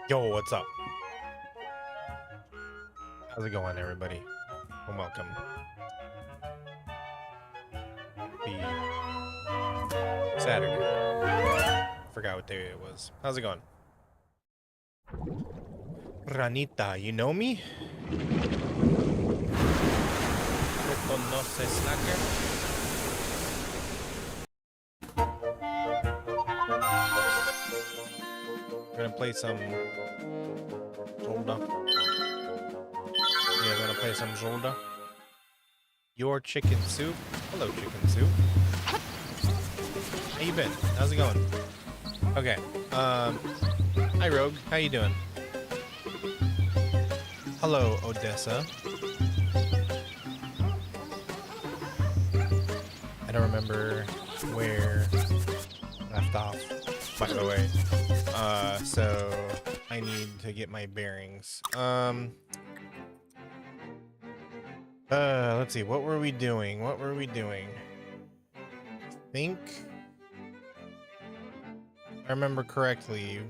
Yo, what's up? How's it going, everybody? And welcome. Happy Saturday. Forgot what day it was. How's it going? Ranita, you know me? ¿Me conoces, Snacker? We're gonna play some Zorlda. Yeah, we're gonna play some Zorlda. Your chicken soup. Hello, chicken soup. How you been? How's it going? Okay. Hi, Rogue. How you doing? Hello, Odessa. I don't remember where I left off, by the way. So I need to get my bearings. Let's see. What were we doing? I think I remember correctly.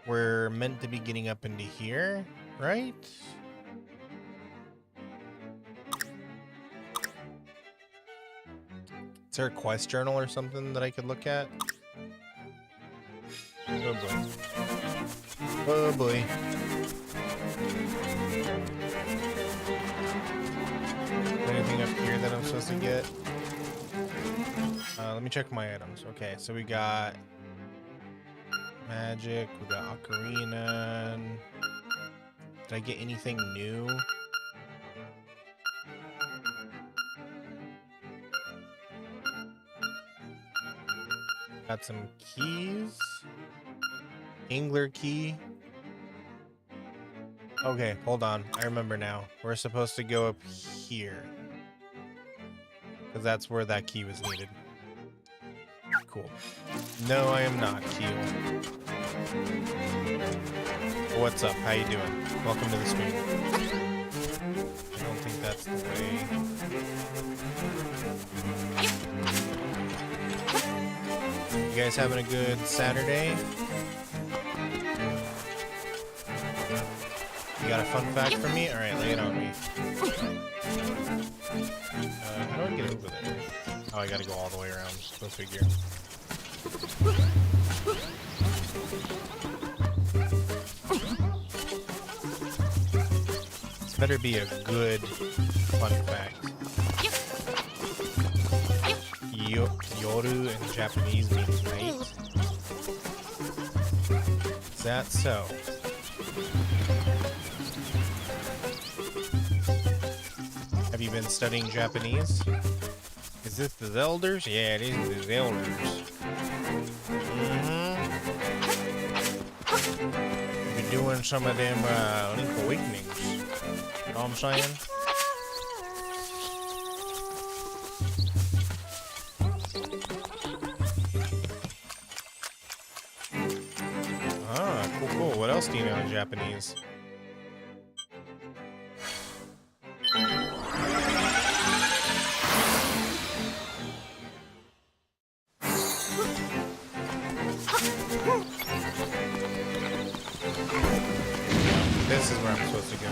We're meant to be getting up into here, right? Is there a quest journal or something that I could look at? Oh boy. Oh boy. Anything up here that I'm supposed to get? Let me check my items. Okay, so we got magic, we got ocarina. Did I get anything new? Got some keys. Angler key. Okay, hold on. I remember now. We're supposed to go up here. Because that's where that key was needed. Cool. No, I am not, Keel. What's up? How you doing? Welcome to the stream. I don't think that's the way. You guys having a good Saturday? You got a fun fact for me? Alright, lay it on me. How do I get over there? Oh, I gotta go all the way around. Go figure. This better be a good fun fact. Yoru in Japanese means night. Is that so? Have you been studying Japanese? Is this the Zelders? Yeah, it is the Zelders. You're doing some of them Link Awakenings. You know what I'm saying? Ah, cool, cool. What else do you know in Japanese? This is where I'm supposed to go.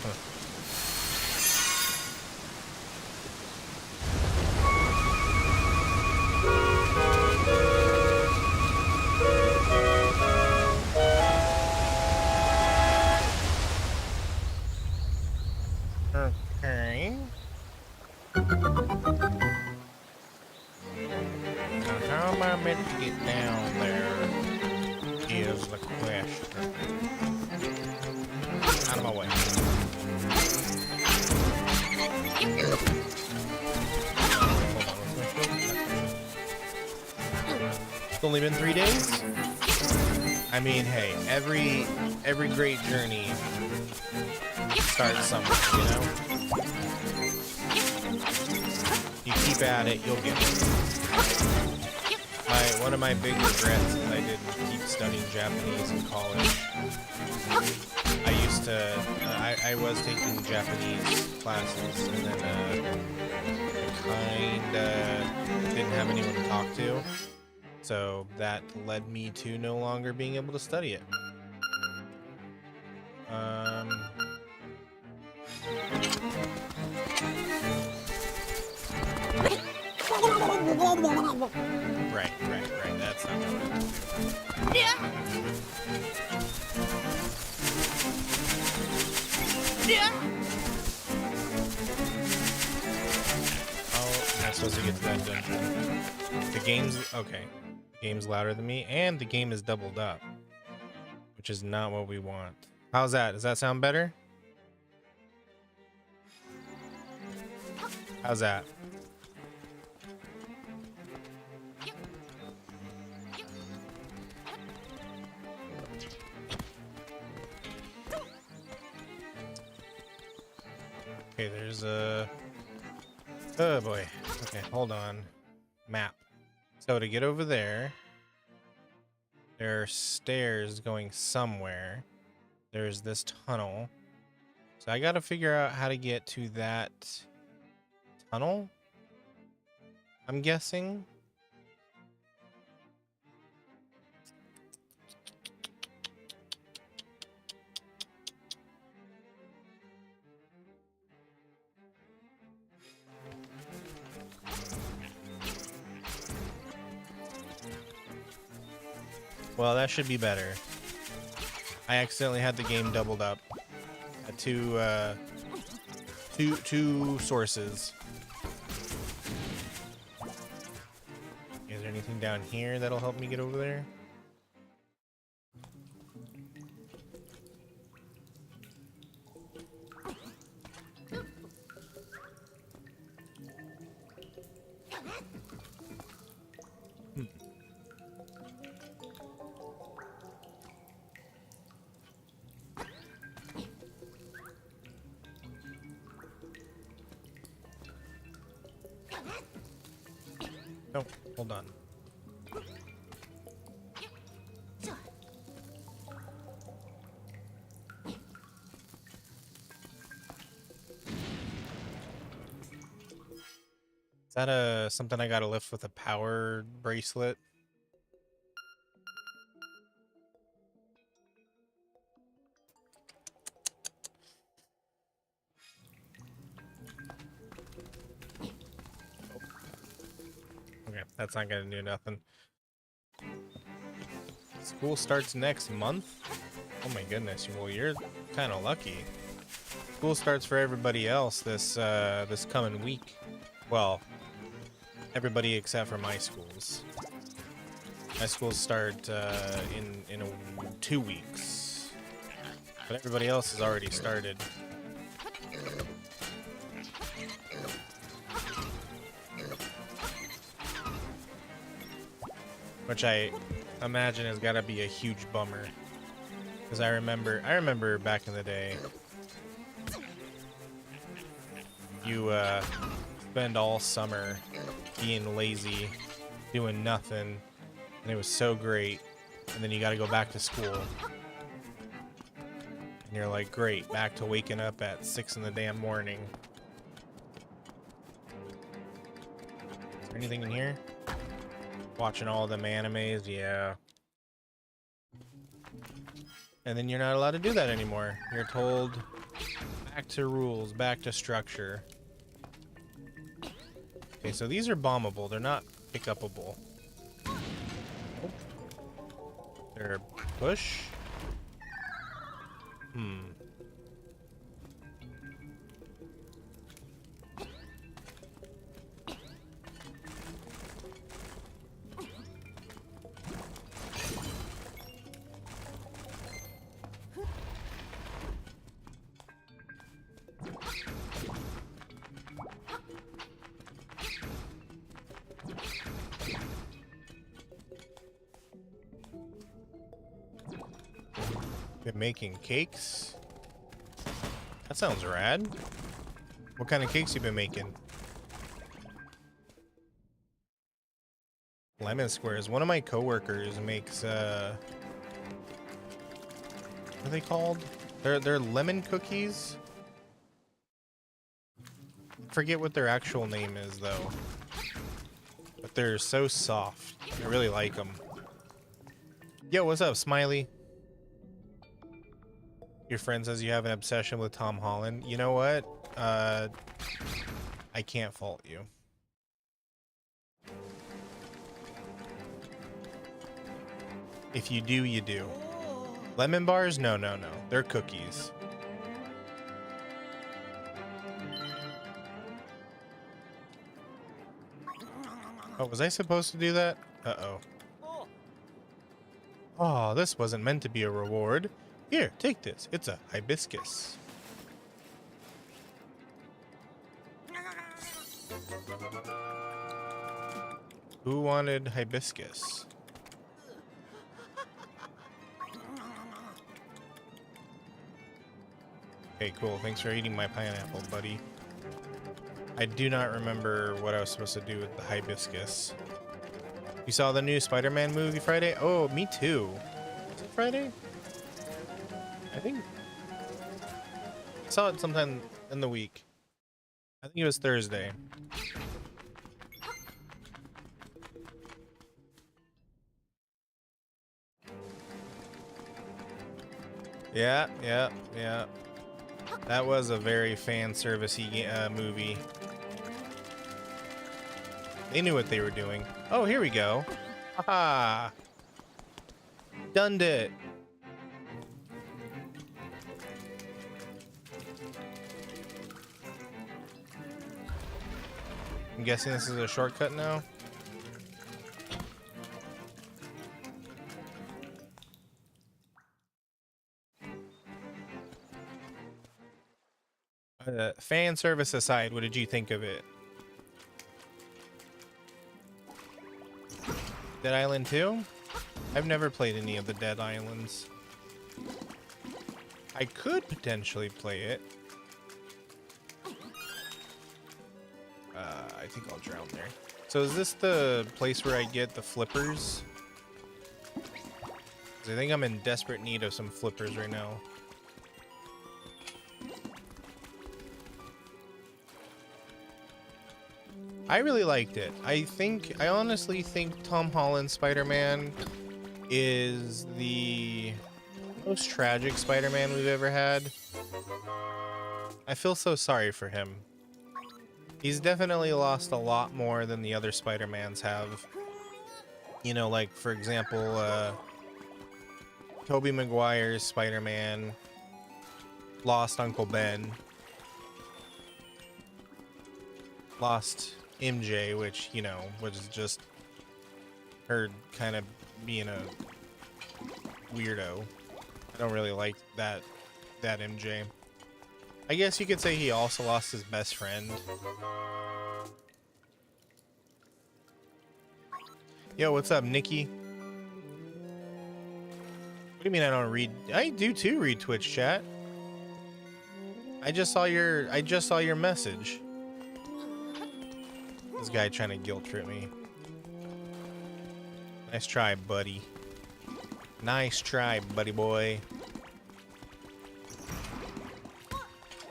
Huh. Okay. Now, how am I meant to get down there is the question. Out of my way. It's only been 3 days? I mean, hey, every great journey starts somewhere, you know? You keep at it, you'll get it. One of my big regrets is I didn't keep studying Japanese in college. I used to, I was taking Japanese classes, and then I kinda didn't have anyone to talk to. So that led me to no longer being able to study it. Right. That's not what I Yeah. Oh, I'm not supposed to get to that dungeon. The game's okay. The game's louder than me, and the game is doubled up, which is not what we want. How's that? Does that sound better? How's that? Okay, there's a... Oh boy. Okay, hold on. Map. So to get over there, there are stairs going somewhere. There's this tunnel. So I gotta figure out how to get to that tunnel, I'm guessing. Well, that should be better. I accidentally had the game doubled up at two sources. Is there anything down here that'll help me get over there? No, hold on. Is that something I gotta lift with a power bracelet? Okay, that's not gonna do nothing. School starts next month? Oh my goodness, well you're kind of lucky. School starts for everybody else this this coming week. Well, everybody except for my schools. My schools start in 2 weeks, but everybody else has already started. Which I imagine has got to be a huge bummer, because I remember back in the day, you spend all summer being lazy, doing nothing, and it was so great, and then you got to go back to school, and you're like, great, back to waking up at 6 in the damn morning. Is there anything in here? Watching all them animes, yeah. And then you're not allowed to do that anymore. You're told back to rules, back to structure. Okay, so these are bombable. They're not pick-upable. Oh. They're push. Been making cakes? That sounds rad. What kind of cakes you been making? Lemon squares. One of my coworkers makes what are they called? They're lemon cookies. Forget what their actual name is though. But they're so soft. I really like them. Yo, what's up, Smiley? Your friend says you have an obsession with Tom Holland. You know what? I can't fault you. If you do, you do. Lemon bars? No, no, no. They're cookies. Oh, was I supposed to do that? Uh-oh. Oh, this wasn't meant to be a reward. Here, take this. It's a hibiscus. Who wanted hibiscus? Okay, cool. Thanks for eating my pineapple, buddy. I do not remember what I was supposed to do with the hibiscus. You saw the new Spider-Man movie Friday? Oh, me too. Was it Friday? I think I saw it sometime in the week. I think it was Thursday. Yeah. That was a very fan servicey movie. They knew what they were doing. Oh, here we go. Haha. Done it. I'm guessing this is a shortcut now. Fan service aside, what did you think of it? Dead Island 2? I've never played any of the Dead Islands. I could potentially play it. I think I'll drown there. So is this the place where I get the flippers? 'Cause I think I'm in desperate need of some flippers right now. I really liked it. I honestly think Tom Holland's Spider-Man is the most tragic Spider-Man we've ever had. I feel so sorry for him. He's definitely lost a lot more than the other Spider-Mans have. You know, like, for example, Tobey Maguire's Spider-Man lost Uncle Ben. Lost MJ, which, you know, was just her kind of being a weirdo. I don't really like that MJ. I guess you could say he also lost his best friend. Yo, what's up, Nikki? What do you mean I don't read? I do too read Twitch chat. I just saw your message. This guy trying to guilt trip me. Nice try, buddy. Nice try, buddy boy.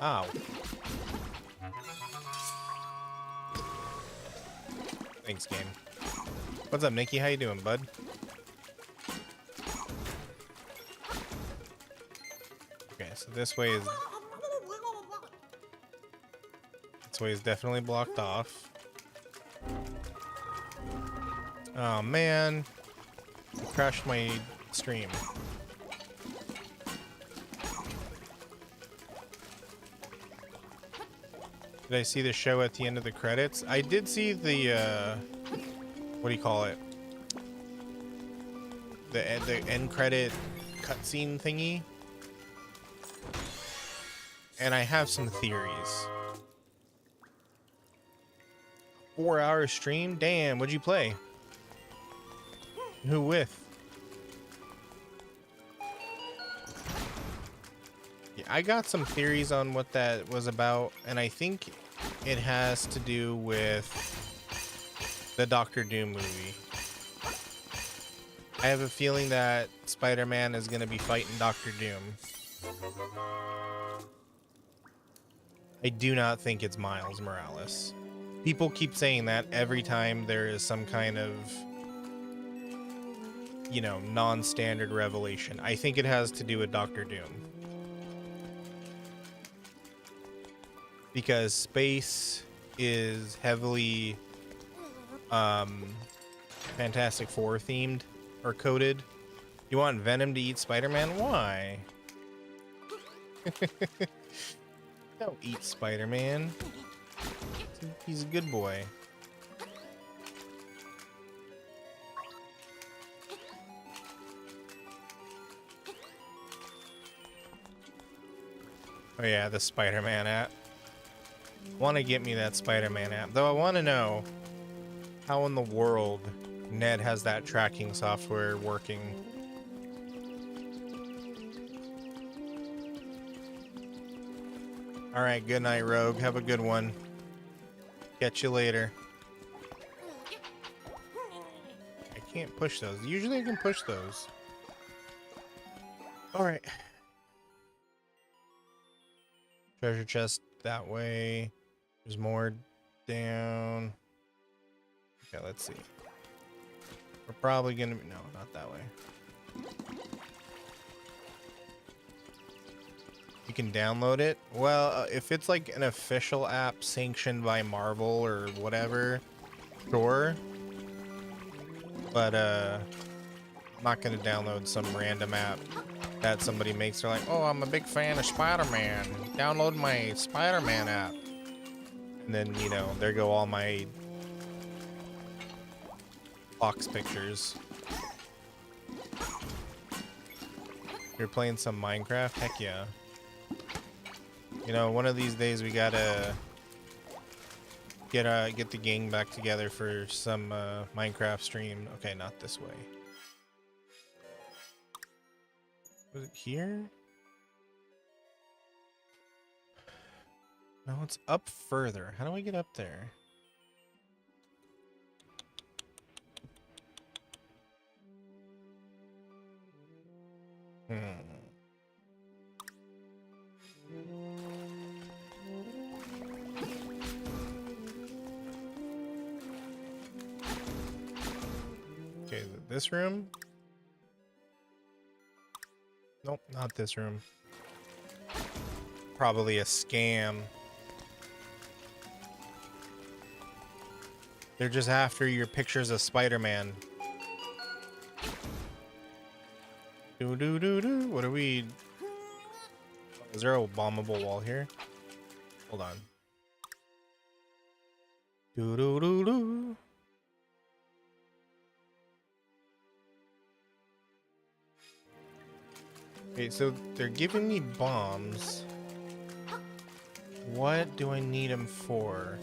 Ow. Thanks, game. What's up, Nikki? How you doing, bud? Okay, so this way is definitely blocked off. Oh man, I crashed my stream. Did I see the show at the end of the credits? I did see the what do you call it? The end credit cutscene thingy. And I have some theories. 4-hour stream? Damn, what'd you play? Who with? Yeah, I got some theories on what that was about, and I think it has to do with the Doctor Doom movie. I have a feeling that Spider-Man is going to be fighting Doctor Doom. I do not think it's Miles Morales. People keep saying that every time there is some kind of, you know, non-standard revelation. I think it has to do with Doctor Doom. Because space is heavily Fantastic Four themed or coded. You want Venom to eat Spider-Man? Why? Don't eat Spider-Man. He's a good boy. Oh yeah, the Spider-Man app. Want to get me that Spider-Man app. Though I want to know how in the world Ned has that tracking software working. Alright, good night, Rogue. Have a good one. Catch you later. I can't push those. Usually I can push those. Alright. Treasure chest that way. There's more down. Okay, let's see. We're probably gonna be... No, not that way. You can download it. Well, if it's like an official app sanctioned by Marvel or whatever, sure. But I'm not gonna download some random app that somebody makes. They're like, oh, I'm a big fan of Spider-Man. Download my Spider-Man app. And then, you know, there go all my box pictures. You're playing some Minecraft? Heck yeah. You know, one of these days we gotta get the gang back together for some Minecraft stream. Okay, not this way. Was it here? No, it's up further. How do I get up there? Okay, this room? Nope, not this room. Probably a scam. They're just after your pictures of Spider-Man. Do. What are we... Is there a bombable wall here? Hold on. Do. Okay, so they're giving me bombs. What do I need them for?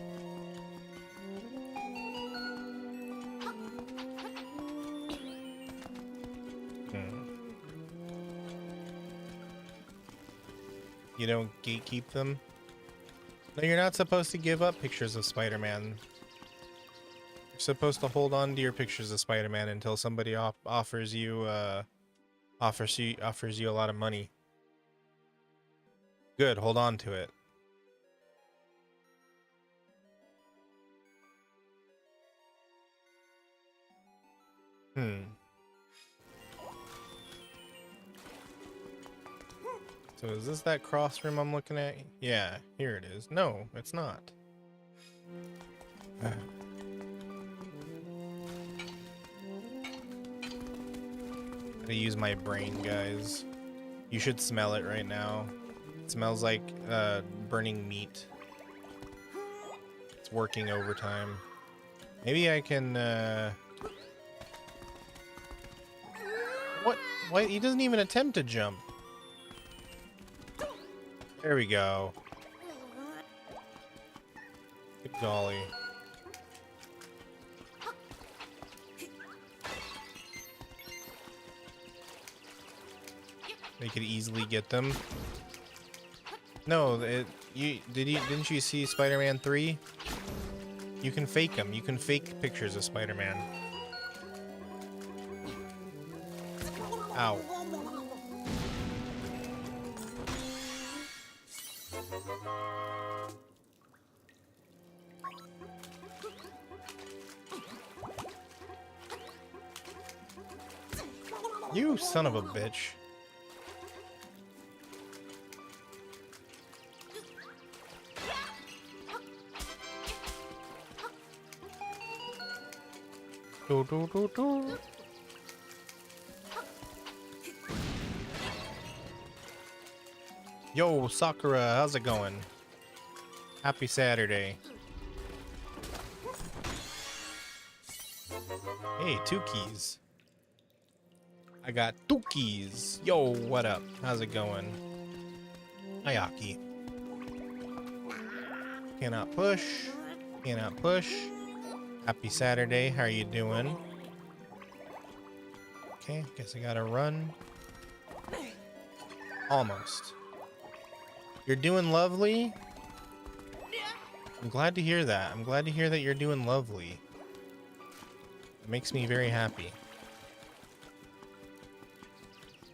You don't gatekeep them? No, you're not supposed to give up pictures of Spider-Man. You're supposed to hold on to your pictures of Spider-Man until somebody offers you a lot of money. Good, hold on to it. So is this that cross room I'm looking at? Yeah, here it is. No, it's not. Gotta use my brain, guys. You should smell it right now. It smells like burning meat. It's working overtime. Maybe I can What? He doesn't even attempt to jump. There we go. Good golly. They could easily get them. No, didn't you see Spider-Man 3? You can fake them. You can fake pictures of Spider-Man. Ow. You son of a bitch. Do, do, do, do. Yo, Sakura, how's it going? Happy Saturday. Hey, 2 keys. I got 2 keys. Yo, what up? How's it going? Ayaki. Cannot push. Cannot push. Happy Saturday. How are you doing? Okay, guess I gotta run. Almost. You're doing lovely? I'm glad to hear that. I'm glad to hear that you're doing lovely. It makes me very happy.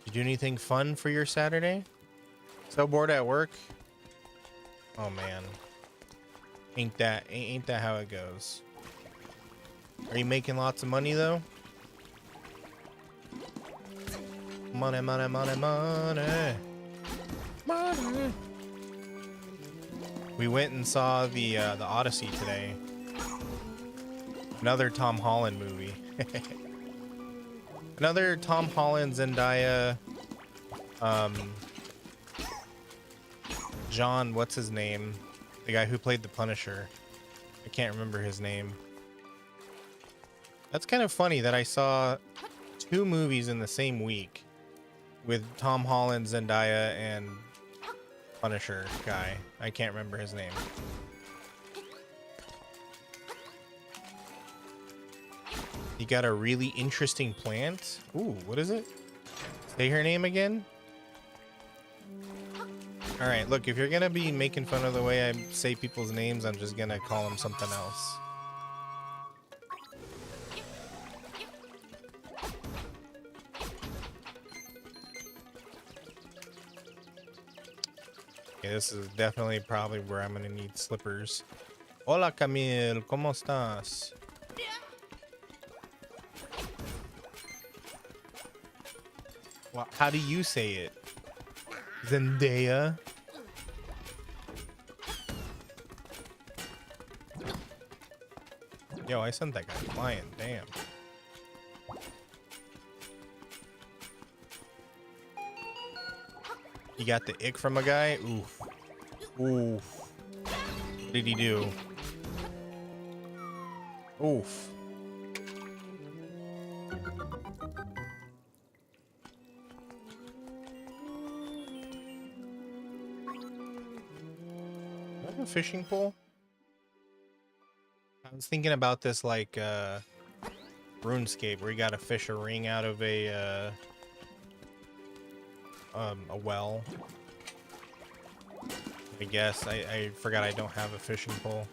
You do anything fun for your Saturday? So bored at work? Oh man. Ain't that how it goes. Are you making lots of money though? Money, money, money, money. Money. We went and saw the Odyssey today. Another Tom Holland movie. Another Tom Holland, Zendaya, John, what's his name? The guy who played the Punisher. I can't remember his name. That's kind of funny that I saw 2 movies in the same week with Tom Holland, Zendaya, and Punisher guy. I can't remember his name. You got a really interesting plant? Ooh, what is it? Say her name again? Alright, look, if you're gonna be making fun of the way I say people's names, I'm just gonna call them something else. Okay, this is definitely probably where I'm gonna need slippers. Hola Camille, ¿cómo estás? Well, how do you say it? Zendaya? Yo, I sent that guy flying, damn. You got the ick from a guy? Oof. Oof. What did he do? Oof. Do I have a fishing pole? I was thinking about this like RuneScape where you gotta fish a ring out of a well. I guess I forgot I don't have a fishing pole.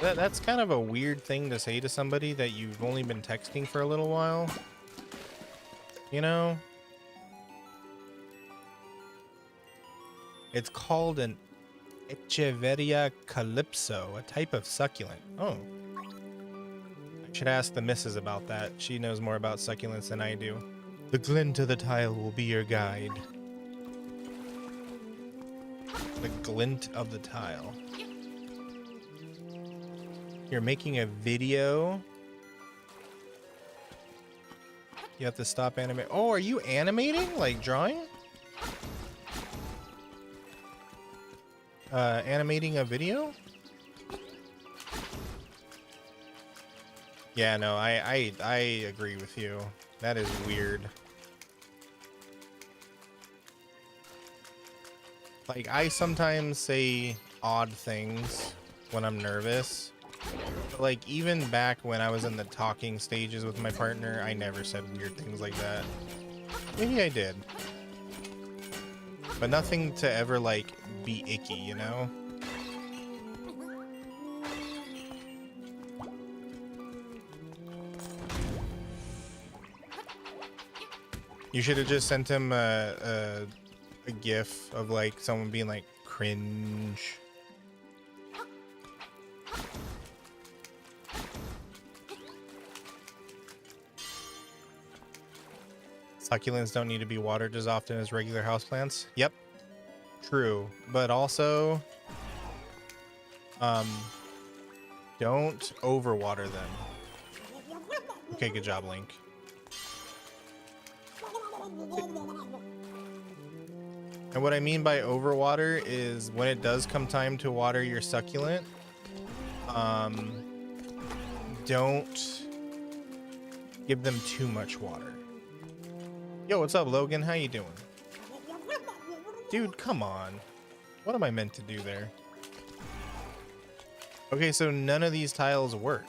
That's kind of a weird thing to say to somebody that you've only been texting for a little while. You know? It's called an Echeveria calypso, a type of succulent. Oh. I should ask the missus about that. She knows more about succulents than I do. The glint of the tile will be your guide. The glint of the tile. You're making a video? You have to stop animating. Oh, are you animating? Like drawing? Animating a video? Yeah, no, I agree with you. That is weird. Like, I sometimes say odd things when I'm nervous. But like, even back when I was in the talking stages with my partner, I never said weird things like that. Maybe I did. But nothing to ever, like, be icky, you know? You should have just sent him a gif of, like, someone being like, cringe. Succulents don't need to be watered as often as regular houseplants. Yep, true. But also, don't overwater them. Okay, good job, Link. And what I mean by overwater is when it does come time to water your succulent, don't give them too much water. Yo, what's up, Logan? How you doing? Dude, come on. What am I meant to do there? Okay, so none of these tiles work.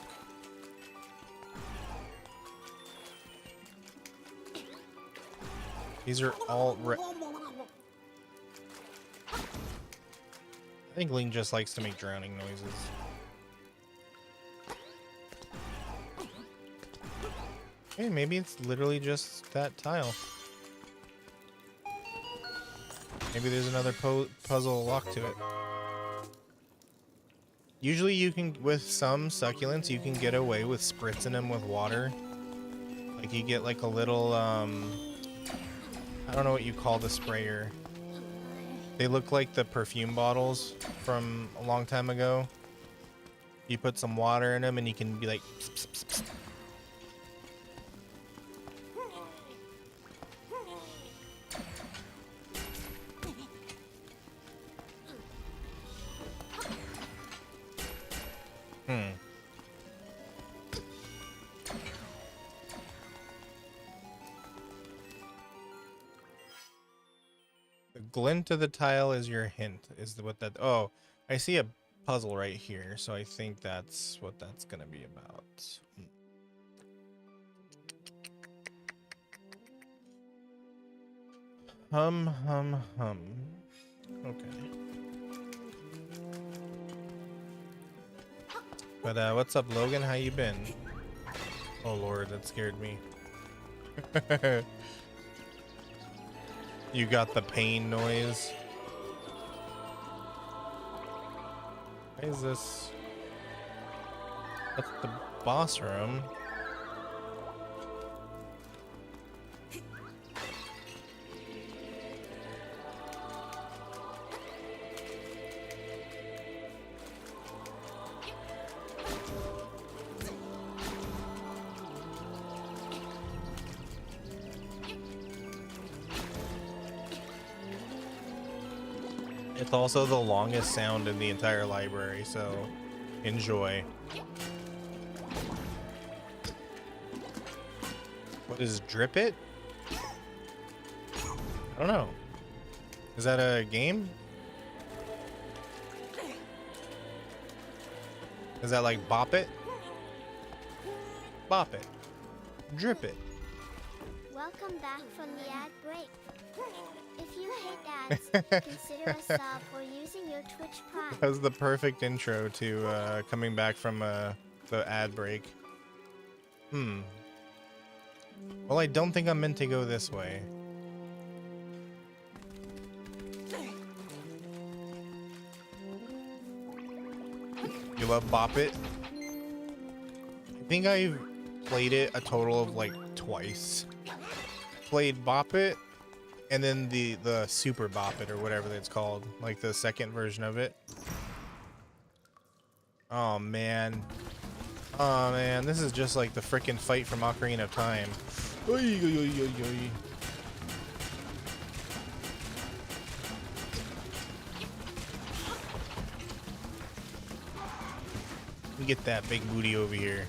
These are all I think Link just likes to make drowning noises. Hey, maybe it's literally just that tile. Maybe there's another puzzle lock to it. Usually you can, with some succulents, you can get away with spritzing them with water. Like you get like a little, I don't know what you call the sprayer. They look like the perfume bottles from a long time ago. You put some water in them and you can be like, pss, pss, pss, pss. The glint of the tile is your hint, is what that... Oh, I see a puzzle right here, so I think that's what that's gonna be about. Hum. Okay. But what's up, Logan? How you been? Oh Lord, that scared me. You got the pain noise. Why is this? That's the boss room. It's also the longest sound in the entire library, so enjoy. What is Drip It? I don't know. Is that a game? Is that like Bop It? Bop It. Drip It. Welcome back from the ad break. If you hate ads, consider a sub or using your Twitch Prime. That was the perfect intro to coming back from the ad break. Well, I don't think I'm meant to go this way. You love Bop It? I think I've played it a total of like twice. Played Bop It, and then the Super Bop It or whatever it's called, like the second version of it. Oh man. Oh man, this is just like the frickin' fight from Ocarina of Time. Oy, oy, oy, oy, oy. Let me get that big booty over here.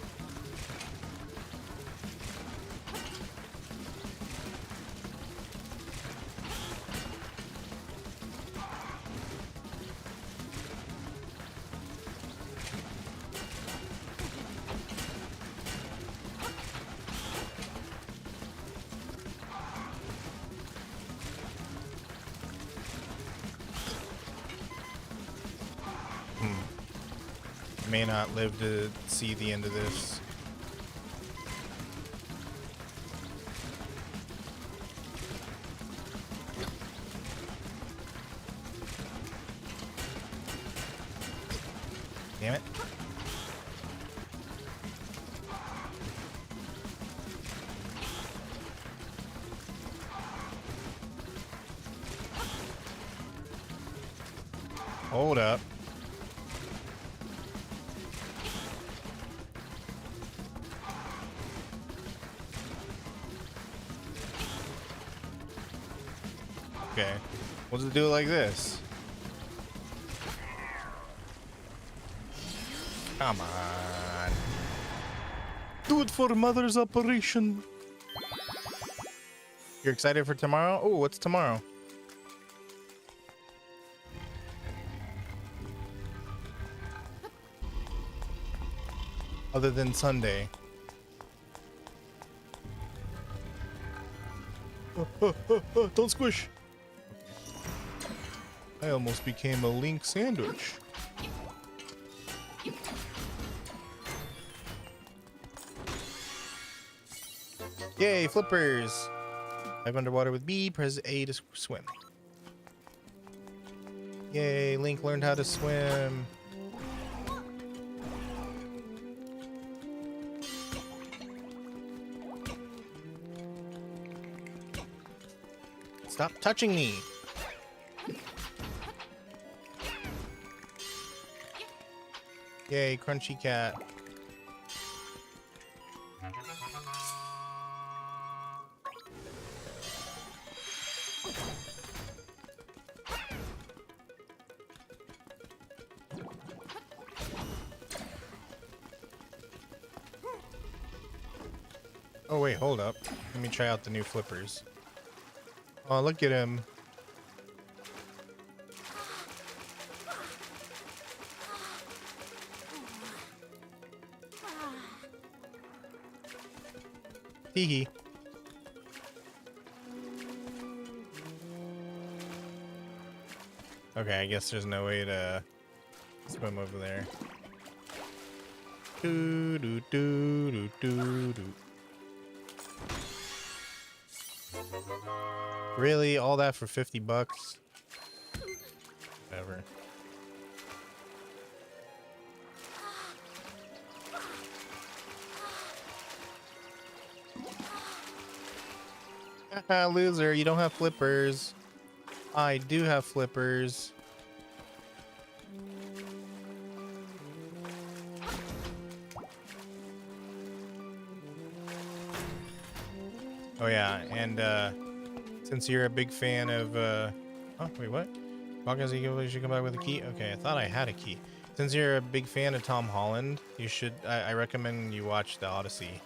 May not live to see the end of this. Damn it. Hold up. Okay. We'll just do it like this. Come on. Do it for mother's operation. You're excited for tomorrow? Oh, what's tomorrow? Other than Sunday. Don't squish. I almost became a Link sandwich. Yay, flippers! Dive underwater with B, press A to swim. Yay, Link learned how to swim. Stop touching me! Yay, Crunchy Cat. Oh wait, hold up. Let me try out the new flippers. Oh, look at him. Hee. Okay, I guess there's no way to swim over there. Do do do do do do. Really? All that for 50 bucks? Whatever. Haha, loser, you don't have flippers. I do have flippers. Oh yeah, and since you're a big fan of oh wait, what? You should come back with a key? Okay, I thought I had a key. Since you're a big fan of Tom Holland, you should I recommend you watch The Odyssey.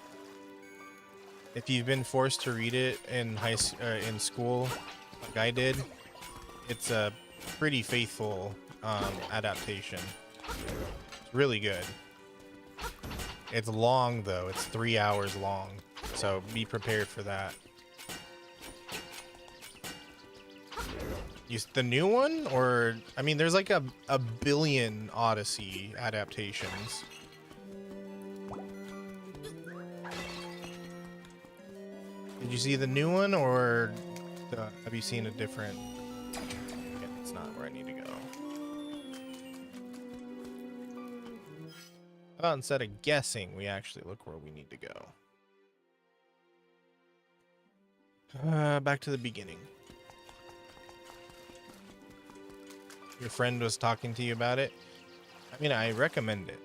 If you've been forced to read it in in school, like I did, it's a pretty faithful adaptation. It's really good. It's long though. It's 3 hours long, so be prepared for that. The new one, or I mean, there's like a billion Odyssey adaptations. Did you see the new one, or have you seen a different? Yeah, it's not where I need to go. How about instead of guessing, we actually look where we need to go? Back to the beginning. Your friend was talking to you about it. I mean, I recommend it.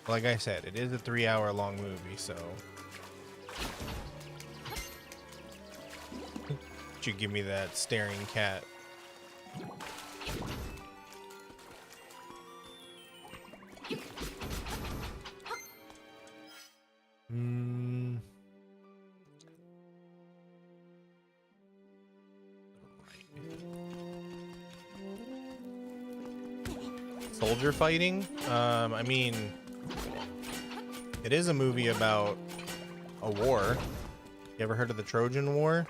Like I said, it is a 3 hour long movie, so you give me that staring cat. Soldier fighting? I mean, it is a movie about a war. You ever heard of the Trojan War?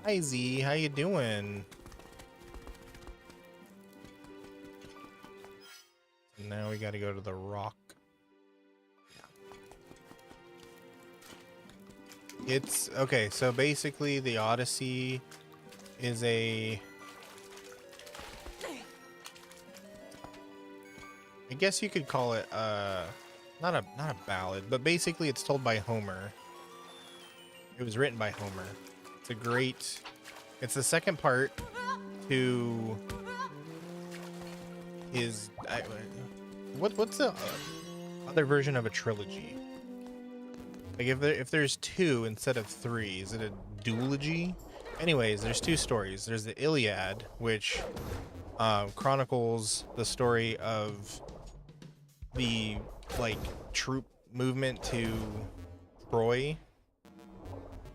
Hi Z, how you doing? Now we gotta go to the rock. It's okay. So basically, the Odyssey is a, I guess you could call it not a ballad, but basically it's told by Homer. It was written by Homer. It's a great, it's the second part to his what's the other version of a trilogy? Like if there's two instead of three, is it a duology? Anyways, there's two stories. There's the Iliad, which chronicles the story of the like troop movement to Troy,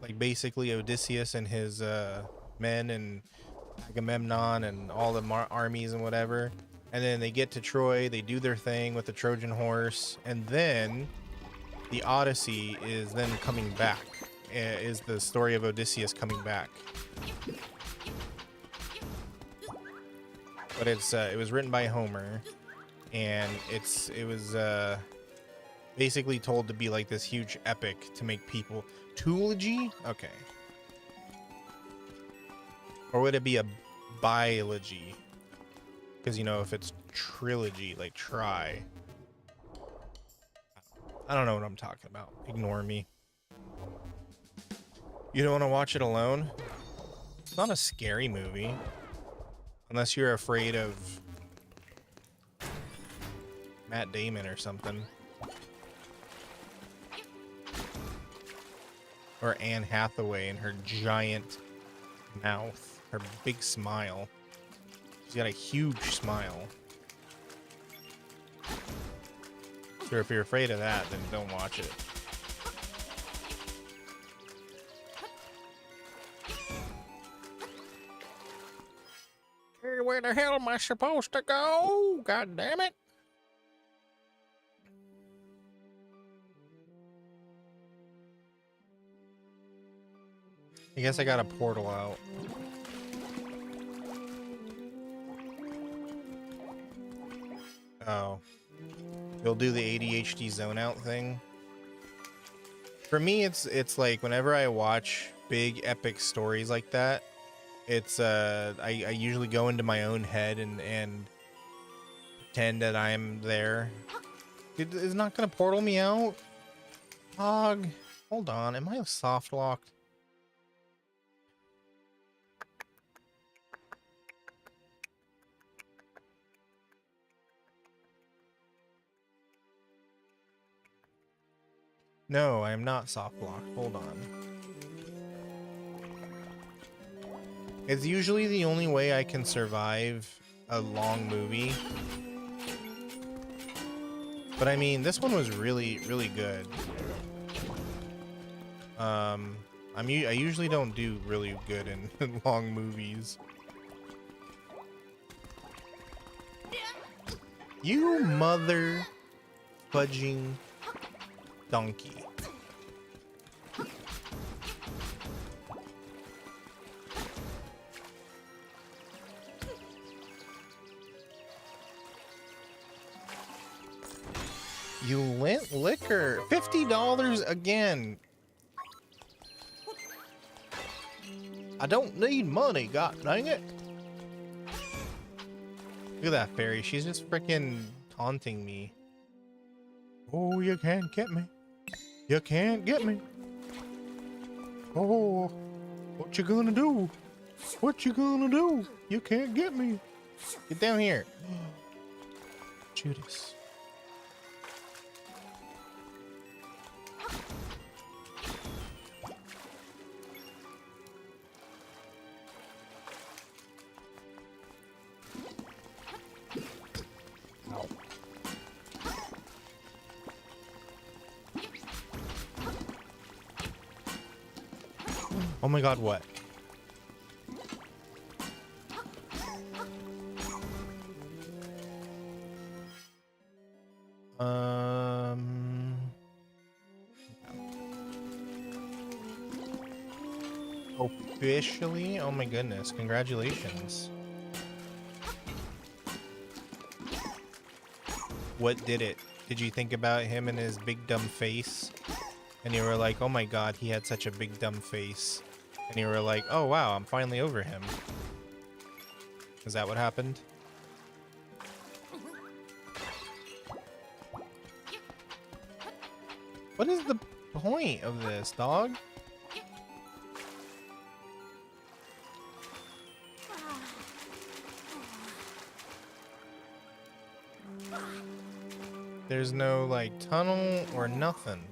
like basically Odysseus and his men and Agamemnon and all the armies and whatever. And then they get to Troy, they do their thing with the Trojan horse, and then the Odyssey is then coming back. Is the story of Odysseus coming back. But it was written by Homer, and it was basically told to be like this huge epic to make people Toology? Okay. Or would it be a biology? Because, you know, if it's trilogy, like try. I don't know what I'm talking about. Ignore me. You don't want to watch it alone? It's not a scary movie. Unless you're afraid of Matt Damon or something. Or Anne Hathaway and her giant mouth. Her big smile. She's got a huge smile. So if you're afraid of that, then don't watch it. Hey, where the hell am I supposed to go? God damn it. I guess I got a portal out. Oh. You'll do the ADHD zone out thing. For me, it's like whenever I watch big epic stories like that, it's I usually go into my own head and pretend that I'm there. It's not gonna portal me out. Hog. Hold on, am I soft locked? No, I am not soft locked. Hold on. It's usually the only way I can survive a long movie. But I mean, this one was really, really good. I usually don't do really good in long movies. You mother fudging donkey. You lent liquor. $50 again. I don't need money, god dang it. Look at that fairy. She's just freaking taunting me. Oh, you can't get me. You can't get me. Oh, what you gonna do? What you gonna do? You can't get me. Get down here. Judas. Ow. Oh my god, what? Officially? Oh my goodness, congratulations. What did it? Did you think about him and his big dumb face? and you were like, oh my god, he had such a big dumb face. And you were like, oh wow, I'm finally over him. Is that what happened? What is the point of this, dog? There's no, like, tunnel or nothing.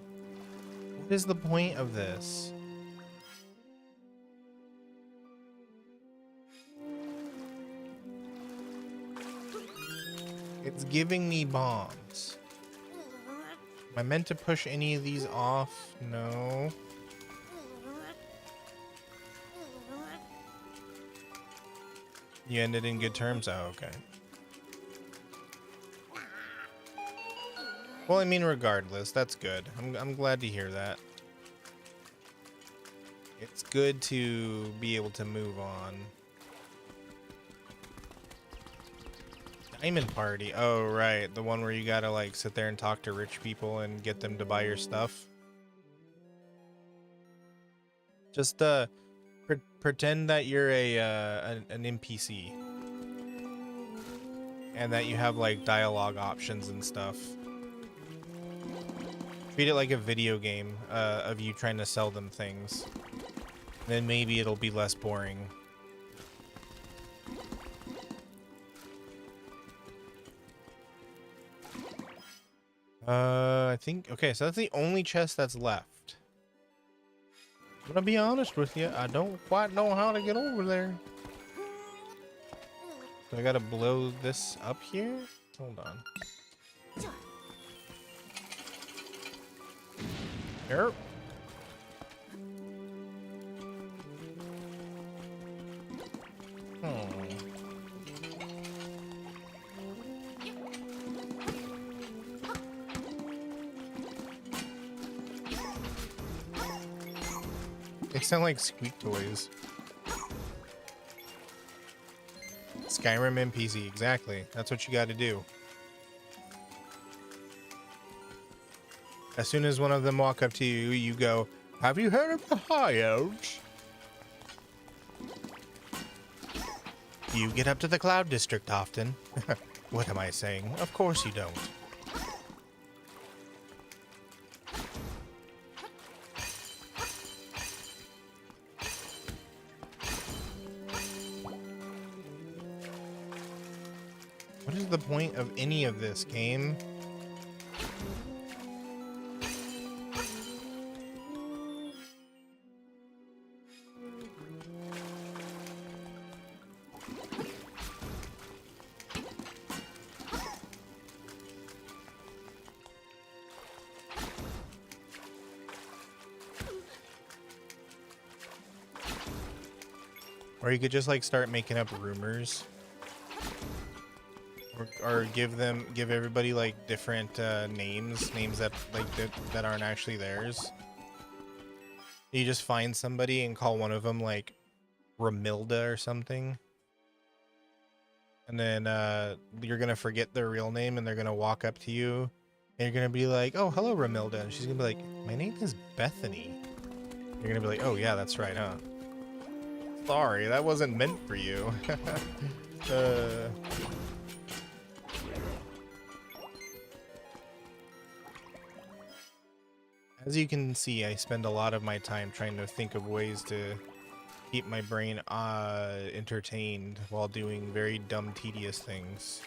What is the point of this? It's giving me bombs. Am I meant to push any of these off? No. You ended in good terms? Oh, okay. Well, I mean, regardless, that's good. I'm glad to hear that. It's good to be able to move on. Diamond Party. Oh, right. The one where you gotta, like, sit there and talk to rich people and get them to buy your stuff. Just, pretend that you're an NPC. And that you have, like, dialogue options and stuff. Treat it like a video game of you trying to sell them things. Then maybe it'll be less boring. I think... Okay, so that's the only chest that's left. I'm gonna be honest with you, I don't quite know how to get over there. So I gotta blow this up here? Hold on. Erp. Oh. They sound like squeak toys. Skyrim NPC, exactly. That's what you gotta do. As soon as one of them walk up to you, you go, "Have you heard of the High Elves?" Do you get up to the Cloud District often? What am I saying? Of course you don't. What is the point of any of this game? Or you could just like start making up rumors. Or give everybody like different names that like that aren't actually theirs. You just find somebody and call one of them like Ramilda or something. And then you're gonna forget their real name and they're gonna walk up to you and you're gonna be like, "Oh, hello, Ramilda." And she's gonna be like, "My name is Bethany." You're gonna be like, "Oh yeah, that's right, huh? Sorry, that wasn't meant for you." As you can see, I spend a lot of my time trying to think of ways to keep my brain entertained while doing very dumb, tedious things.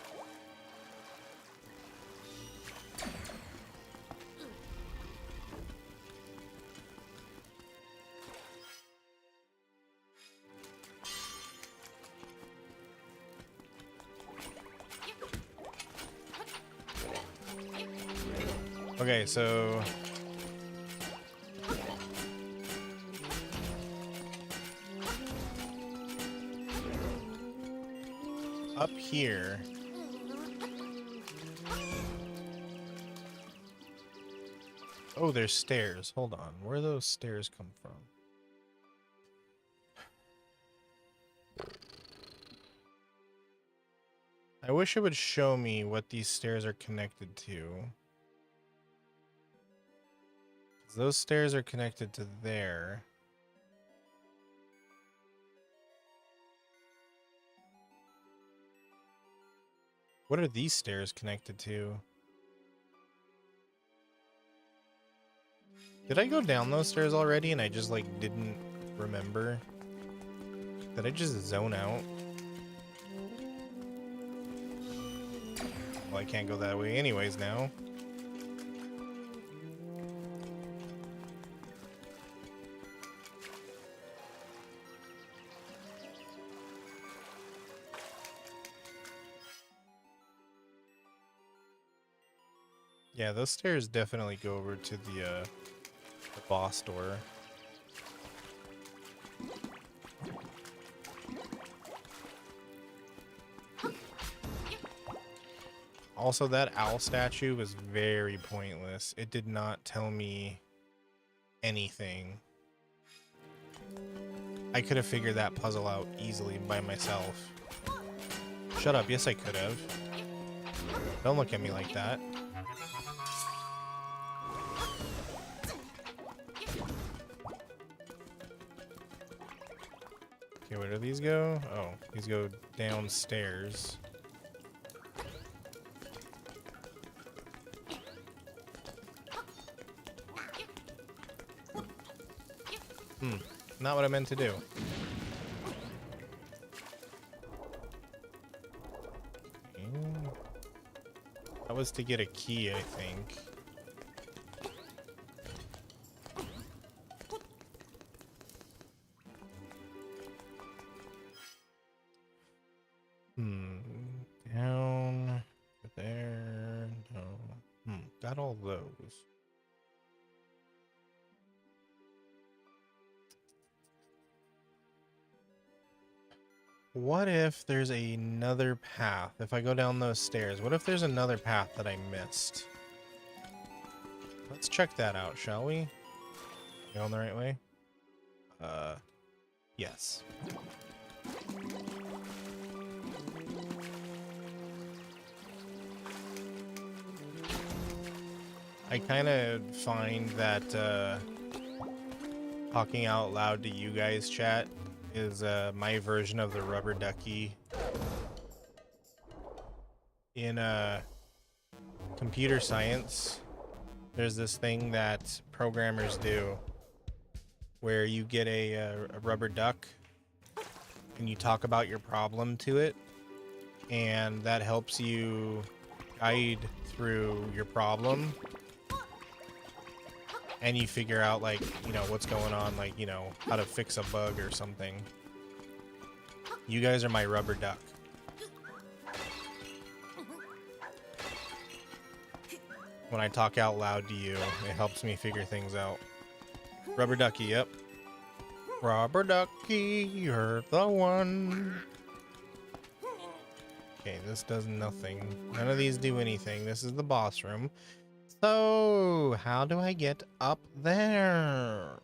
Okay, so up here. Oh, there's stairs. Hold on. Where do those stairs come from? I wish it would show me what these stairs are connected to. Those stairs are connected to there. What are these stairs connected to? Did I go down those stairs already and I just like didn't remember? Did I just zone out? Well, I can't go that way anyways now. Yeah, those stairs definitely go over to the boss door. Also, that owl statue was very pointless. It did not tell me anything. I could have figured that puzzle out easily by myself. Shut up. Yes, I could have. Don't look at me like that. Okay, where do these go? Oh, these go downstairs. Not what I meant to do. That was to get a key, I think. Down there. No. Got all those. What if there's another path? If I go down those stairs, what if there's another path that I missed? Let's check that out, shall we? Going the right way? Yes. I kind of find that talking out loud to you guys, chat, is my version of the rubber ducky. In computer science, there's this thing that programmers do where you get a rubber duck and you talk about your problem to it, and that helps you guide through your problem, and you figure out, like, you know, what's going on, like, you know, how to fix a bug or something. You guys are my rubber duck. When I talk out loud to you, it helps me figure things out. Rubber ducky, yep. Rubber ducky, you're the one. Okay, this does nothing. None of these do anything. This is the boss room. So, how do I get up there?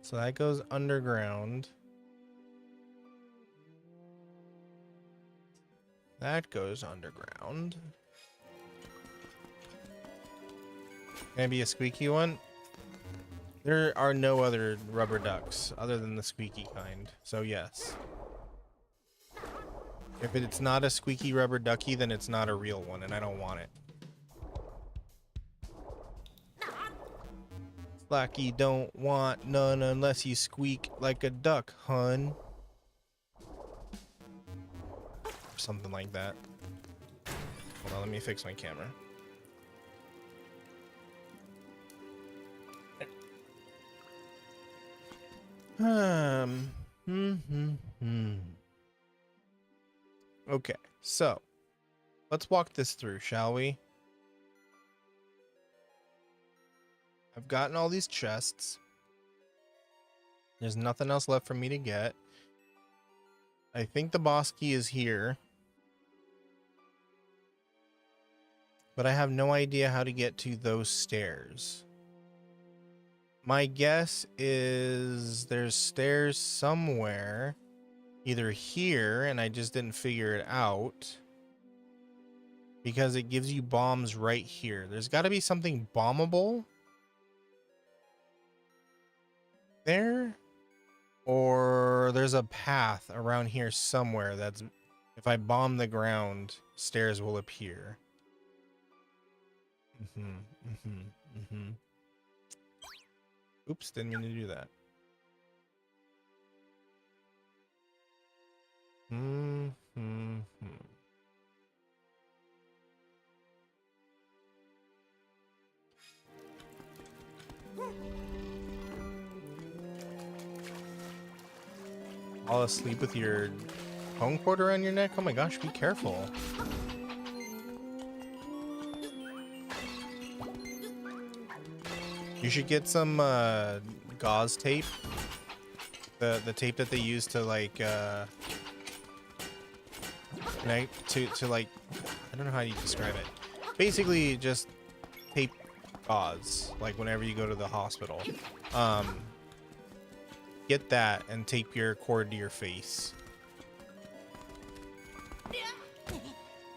So that goes underground. That goes underground. Maybe a squeaky one? There are no other rubber ducks other than the squeaky kind, so yes. If it's not a squeaky rubber ducky, then it's not a real one, and I don't want it. Slacky don't want none unless you squeak like a duck, hun. Something like that. Hold on, let me fix my camera. Okay, so let's walk this through, shall we? I've gotten all these chests. There's nothing else left for me to get. I think the boss key is here, but I have no idea how to get to those stairs. My guess is there's stairs somewhere, either here, and I just didn't figure it out, because it gives you bombs right here. There's got to be something bombable there, or there's a path around here somewhere that's, if I bomb the ground, stairs will appear. Oops, didn't mean to do that. Fall asleep with your phone cord around your neck? Oh my gosh, be careful. You should get some gauze tape. The tape that they use to like connect to like, I don't know how you describe it. Basically just tape gauze, like whenever you go to the hospital. Get that and tape your cord to your face.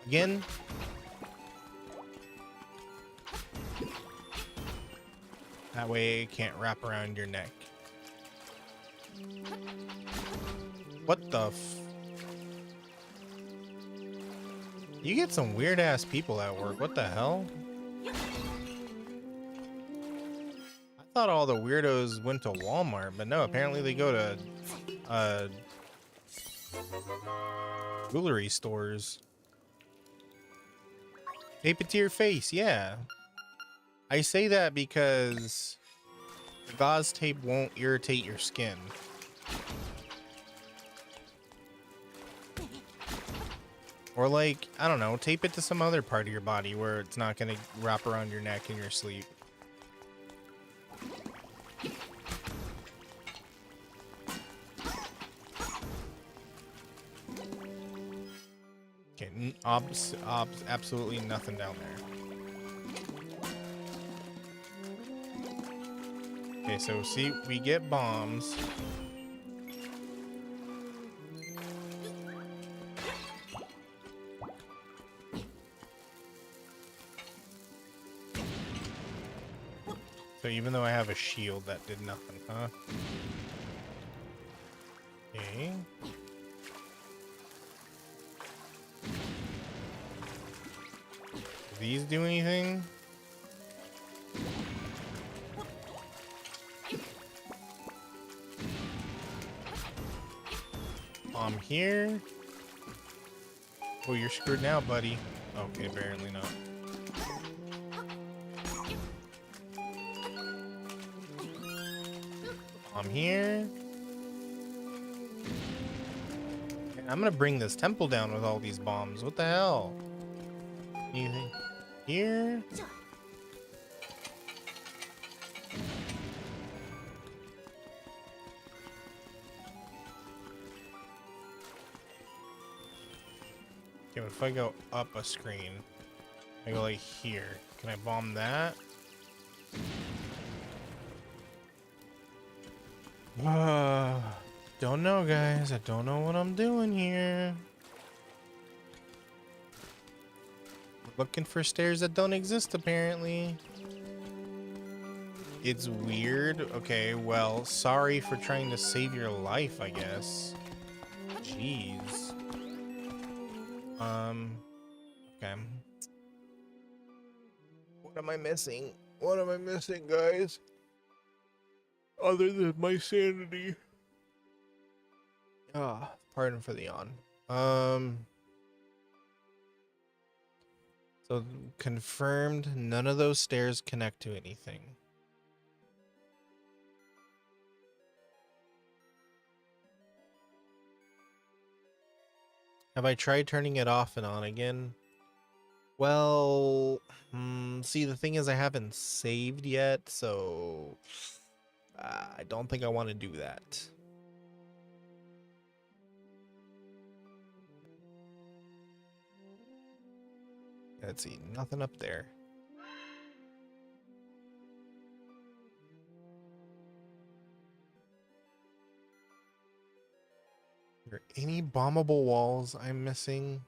Again. That way it can't wrap around your neck. What the f... You get some weird ass people at work. What the hell? I thought all the weirdos went to Walmart, but no, apparently they go to jewelry stores. Tape it to your face, yeah. I say that because the gauze tape won't irritate your skin. Or like, I don't know, tape it to some other part of your body where it's not gonna wrap around your neck in your sleep. Okay, absolutely nothing down there. Okay, so see, we get bombs. So even though I have a shield, that did nothing, huh? Okay. Do these do anything? Bomb here. Oh, you're screwed now, buddy. Okay, apparently not. Bomb here. I'm gonna bring this temple down with all these bombs. What the hell? Anything here? Okay, if I go up a screen, I go like here. Can I bomb that? Don't know, guys. I don't know what I'm doing here. Looking for stairs that don't exist, apparently. It's weird. Okay, well, sorry for trying to save your life, I guess. Jeez. Okay. What am I missing? What am I missing, guys? Other than my sanity. Ah, pardon for the yawn. So confirmed, none of those stairs connect to anything. Have I tried turning it off and on again? Well, see, the thing is I haven't saved yet, so I don't think I want to do that. Let's see, nothing up there. Are there any bombable walls I'm missing?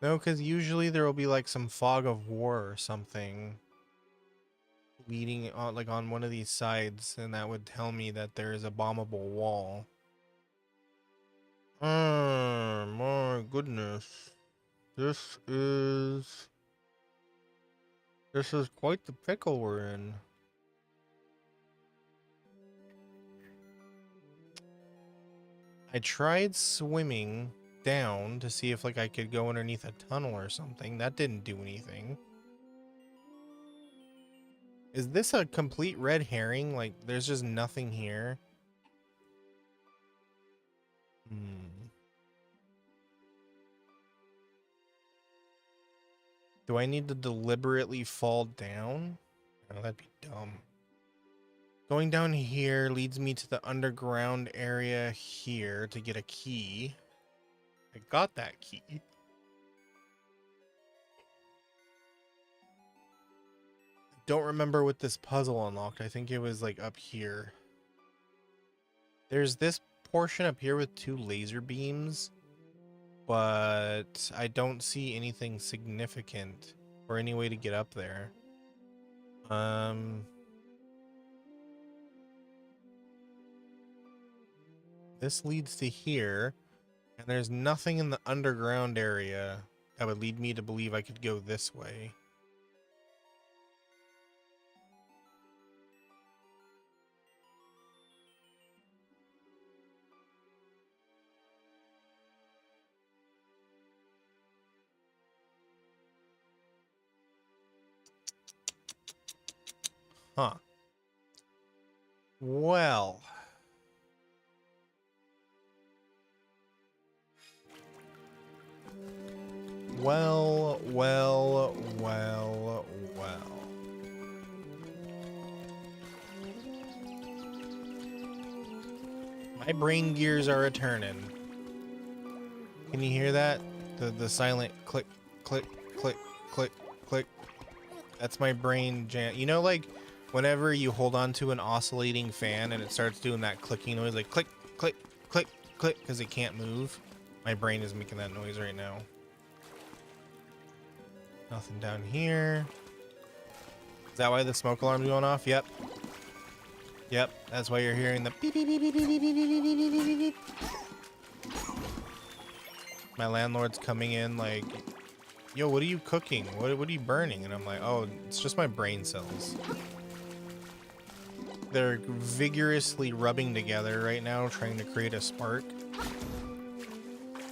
No, because usually there will be like some fog of war or something leading on, like on one of these sides, and that would tell me that there is a bombable wall. Oh my goodness. This is quite the pickle we're in. I tried swimming down to see if like I could go underneath a tunnel or something. That didn't do anything. Is this a complete red herring? Like there's just nothing here. Do I need to deliberately fall down? No, that'd be dumb. Going down here leads me to the underground area here to get a key. I got that key. Don't remember what this puzzle unlocked. I think it was like up here. There's this portion up here with 2 laser beams, but I don't see anything significant or any way to get up there. This leads to here, and there's nothing in the underground area that would lead me to believe I could go this way. Huh. Well. Well. My brain gears are a-turning. Can you hear that? The silent click, click, click, click, click. That's my brain jam. You know, like whenever you hold on to an oscillating fan and it starts doing that clicking noise, like click, click, click, click, because it can't move. My brain is making that noise right now. Nothing down here. Is that why the smoke alarm's going off? Yep. Yep, that's why you're hearing the beep, beep, beep, beep, beep, beep, beep, beep, beep, beep, beep. My landlord's coming in like, yo, what are you cooking? What are you burning? And I'm like, oh, it's just my brain cells. They're vigorously rubbing together right now, trying to create a spark.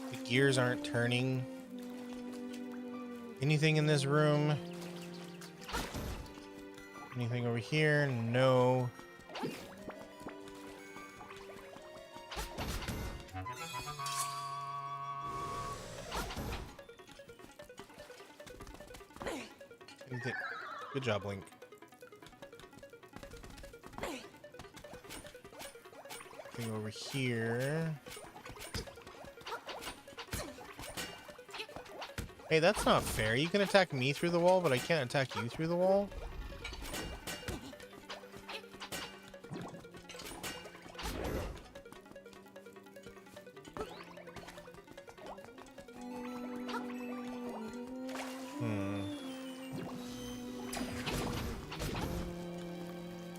The gears aren't turning. Anything in this room? Anything over here? No. Anything. Good job, Link. Anything over here? Hey, that's not fair. You can attack me through the wall, but I can't attack you through the wall?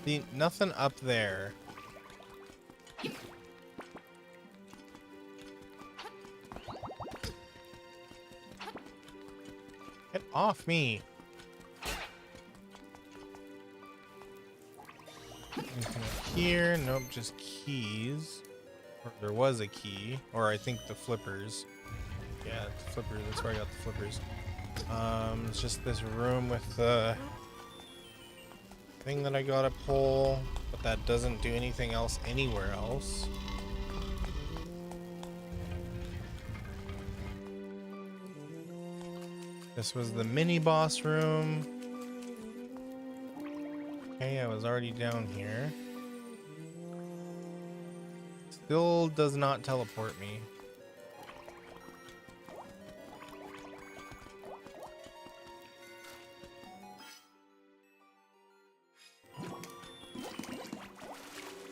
See, nothing up there. Get off me. Anything up here? Nope, just keys. Or there was a key. Or I think the flippers. Yeah, the flippers. That's where I got the flippers. It's just this room with the thing that I gotta pull, but that doesn't do anything else anywhere else. This was the mini boss room. Okay, I was already down here. Still does not teleport me.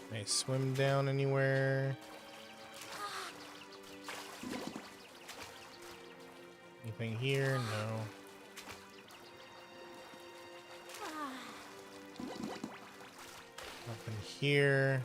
Can I swim down anywhere? Anything here? No. Nothing here.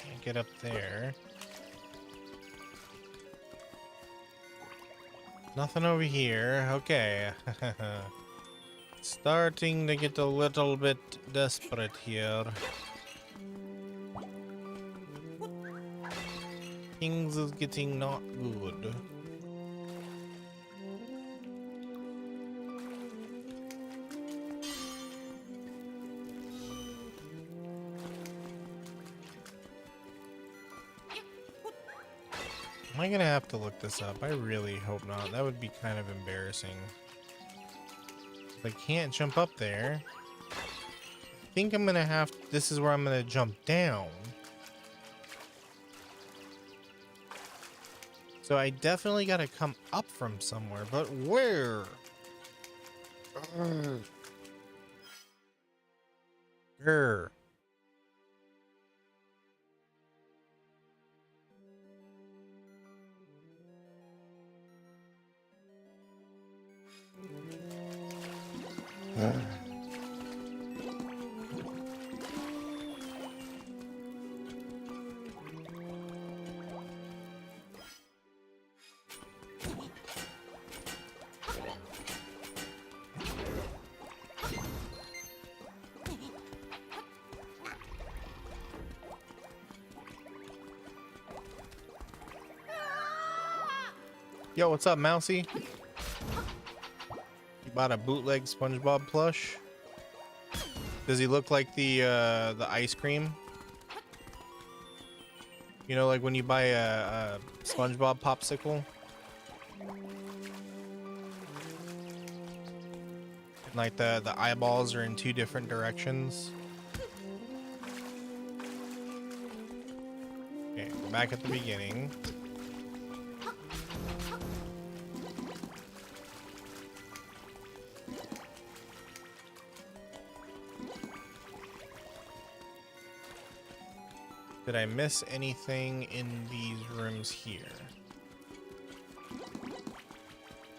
Can't get up there. Nothing over here. Okay. Starting to get a little bit desperate here. Things is getting not good. Am I gonna have to look this up? I really hope not. That would be kind of embarrassing. I can't jump up there. I think I'm gonna have... This is where I'm gonna jump down. So I definitely gotta come up from somewhere, but where? Grr. Yo, what's up, Mousy? You bought a bootleg SpongeBob plush? Does he look like the ice cream? You know, like when you buy a SpongeBob popsicle? And like the eyeballs are in two different directions. Okay, we're back at the beginning. Did I miss anything in these rooms here?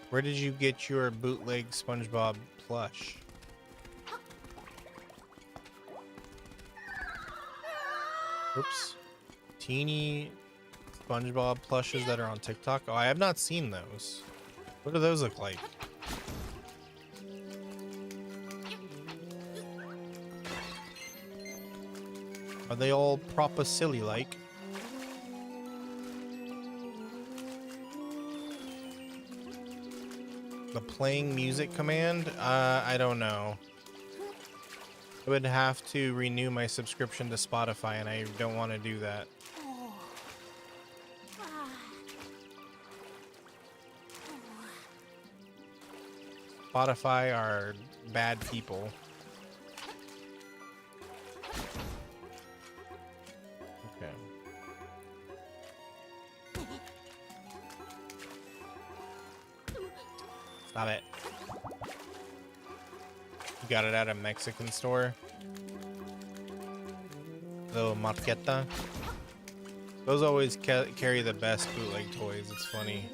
Where did you get your bootleg SpongeBob plush? Oops. Teeny SpongeBob plushes that are on TikTok? Oh, I have not seen those. What do those look like? Are they all proper silly like? The playing music command? I don't know. I would have to renew my subscription to Spotify, and I don't want to do that. Spotify are bad people. Okay. Stop it. You got it at a Mexican store? Little marqueta. Those always carry the best bootleg toys. It's funny.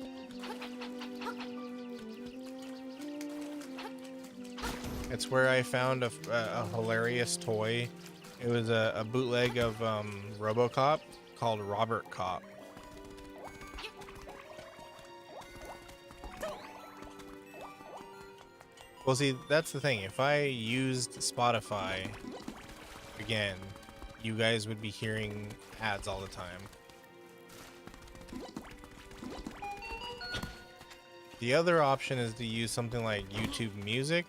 It's where I found a hilarious toy. It was a bootleg of RoboCop called Robert Cop. Well, see, that's the thing. If I used Spotify again, you guys would be hearing ads all the time. The other option is to use something like YouTube Music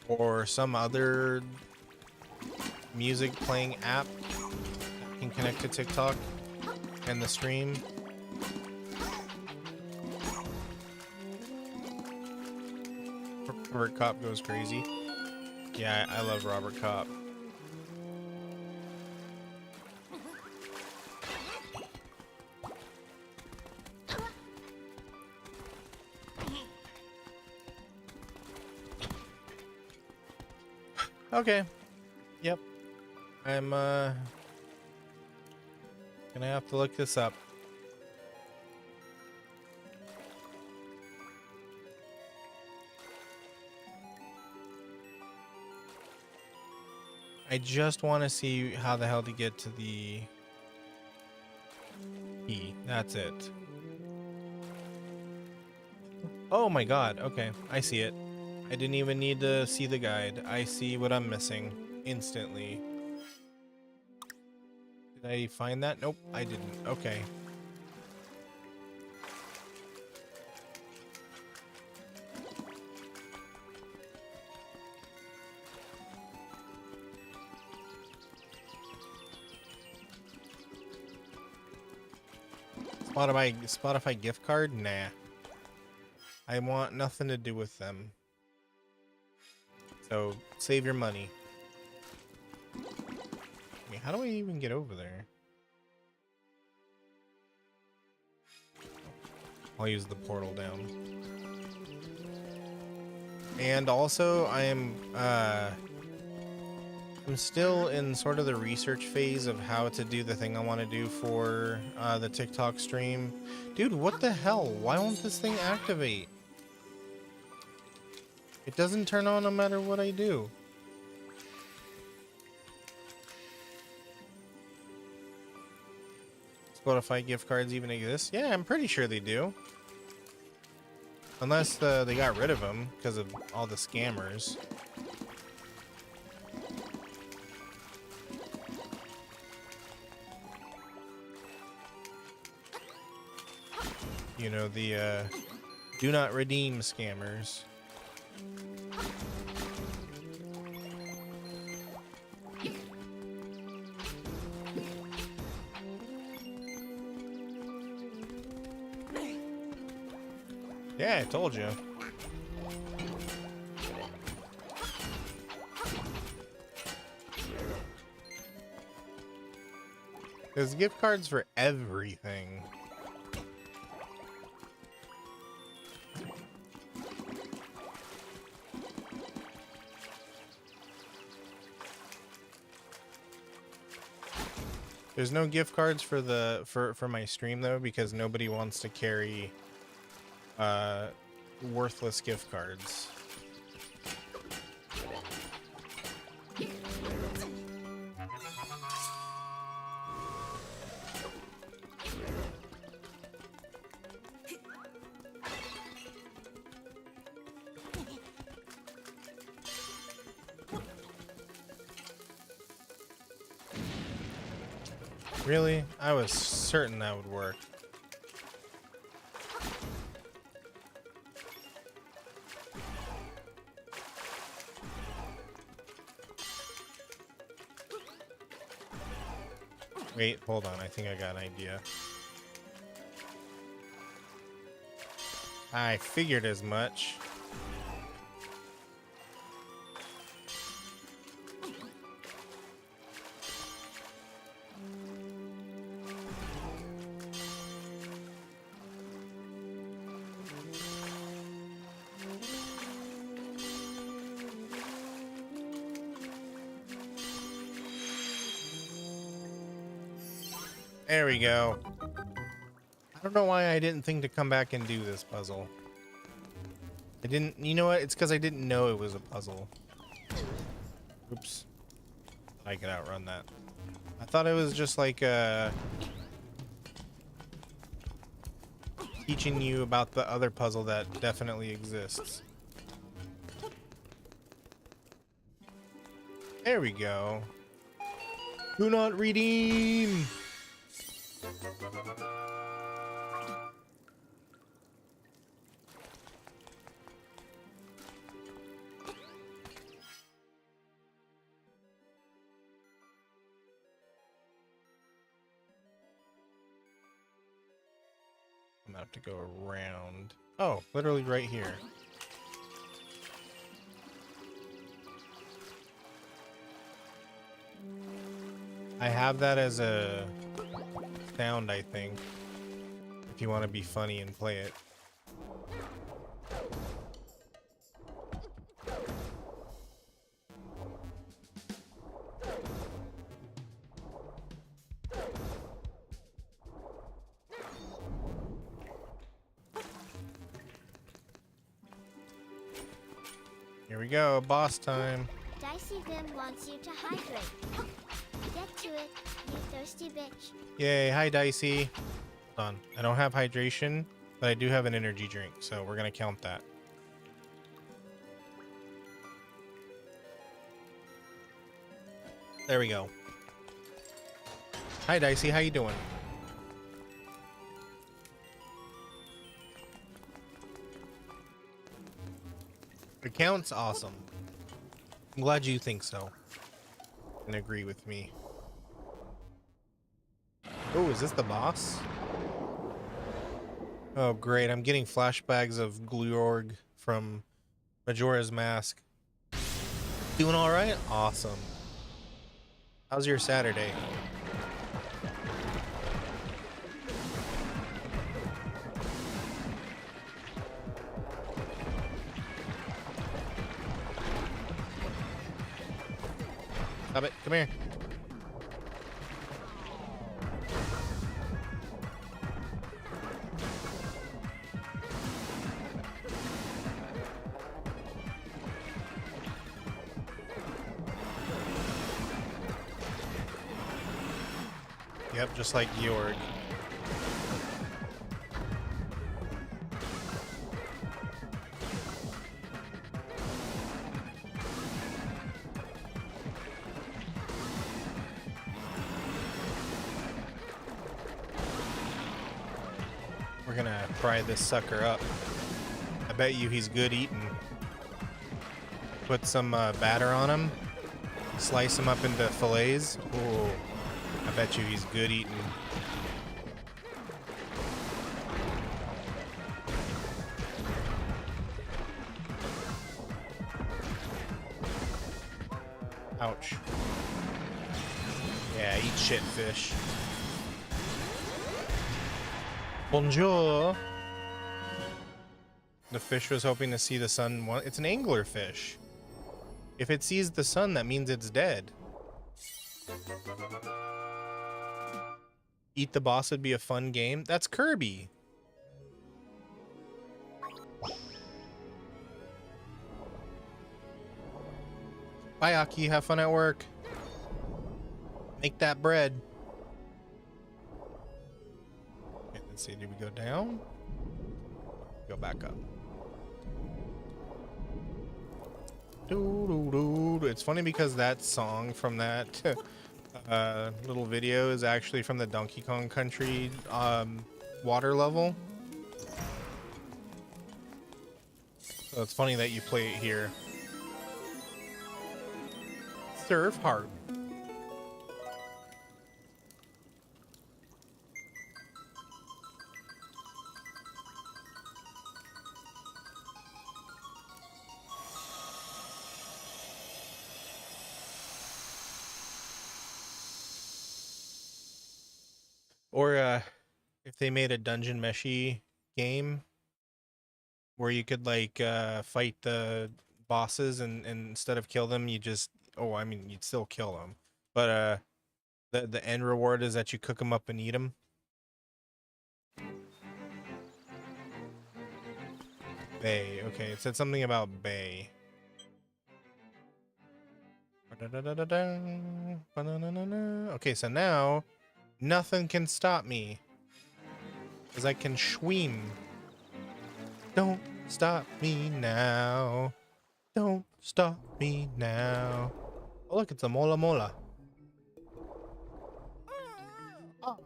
or some other music playing app that can connect to TikTok and the stream. Robert Kopp goes crazy. Yeah, I love Robert Kopp. Okay. Yep. I'm gonna have to look this up. I just want to see how the hell to get to the key. That's it. Oh my god. Okay, I see it. I didn't even need to see the guide. I see what I'm missing instantly. Did I find that? Nope, I didn't. Okay. Spotify gift card? Nah. I want nothing to do with them. So, save your money. Wait, how do I even get over there? I'll use the portal down. And also, I'm still in sort of the research phase of how to do the thing I want to do for the TikTok stream. Dude, what the hell? Why won't this thing activate? It doesn't turn on no matter what I do. Spotify gift cards even exist? Yeah, I'm pretty sure they do. Unless they got rid of them because of all the scammers. You know, the do not redeem scammers. Yeah, I told you. There's gift cards for everything. There's no gift cards for the for my stream though, because nobody wants to carry worthless gift cards. Really? I was certain that would work. Wait, hold on. I think I got an idea. I figured as much. There we go. I don't know why I didn't think to come back and do this puzzle. I didn't, you know what? It's because I didn't know it was a puzzle. Oops. I could outrun that. I thought it was just like teaching you about the other puzzle that definitely exists. There we go. Do not redeem! I'm gonna have to go around. Oh, literally right here. I have that as a sound, I think, if you want to be funny and play it. Here we go, boss time. Dicey Vim wants you to hydrate. Get to it, you thirsty bitch. Yay, hi Dicey. Hold on, I don't have hydration, but I do have an energy drink, so we're gonna count that. There we go. Hi Dicey, how you doing? It counts, awesome. I'm glad you think so and agree with me. Oh, is this the boss? Oh, great. I'm getting flashbacks of Gluorg from Majora's Mask. Doing all right? Awesome. How's your Saturday? Stop it. Come here. Yep, just like Georg. We're gonna fry this sucker up. I bet you he's good eating. Put some batter on him. Slice him up into fillets. Oh, I bet you he's good eating. Ouch. Yeah, eat shit, fish. Bonjour. The fish was hoping to see the sun. It's an anglerfish. If it sees the sun, that means it's dead. Eat the boss would be a fun game. That's Kirby. Bye, Aki. Have fun at work. Make that bread. Okay, let's see. Did we go down? Go back up. It's funny because that song from that little video is actually from the Donkey Kong Country water level. So it's funny that you play it here. Serve heart. Or if they made a dungeon meshy game where you could like fight the bosses and instead of kill them, you just I mean you'd still kill them, but the end reward is that you cook them up and eat them. Bay. Okay, it said something about Bay. Okay, so now nothing can stop me because I can swim. Don't stop me now. Don't stop me now. Oh, look, it's a mola mola.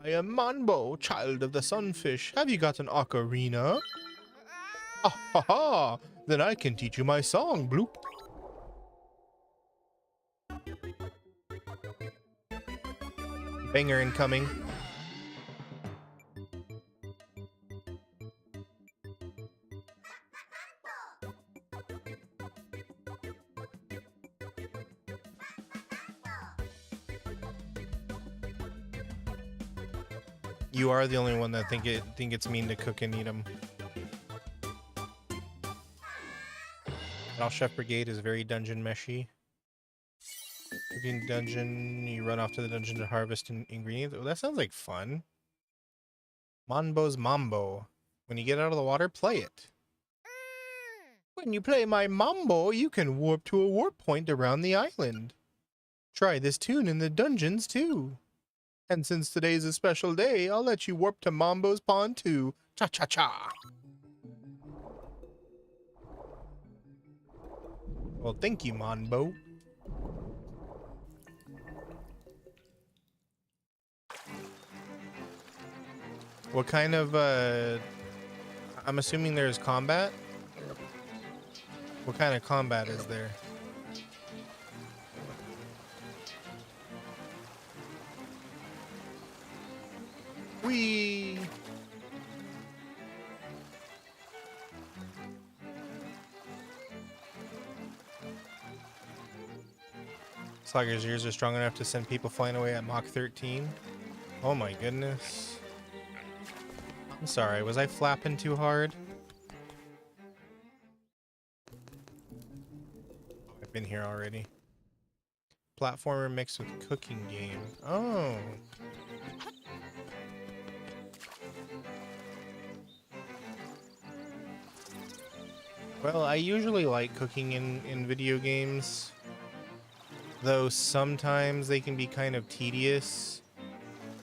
I am Manbo, child of the sunfish. Have you got an ocarina? Ah ha ha! Then I can teach you my song, bloop. Banger incoming. You are the only one that think it's mean to cook and eat them. Battle Chef Brigade is very dungeon meshy. Cooking dungeon, you run off to the dungeon to harvest ingredients. Oh, that sounds like fun. Monbo's Mambo. When you get out of the water, play it. When you play my Mambo, you can warp to a warp point around the island. Try this tune in the dungeons too. And since today's a special day, I'll let you warp to Mambo's Pond too. Cha-cha-cha. Well, thank you, Mambo. What kind of, I'm assuming there's combat? What kind of combat is there? Whee! Slugger's ears are strong enough to send people flying away at Mach 13. Oh my goodness. I'm sorry, was I flapping too hard? I've been here already. Platformer mixed with cooking game. Oh. Well, I usually like cooking in video games, though sometimes they can be kind of tedious.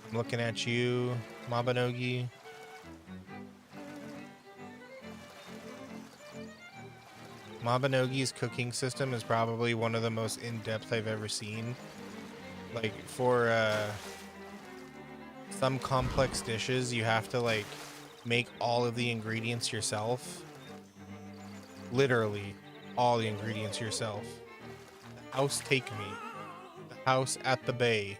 I'm looking at you, Mabinogi. Mabinogi's cooking system is probably one of the most in-depth I've ever seen. Like, for some complex dishes, you have to, like, make all of the ingredients yourself. Literally, all the ingredients yourself. The house take me. The house at the bay.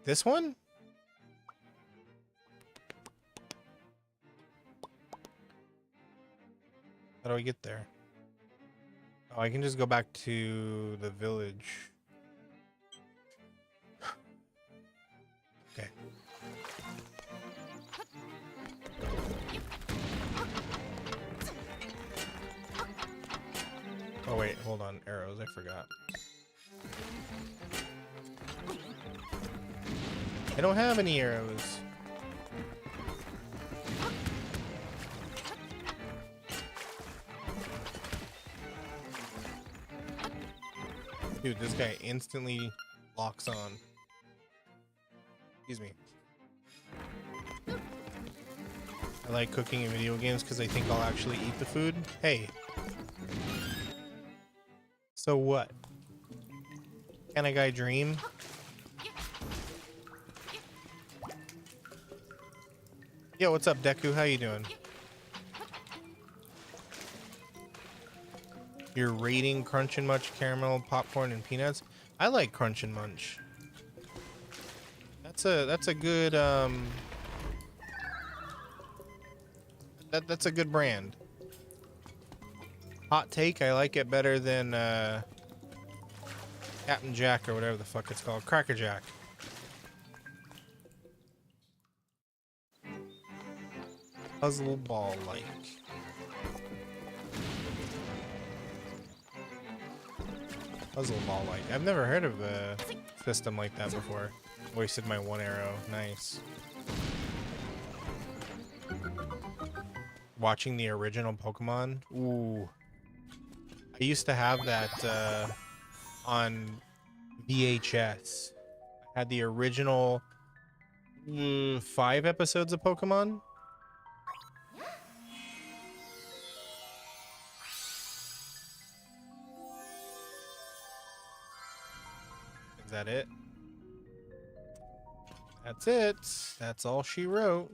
This one? How do I get there? Oh, I can just go back to the village. Okay. Oh wait, hold on. Arrows, I forgot. I don't have any arrows. Dude, this guy instantly locks on. Excuse me. I like cooking in video games because I think I'll actually eat the food. Hey. So what? Can a guy dream? Yo, what's up, Deku? How you doing? You're rating Crunch and Munch caramel, popcorn, and peanuts. I like Crunch and Munch. That's a good that's a good brand. Hot take, I like it better than Captain Jack or whatever the fuck it's called. Cracker Jack. Puzzle ball like. Puzzle ball like. I've never heard of a system like that before. Wasted my one arrow. Nice. Watching the original Pokemon. Ooh. I used to have that on VHS. I had the original 5 episodes of Pokemon. Is that it? That's it. That's all she wrote.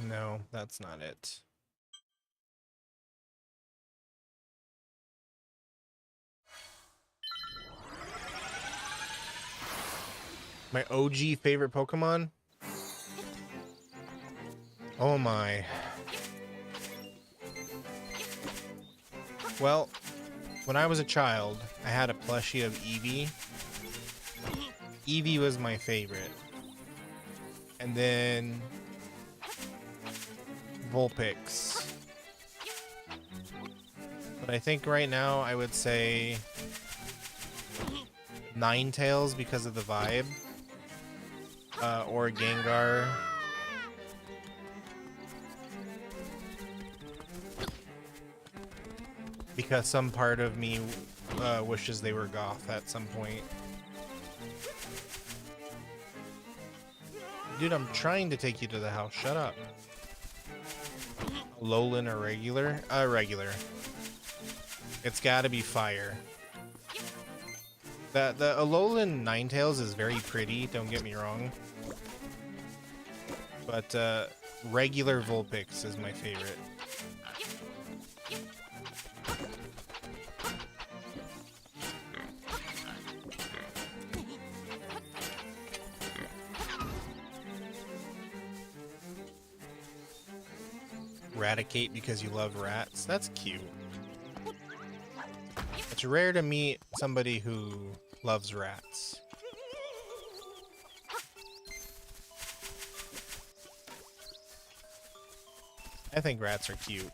No, that's not it. My OG favorite Pokemon? Oh my. Well, when I was a child, I had a plushie of Eevee. Eevee was my favorite. And then Vulpix. But I think right now I would say Ninetales because of the vibe. Or Gengar. Because some part of me wishes they were goth at some point. Dude, I'm trying to take you to the house. Shut up. Alolan or regular? Regular. It's gotta be fire. The Alolan Ninetales is very pretty, don't get me wrong. But regular Vulpix is my favorite. Eradicate because you love rats? That's cute. It's rare to meet somebody who loves rats. I think rats are cute.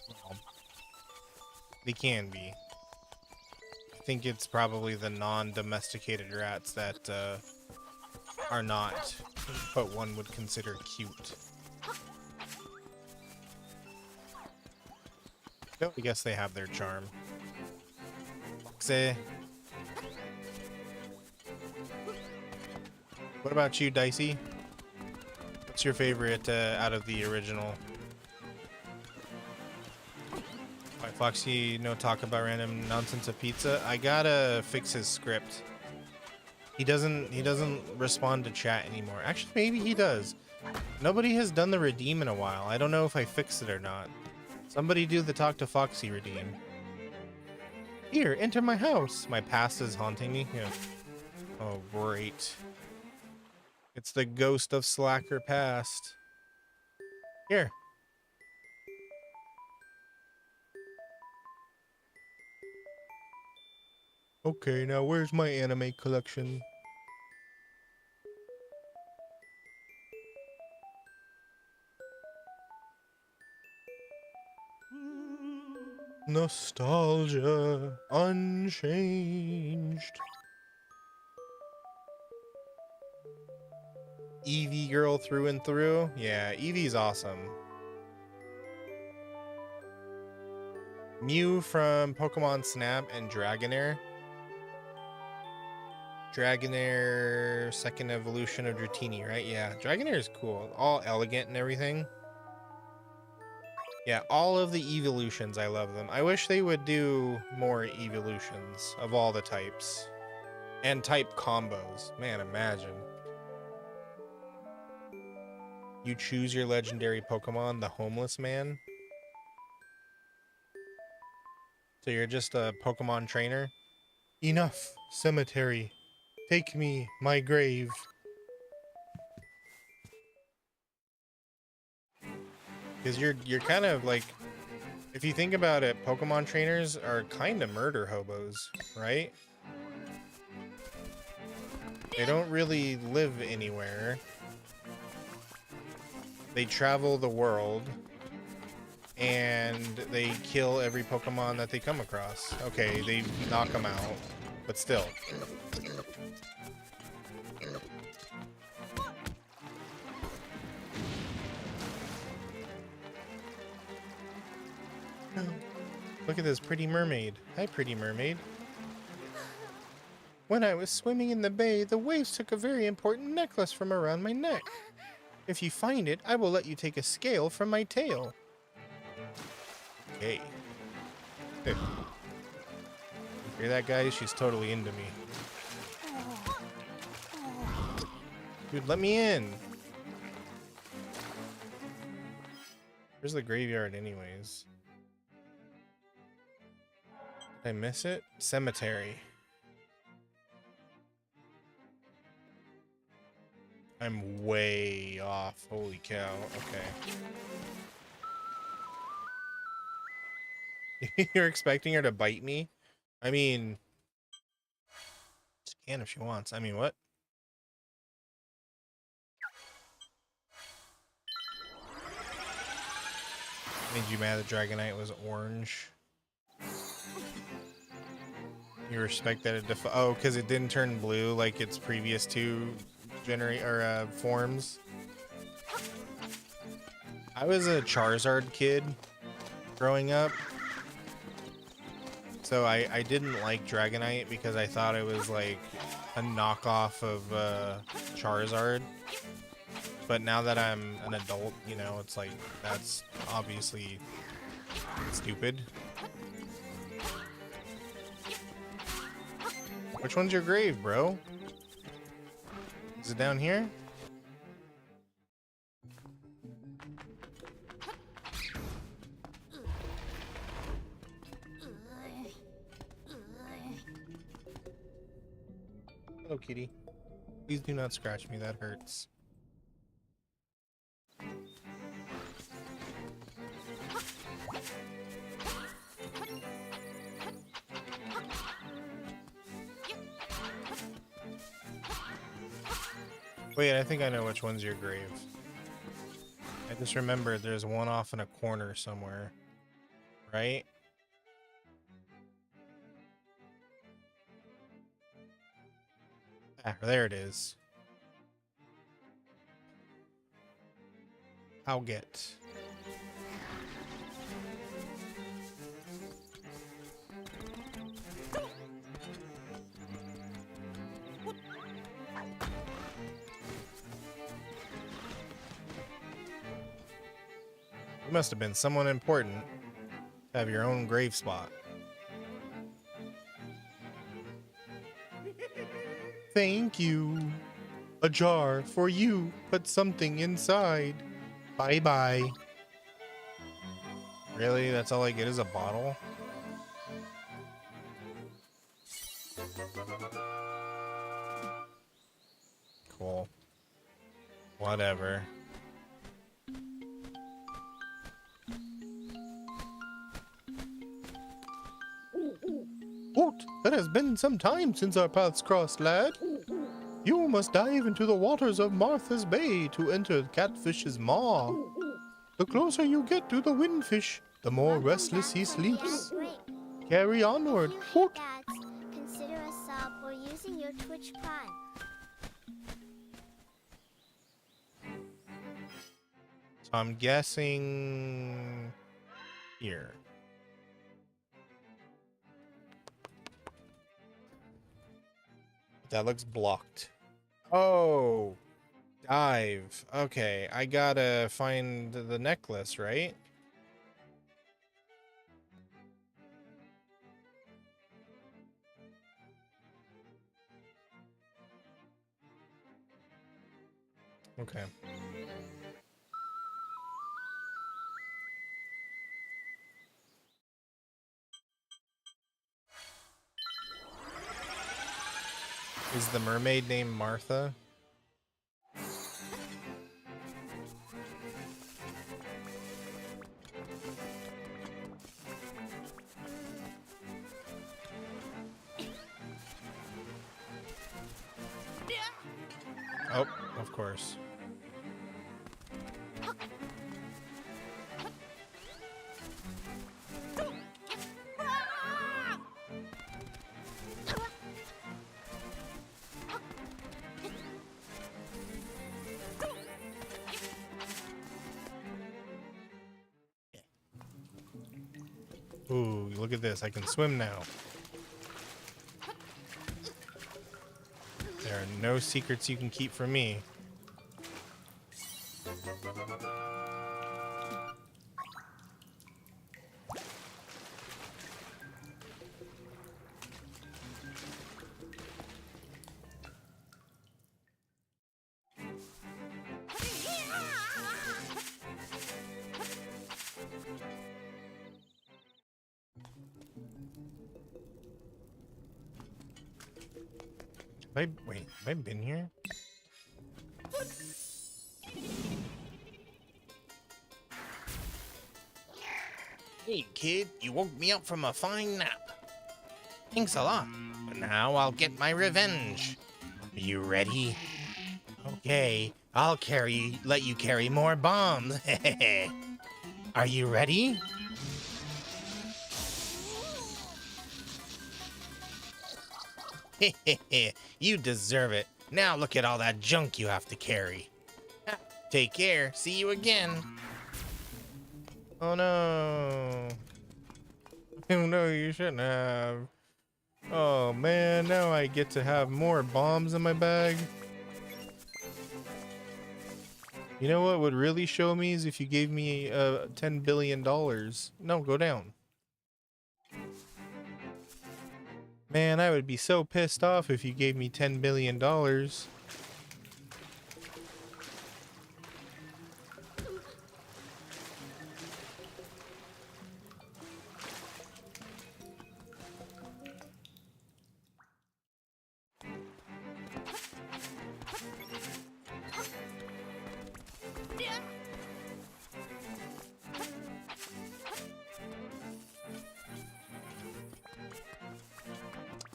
Well, they can be. I think it's probably the non-domesticated rats that are not what one would consider cute. Oh, I guess they have their charm. Say. What about you, Dicey? What's your favorite out of the original? Alright, Foxy, no talk about random nonsense of pizza. I gotta fix his script. He doesn't respond to chat anymore. Actually, maybe he does. Nobody has done the redeem in a while. I don't know if I fixed it or not. Somebody do the talk to Foxy redeem. Here, enter my house. My past is haunting me. Yeah. Oh, great. It's the ghost of Slacker past. Here. Okay, now where's my anime collection? Nostalgia unchanged. Eevee girl through and through. Yeah, Eevee's awesome. Mew from Pokemon Snap and Dragonair. Dragonair, second evolution of Dratini, right? Yeah, Dragonair is cool. All elegant and everything. Yeah, all of the evolutions, I love them. I wish they would do more evolutions of all the types. And type combos. Man, imagine. You choose your legendary Pokemon, the homeless man. So you're just a Pokemon trainer? Enough, cemetery. Take me, my grave. Because you're kind of like, if you think about it, Pokemon trainers are kind of murder hobos, right? They don't really live anywhere. They travel the world. And they kill every Pokemon that they come across. Okay, they knock them out. But still. Look at this pretty mermaid. Hi, pretty mermaid. When I was swimming in the bay, the waves took a very important necklace from around my neck. If you find it, I will let you take a scale from my tail. Okay. Hey. Hear that, guys? She's totally into me. Dude, let me in. Where's the graveyard anyways? Did I miss it? Cemetery. I'm way off. Holy cow. Okay. You're expecting her to bite me? I mean, she can if she wants. I mean, what? Made you mad that Dragonite was orange? You respect that it oh, because it didn't turn blue like its previous two forms. I was a Charizard kid growing up, so I didn't like Dragonite because I thought it was like a knockoff of Charizard. But now that I'm an adult, you know, it's like that's obviously stupid. Which one's your grave, bro? Is it down here? Hello, kitty. Please do not scratch me. That hurts. Wait, I think I know which one's your grave. I just remembered there's one off in a corner somewhere, right? Ah, there it is. I'll get. You must have been someone important to have your own grave spot. Thank you. A jar for you. Put something inside. Bye-bye. Really? That's all I get is a bottle? Cool. Whatever. What? It has been some time since our paths crossed, lad. You must dive into the waters of Martha's Bay to enter Catfish's maw. The closer you get to the windfish, the more Welcome restless back he from the ad sleeps. break. Carry onward. If you hate What? ads, consider a sub or using your Twitch Prime. So I'm guessing here. That looks blocked. Oh, dive. Okay, I gotta find the necklace, right? Okay. Is the mermaid named Martha? Oh, of course. Ooh, look at this. I can swim now. There are no secrets you can keep from me. Wait, have I been here? Hey, kid, you woke me up from a fine nap. Thanks a lot, but now I'll get my revenge. Are you ready? Okay, let you carry more bombs. Are you ready? You deserve it. Now look at all that junk you have to carry. Take care. See you again. Oh no. Oh no, you shouldn't have. Oh man, now I get to have more bombs in my bag. You know what would really show me is if you gave me $10 billion. No, go down. Man, I would be so pissed off if you gave me $10 billion.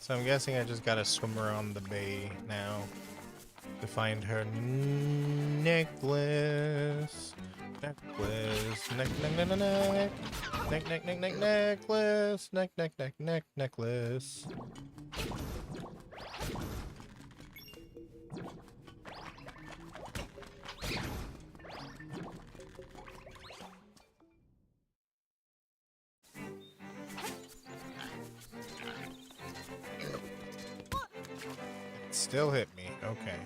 So I'm guessing I just gotta swim around the bay now to find her necklace. Necklace. Necklace. Necklace. Still hit me. Okay.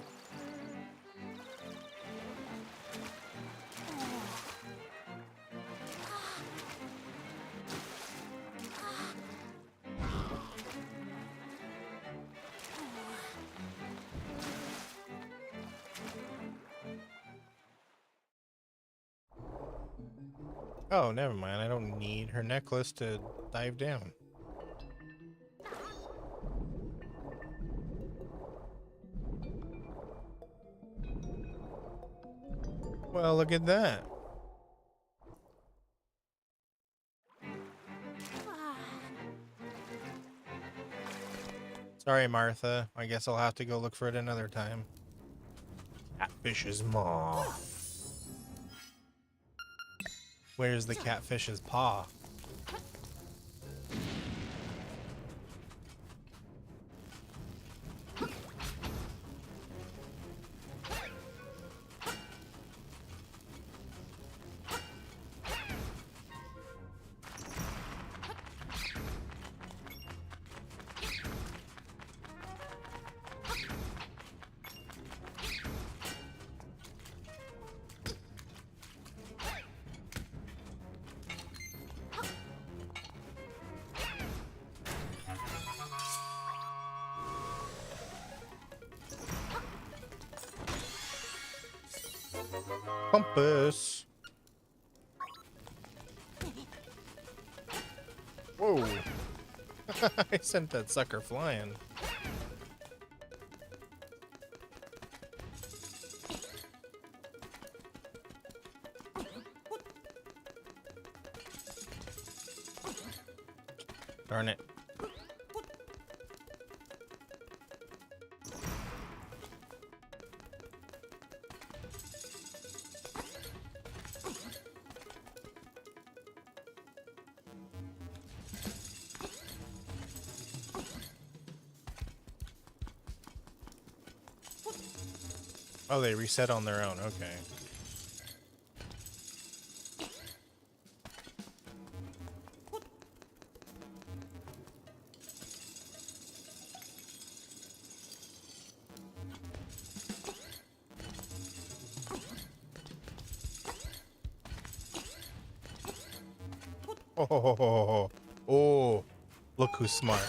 Oh, never mind. I don't need her necklace to dive down. Well, look at that. Sorry, Martha. I guess I'll have to go look for it another time. Catfish's maw. Where's the catfish's paw? Compass. Whoa. I sent that sucker flying. Darn it. Oh, they reset on their own. Okay. Oh, look who's smart.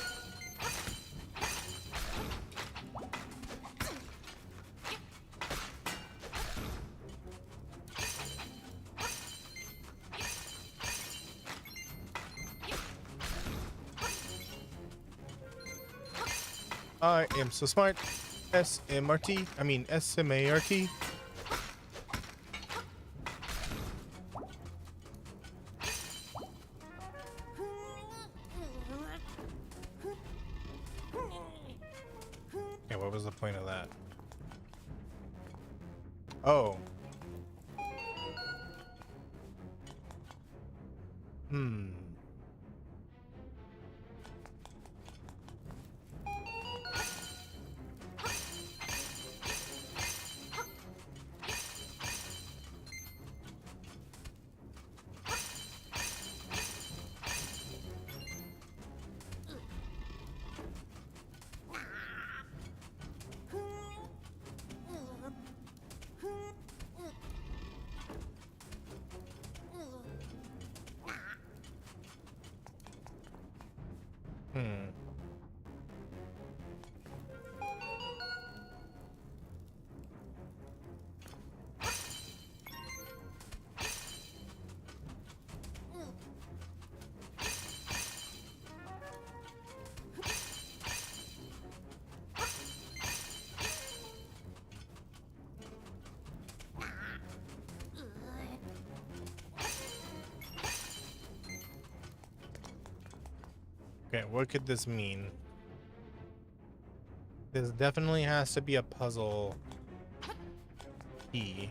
I am so smart. S-M-R-T. I mean S-M-A-R-T. Oh. Hmm. Hmm. Okay, what could this mean? This definitely has to be a puzzle key.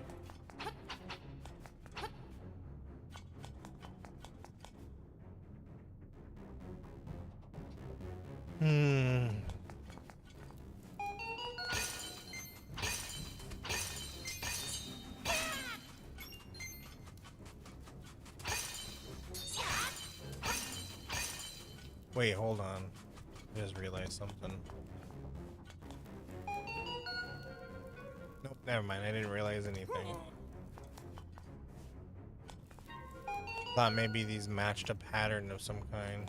Hmm. Wait, hold on. I just realized something. Nope, never mind. I didn't realize anything. Thought maybe these matched a pattern of some kind.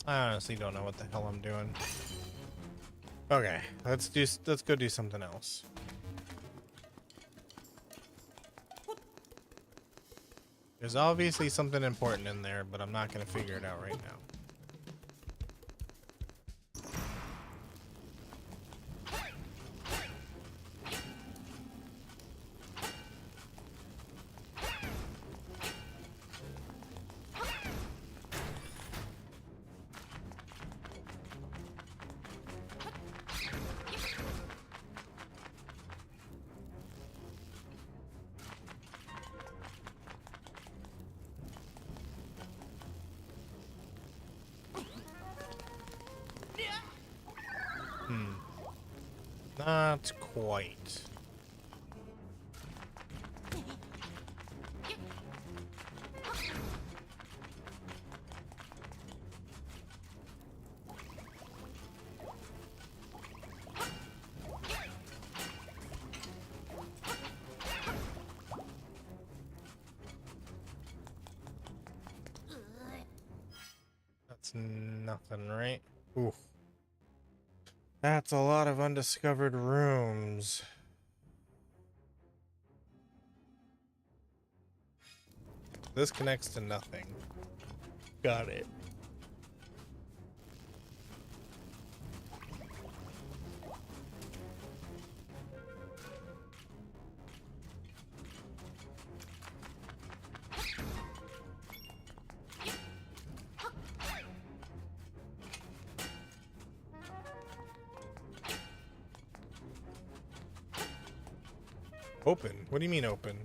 I honestly don't know what the hell I'm doing. Okay, let's go do something else. There's obviously something important in there, but I'm not gonna figure it out right now. Hmm. Not quite. That's nothing, right? Oof. That's a lot of undiscovered rooms. This connects to nothing. Got it. Open? What do you mean open?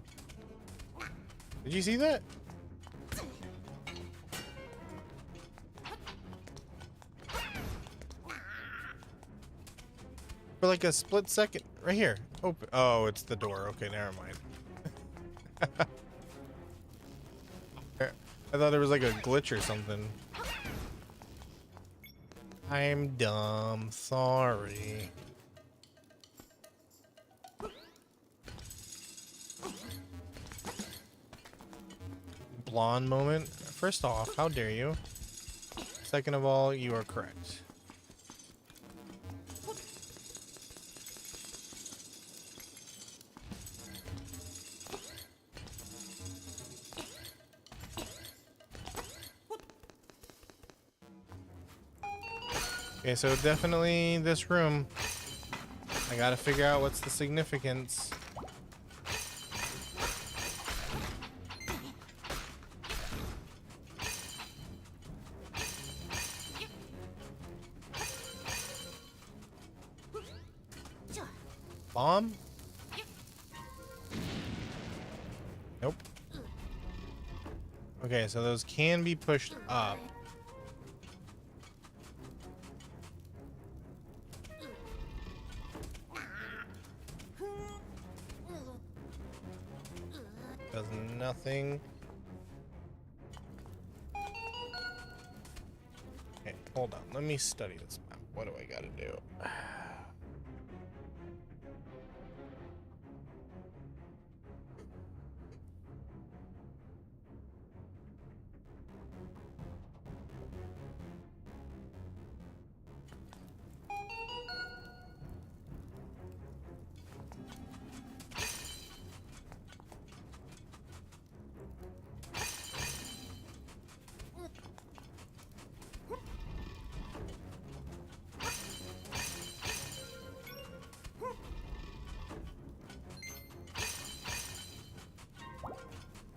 Did you see that? For like a split second. Right here. Open. Oh, it's the door. Okay, never mind. I thought there was like a glitch or something. I'm dumb. Sorry. Blonde moment. First off, how dare you? Second of all, you are correct. Okay, so definitely this room. I gotta figure out what's the significance. Bomb? Nope. Okay, so those can be pushed up. Does nothing. Okay, hold on. Let me study this map. What do I gotta do?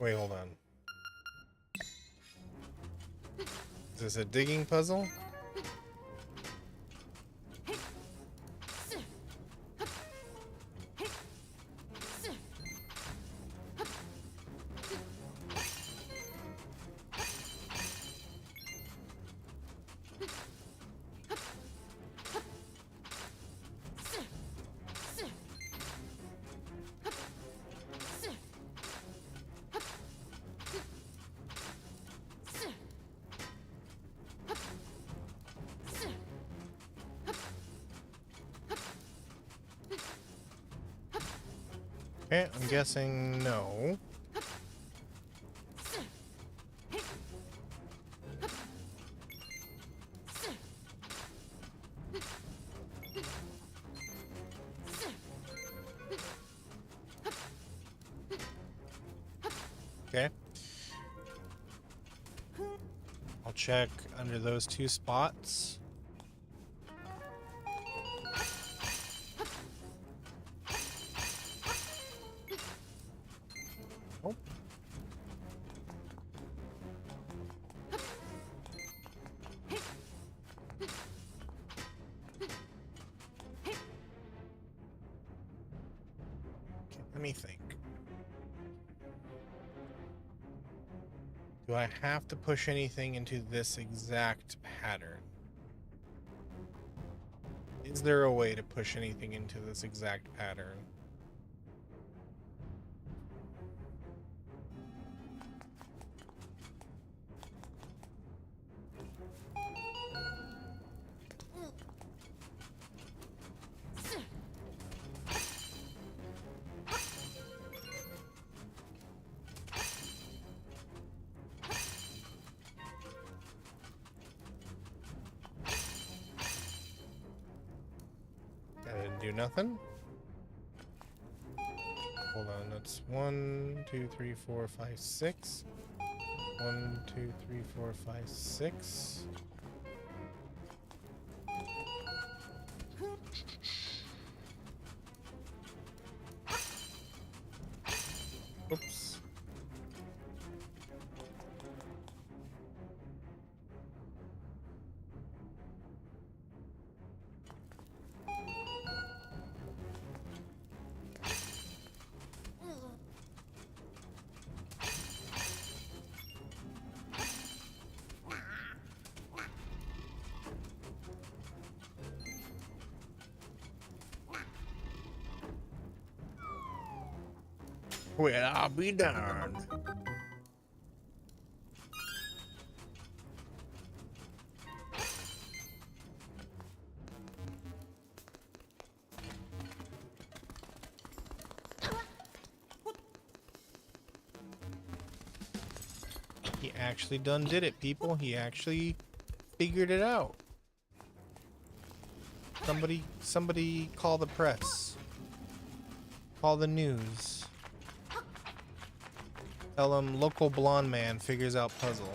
Wait, hold on. Is this a digging puzzle? Okay, I'm guessing no. Okay. I'll check under those two spots. Oh. Okay, let me think. Do I have to push anything into this exact pattern? Is there a way to push anything into this exact pattern? That didn't do nothing. Hold on, that's 1, 2, 3, 4, 5, 6. 1, 2, 3, 4, 5, 6. Oops. Well, I'll be darned. He actually done did it, people. He actually figured it out. Somebody call the press. Call the news. Tell them local blonde man figures out puzzle.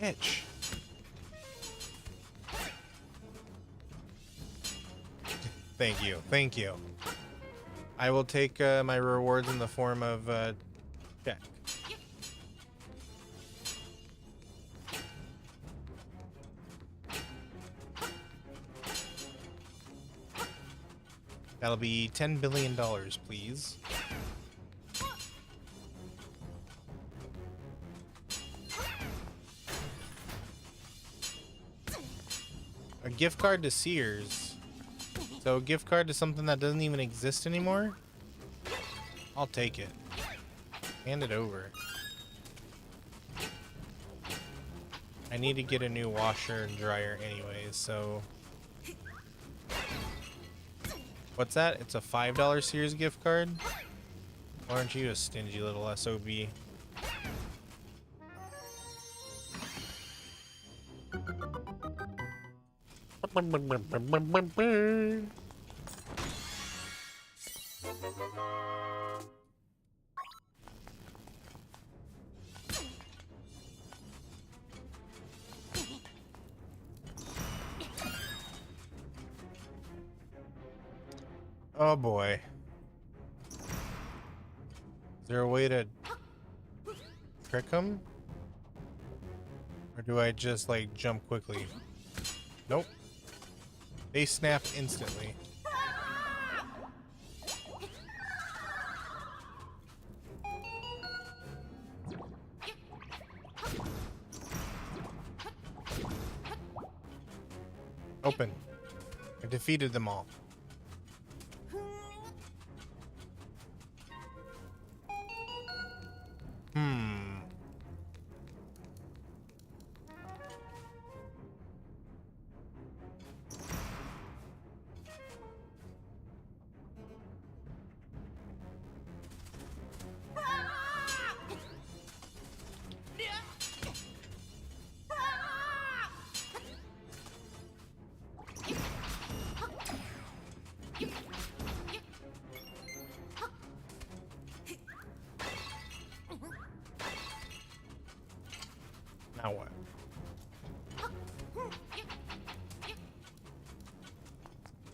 Itch. Thank you. Thank you. I will take my rewards in the form of check. That'll be $10 billion, please. A gift card to Sears. So a gift card to something that doesn't even exist anymore? I'll take it. Hand it over. I need to get a new washer and dryer anyways, so... What's that? It's a $5 Sears gift card? Why aren't you a stingy little SOB? Oh boy. Is there a way to trick him? Or do I just like jump quickly? Nope. They snap instantly. Open. I defeated them all. Now what?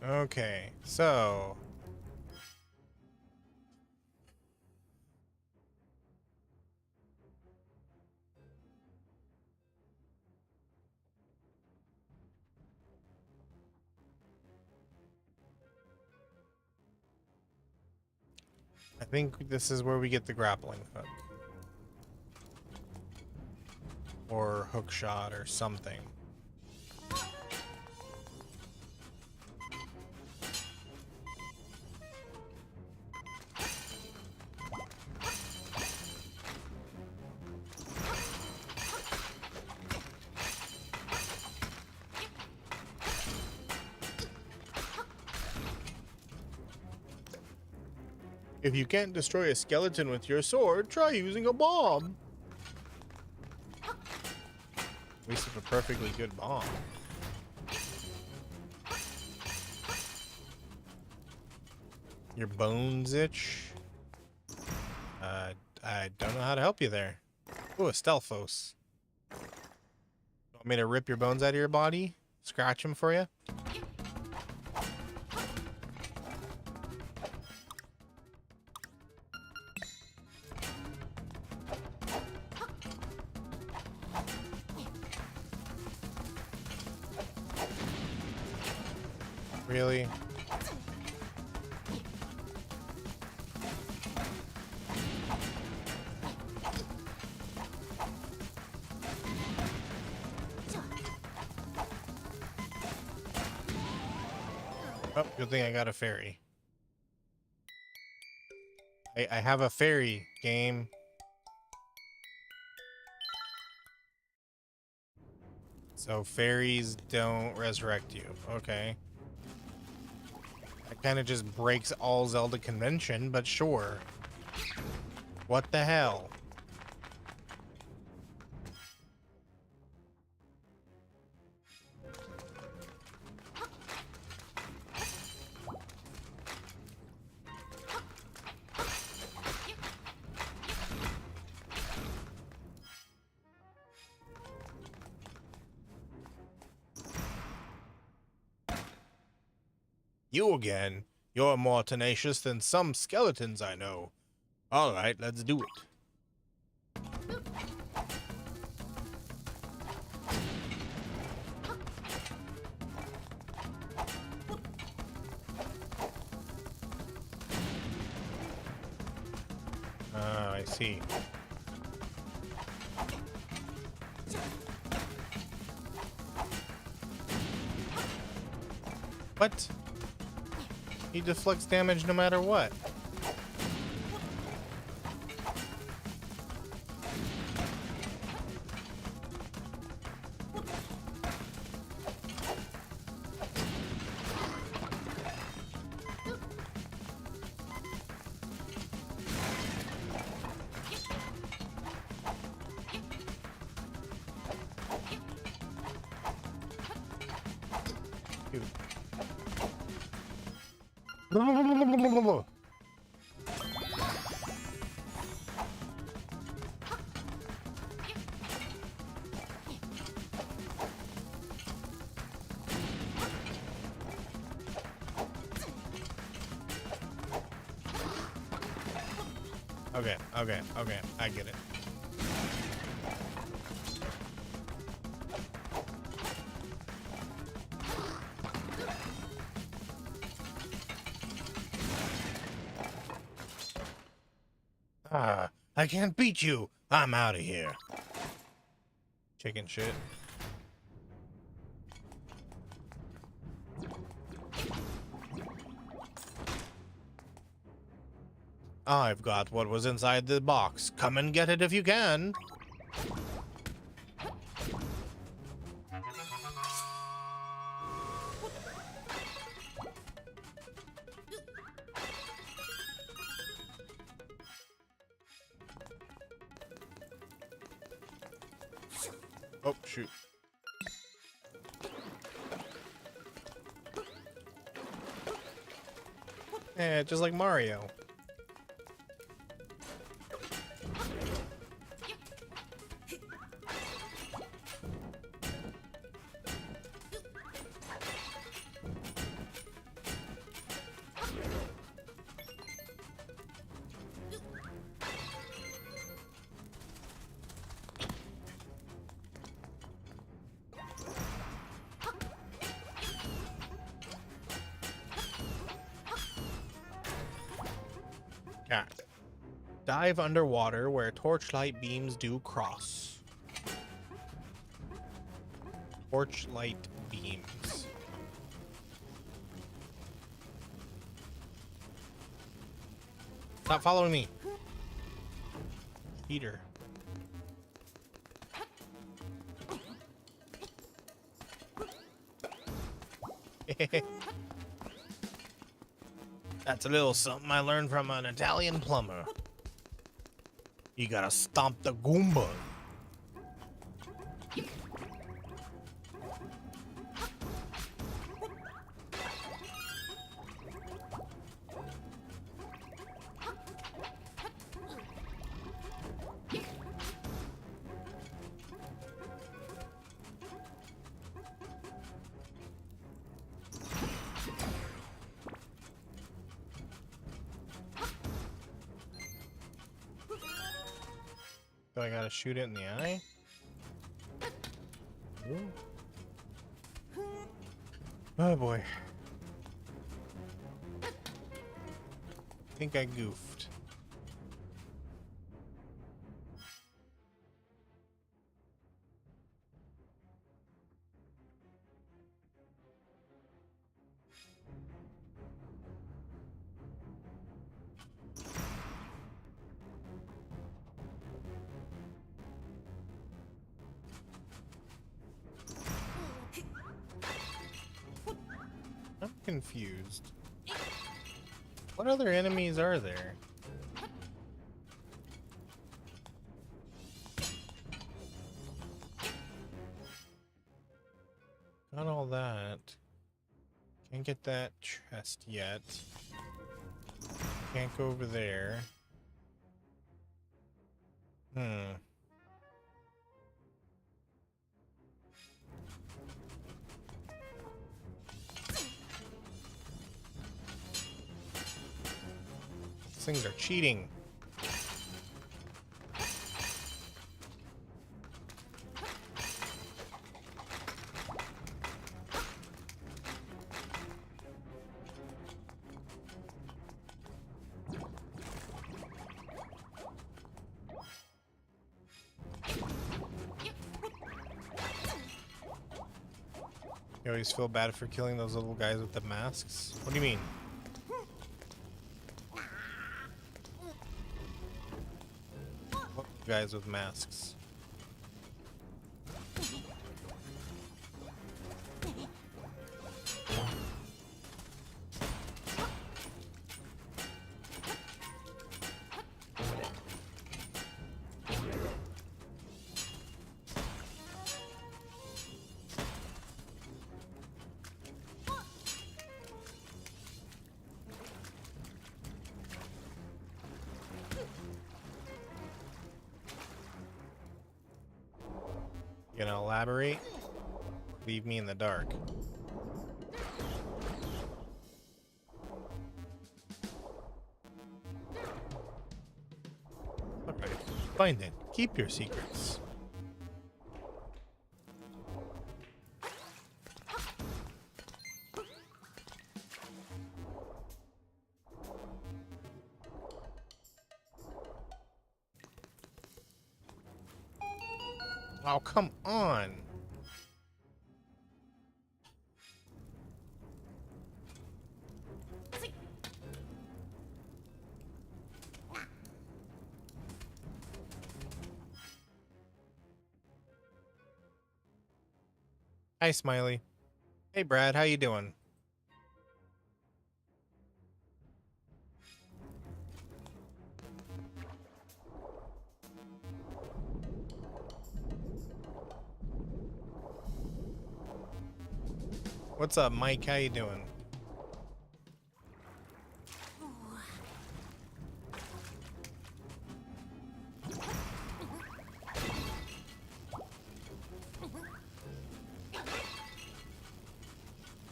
Okay, so... I think this is where we get the grappling hook. Or hook shot or something. If you can't destroy a skeleton with your sword, try using a bomb. Waste of a perfectly good bomb. Your bones itch? I don't know how to help you there. Ooh, a Stelphos. Want me to rip your bones out of your body? Scratch them for you? Really? Oh, good thing I got a fairy. I have a fairy, game. So fairies don't resurrect you. Okay. That kind of just breaks all Zelda convention, but sure. What the hell? You again? You're more tenacious than some skeletons I know. All right, let's do it. Ah, I see. What? He deflects damage no matter what. Dude. Okay, I get it. Ah, I can't beat you. I'm out of here. Chicken shit. I've got what was inside the box. Come and get it if you can. Oh, shoot. Yeah, just like Mario. Cat. Dive underwater where torchlight beams do cross. Torchlight beams. Stop following me. Peter. That's a little something I learned from an Italian plumber. You gotta stomp the Goomba. So I gotta shoot it in the eye? Ooh. Oh boy. I think I goofed. I'm confused. What other enemies are there? Got all that. Can't get that chest yet. Can't go over there. things are cheating. You always feel bad for killing those little guys with the masks? What do you mean? What guys with masks? You gonna elaborate? Leave me in the dark. Okay, fine then. Keep your secrets. Oh, come on. Hi, Smiley. Hey, Brad. How you doing? What's up, Mike? How you doing?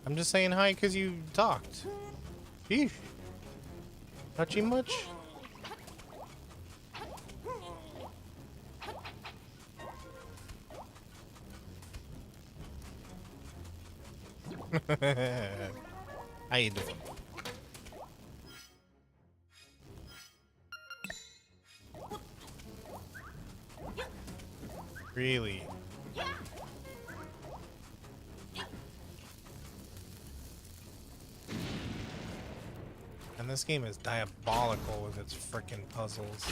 I'm just saying hi because you talked. Eesh. Touchy much? How you doing? Really? And this game is diabolical with its frickin' puzzles.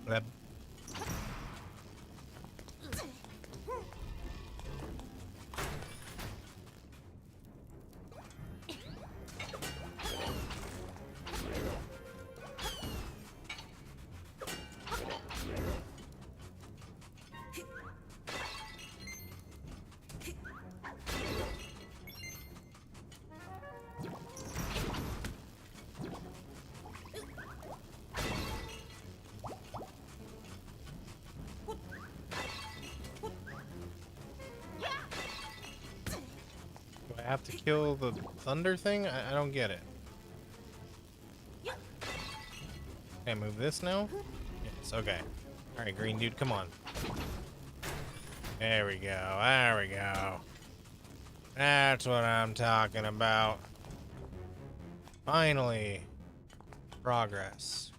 That do I have to kill the thunder thing? I don't get it. Can I move this now? Yes, okay. Alright, green dude, come on. There we go, there we go. That's what I'm talking about. Finally. Progress.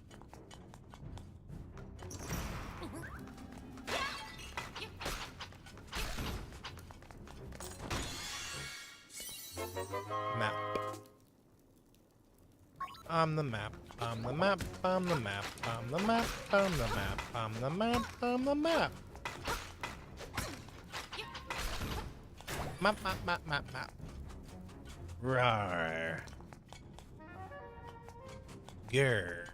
Map. I'm the map. I'm the map. I'm the map. I'm the map. I'm the map. I'm the map. I'm the map. Map, map, map, map, map. Rawr. Grr.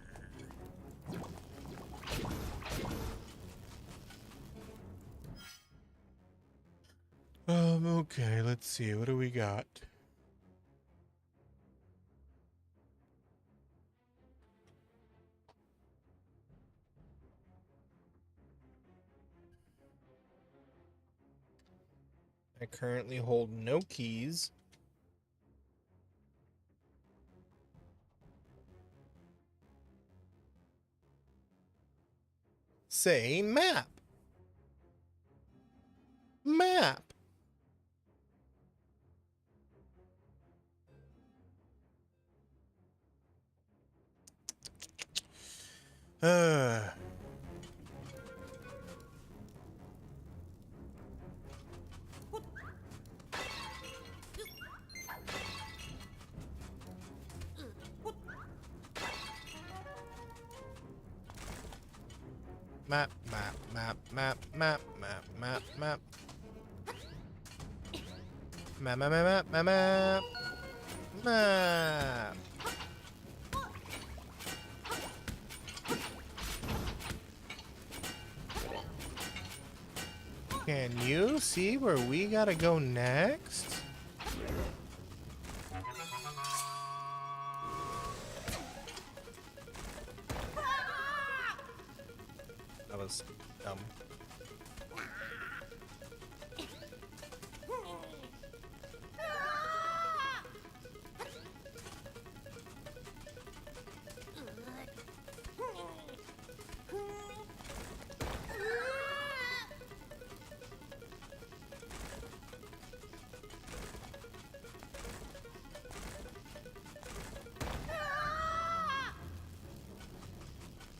Okay, let's see. What do we got? I currently hold no keys. Say map. Map. Uh. Map, map, map, map, map, map, map, map. Map, map, map, map, map, map. Can you see where we gotta go next? That was dumb.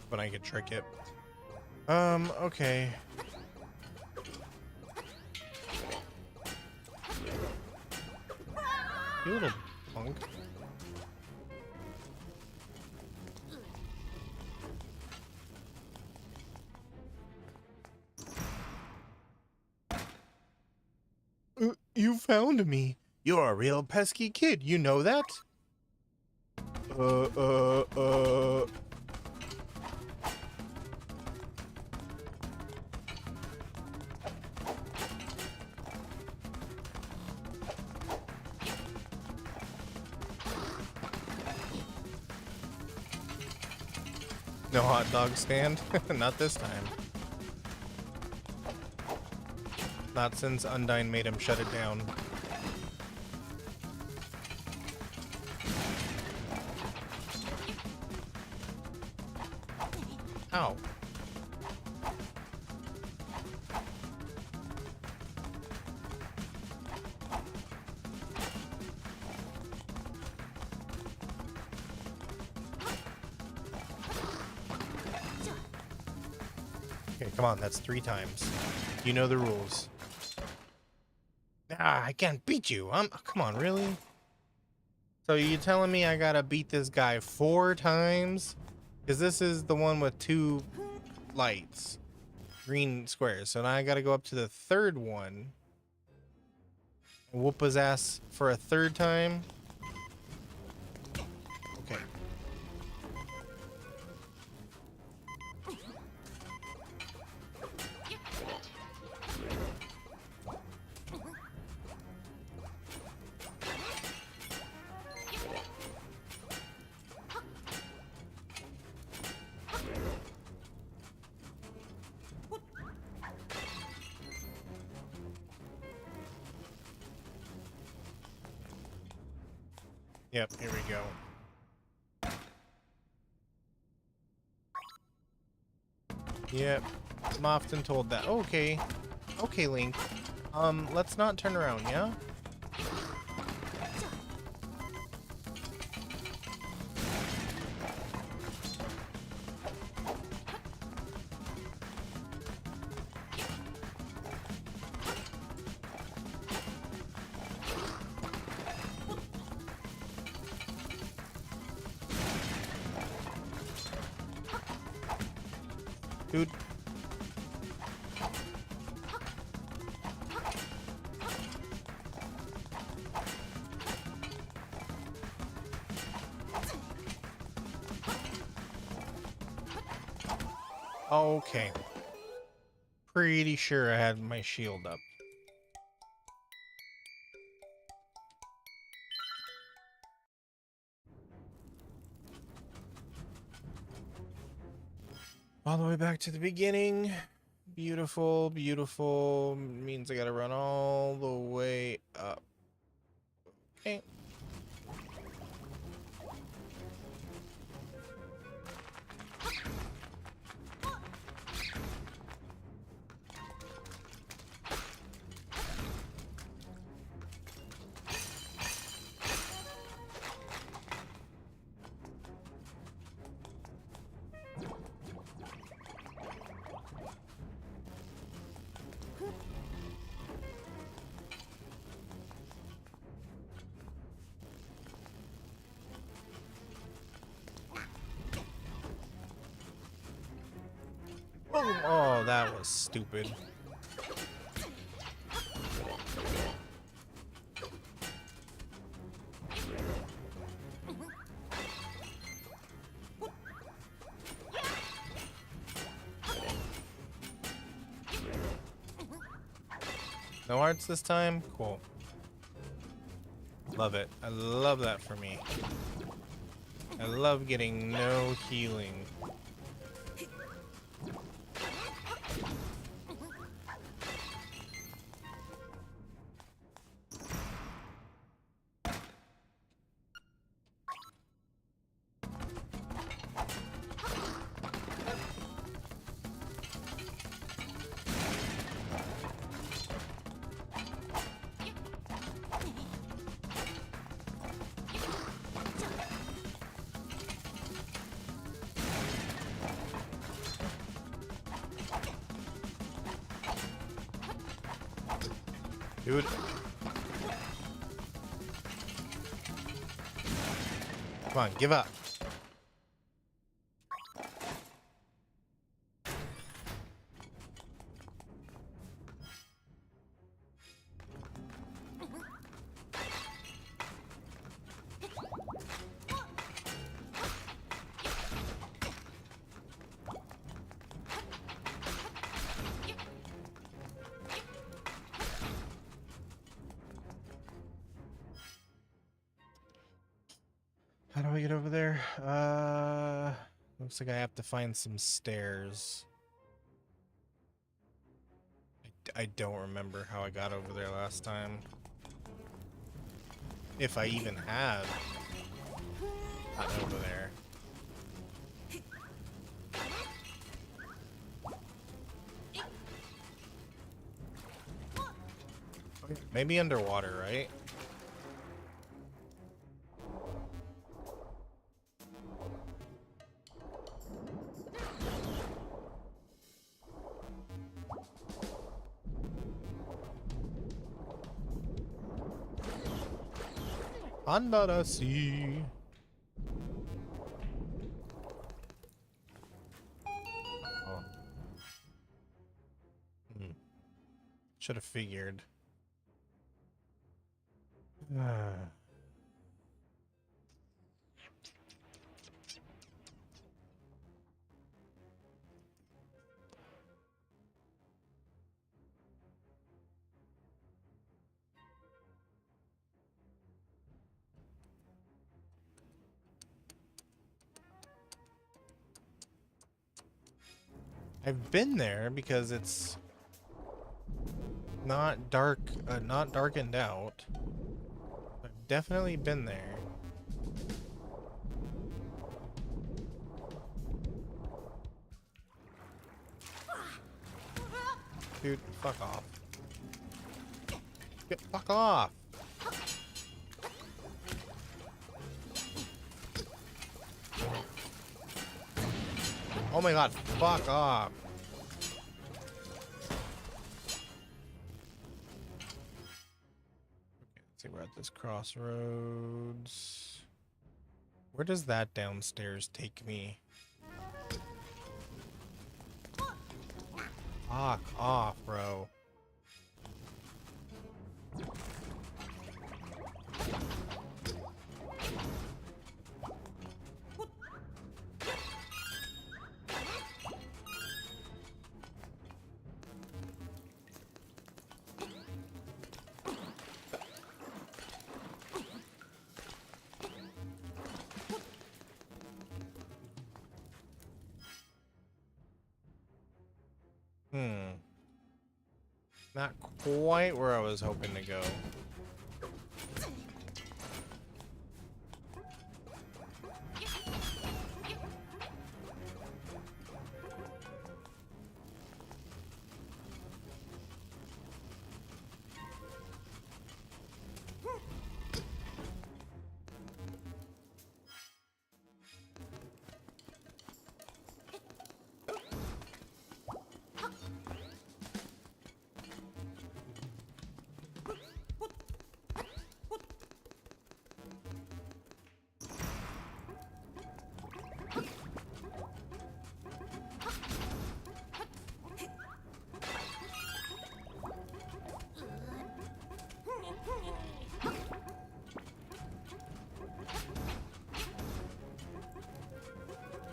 But I could trick it. Okay. You little punk. You found me. You're a real pesky kid, you know that? Uh. No hot dog stand? Not this time. Not since Undyne made him shut it down. Ow. Okay, come on, that's 3 times. You know the rules. Ah, I can't beat you. Come on, really? So you telling me I gotta beat this guy 4 times? Because this is the one with 2 lights. Green squares. So now I gotta go up to the 3rd one. And whoop his ass for a 3rd time. Okay. Yep, here we go. Yep, I'm often told that. Okay. Okay, Link. Let's not turn around, yeah? Dude. Okay. Pretty sure I had my shield up. All the way back to the beginning. Beautiful, beautiful. Means I gotta run all the way up. Okay. Oh, that was stupid. No hearts this time? Cool. Love it. I love that for me. I love getting no healing. Dude. Come on, give up. How do I get over there? Looks like I have to find some stairs. I don't remember how I got over there last time. If I even have gotten over there. Maybe underwater, right? Under the sea. Oh. Should have figured. I've been there because it's not dark, not darkened out. I've definitely been there. Dude, fuck off. Fuck off! Oh my god, fuck off! Okay, let's see, we're at this crossroads. Where does that downstairs take me? Fuck off, bro. Not quite where I was hoping to go.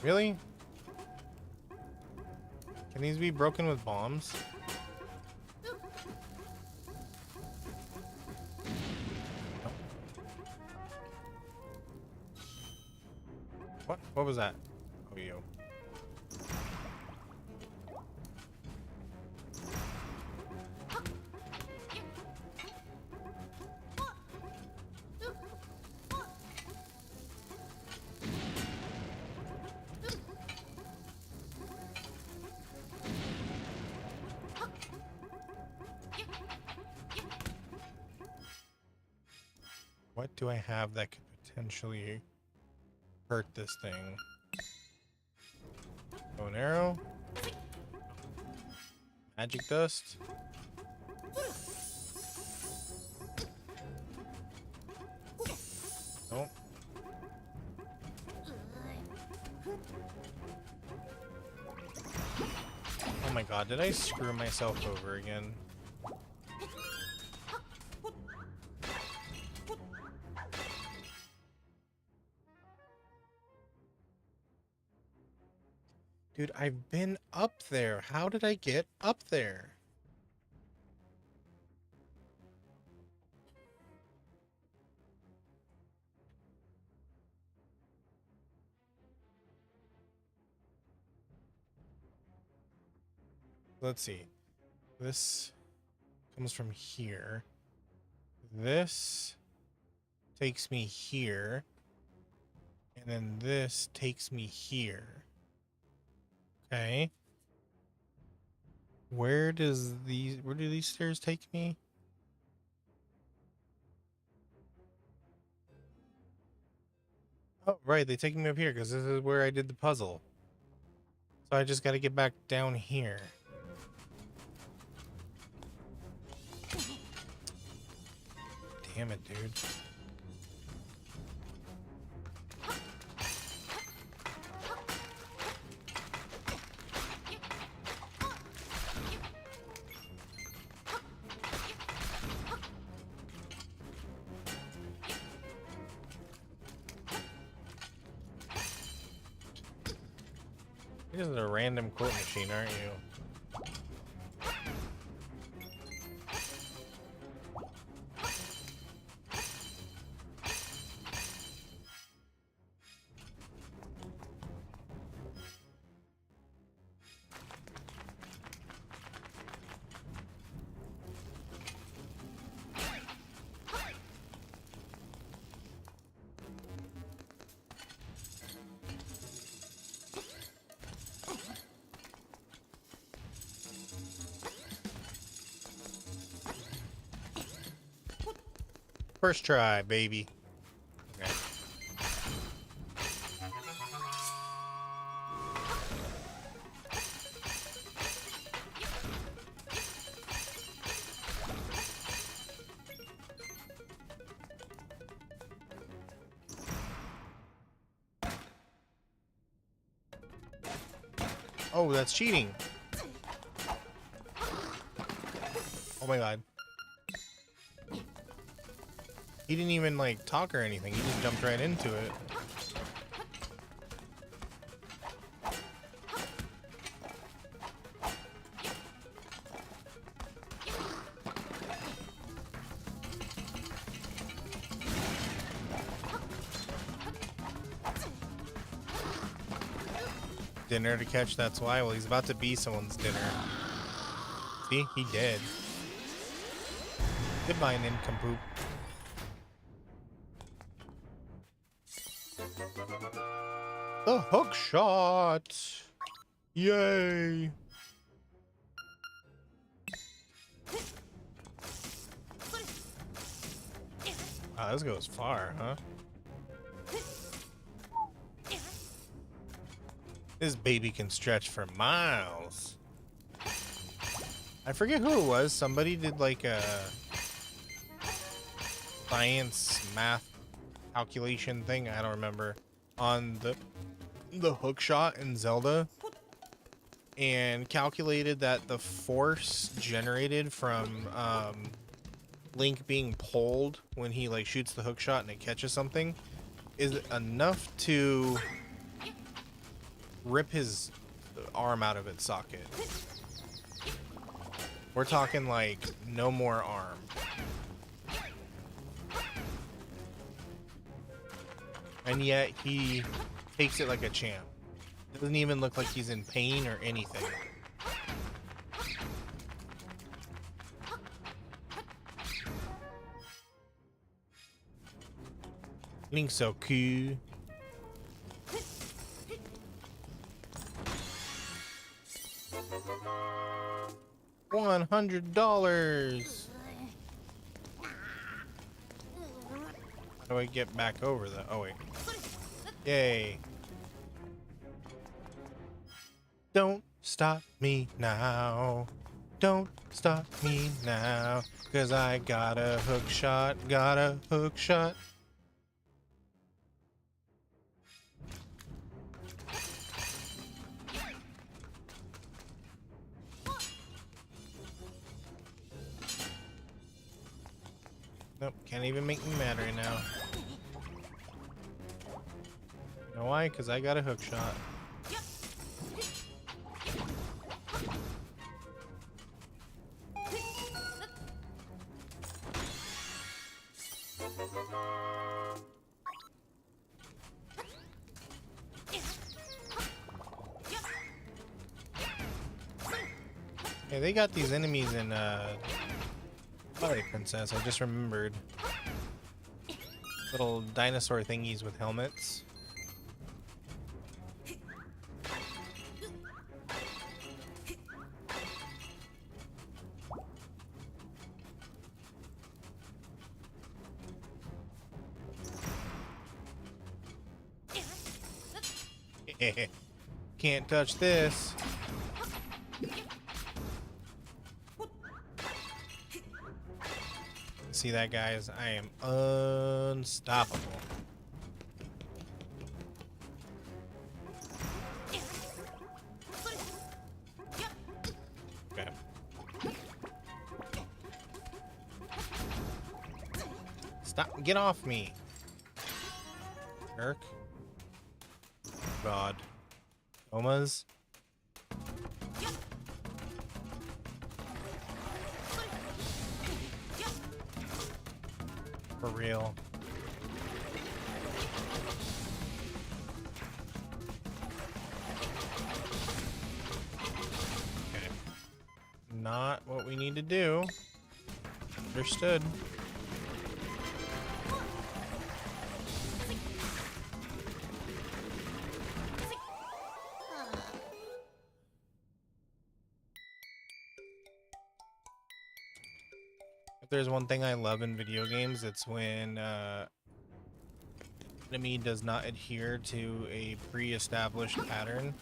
Really? Can these be broken with bombs? What? What was that? Oh, you. What do I have that could potentially hurt this thing? Bow and arrow. Magic dust. Nope. Oh my god, did I screw myself over again? Dude, I've been up there. How did I get up there? Let's see. This comes from here. This takes me here. And then this takes me here. Okay. Where do these stairs take me? Oh, right, they take me up here because this is where I did the puzzle. So I just got to get back down here. Damn it, dude. This is a random quote machine, aren't you? First try, baby. Okay. Oh, that's cheating. Oh my god. He didn't even like talk or anything. He just jumped right into it. Dinner to catch, that's why. Well, he's about to be someone's dinner. See, he did. Goodbye, nincompoop. The hook shot. Yay. Wow, this goes far, huh? This baby can stretch for miles. I forget who it was. Somebody did like a science math calculation thing. I don't remember. On the hook shot in Zelda. And calculated that the force generated from Link being pulled when he like shoots the hook shot and it catches something is enough to rip his arm out of its socket. We're talking like no more arm. And yet he takes it like a champ. Doesn't even look like he's in pain or anything. Link's so cool. $100. How do I get back over that? Oh wait. Yay. Don't stop me now. Don't stop me now. 'Cause I got a hook shot. Got a hook shot. Nope, can't even make me mad right now. You know why? 'Cause I got a hook shot. Yeah, they got these enemies in Twilight Princess. I just remembered. Little dinosaur thingies with helmets. Can't touch this. See that, guys? I am unstoppable. Okay. Stop! Get off me, jerk! God, Omas. For real. Okay. Not what we need to do. Understood. If there's one thing I love in video games, it's when enemy does not adhere to a pre-established pattern.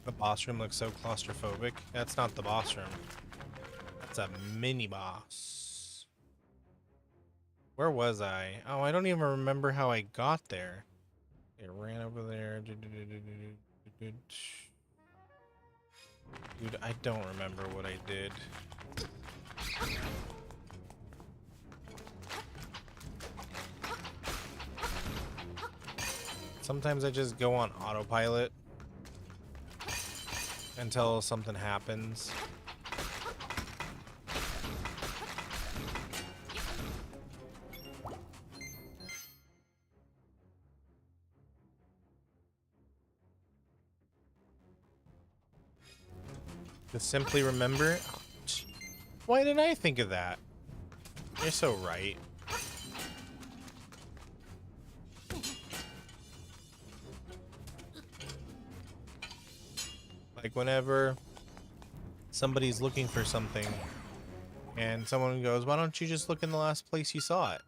The boss room looks so claustrophobic. That's not the boss room. That's a mini boss. Where was I? Oh, I don't even remember how I got there. It ran over there. Dude, I don't remember what I did. Sometimes I just go on autopilot until something happens. To simply remember. Why didn't I think of that? You're so right. Like whenever somebody's looking for something and someone goes, why don't you just look in the last place you saw it?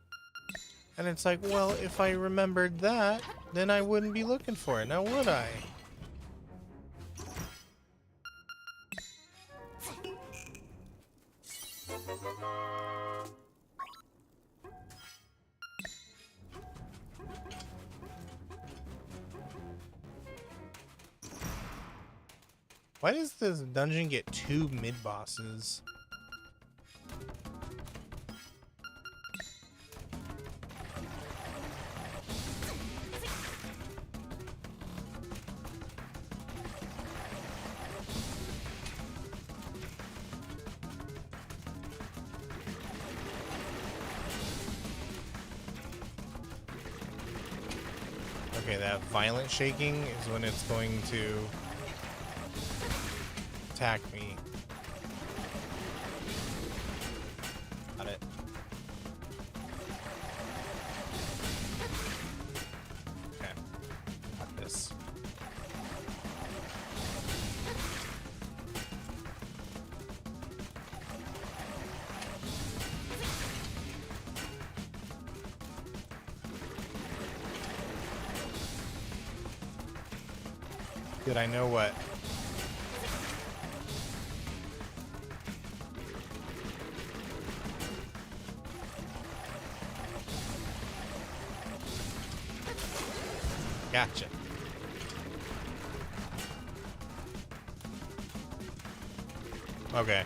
And it's like, well, if I remembered that, then I wouldn't be looking for it, now would I? Why does this dungeon get 2 mid-bosses? Okay, that violent shaking is when it's going to attack me. Got it. Okay. Got this. Did I know what? Gotcha. Okay.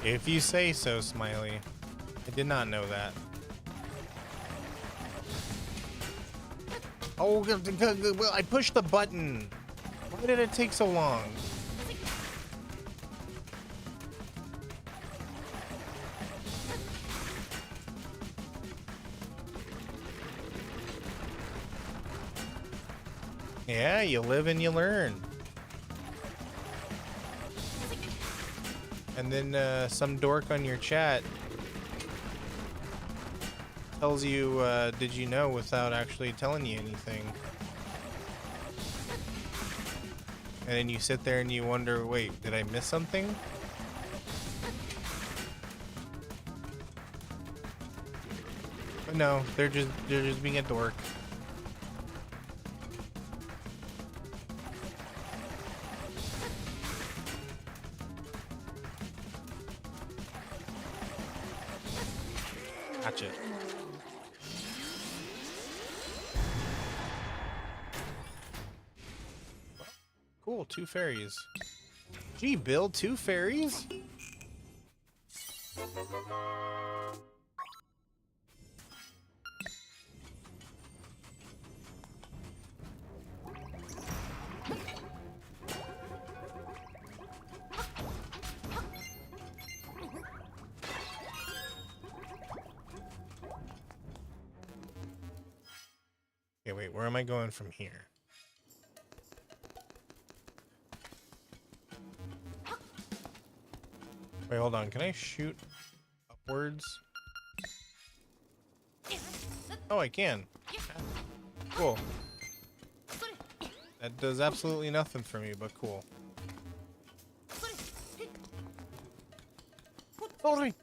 If you say so, Smiley. I did not know that. Oh, well, I pushed the button. Why did it take so long? Yeah, you live and you learn. And then some dork on your chat tells you, did you know, without actually telling you anything. And then you sit there and you wonder, wait, did I miss something? But no, they're just being a dork. Gotcha. Cool, 2 fairies. Gee, Bill, 2 fairies? Okay, wait, where am I going from here? Wait, hold on. Can I shoot upwards? Oh, I can. Cool. That does absolutely nothing for me, but cool. Follow me.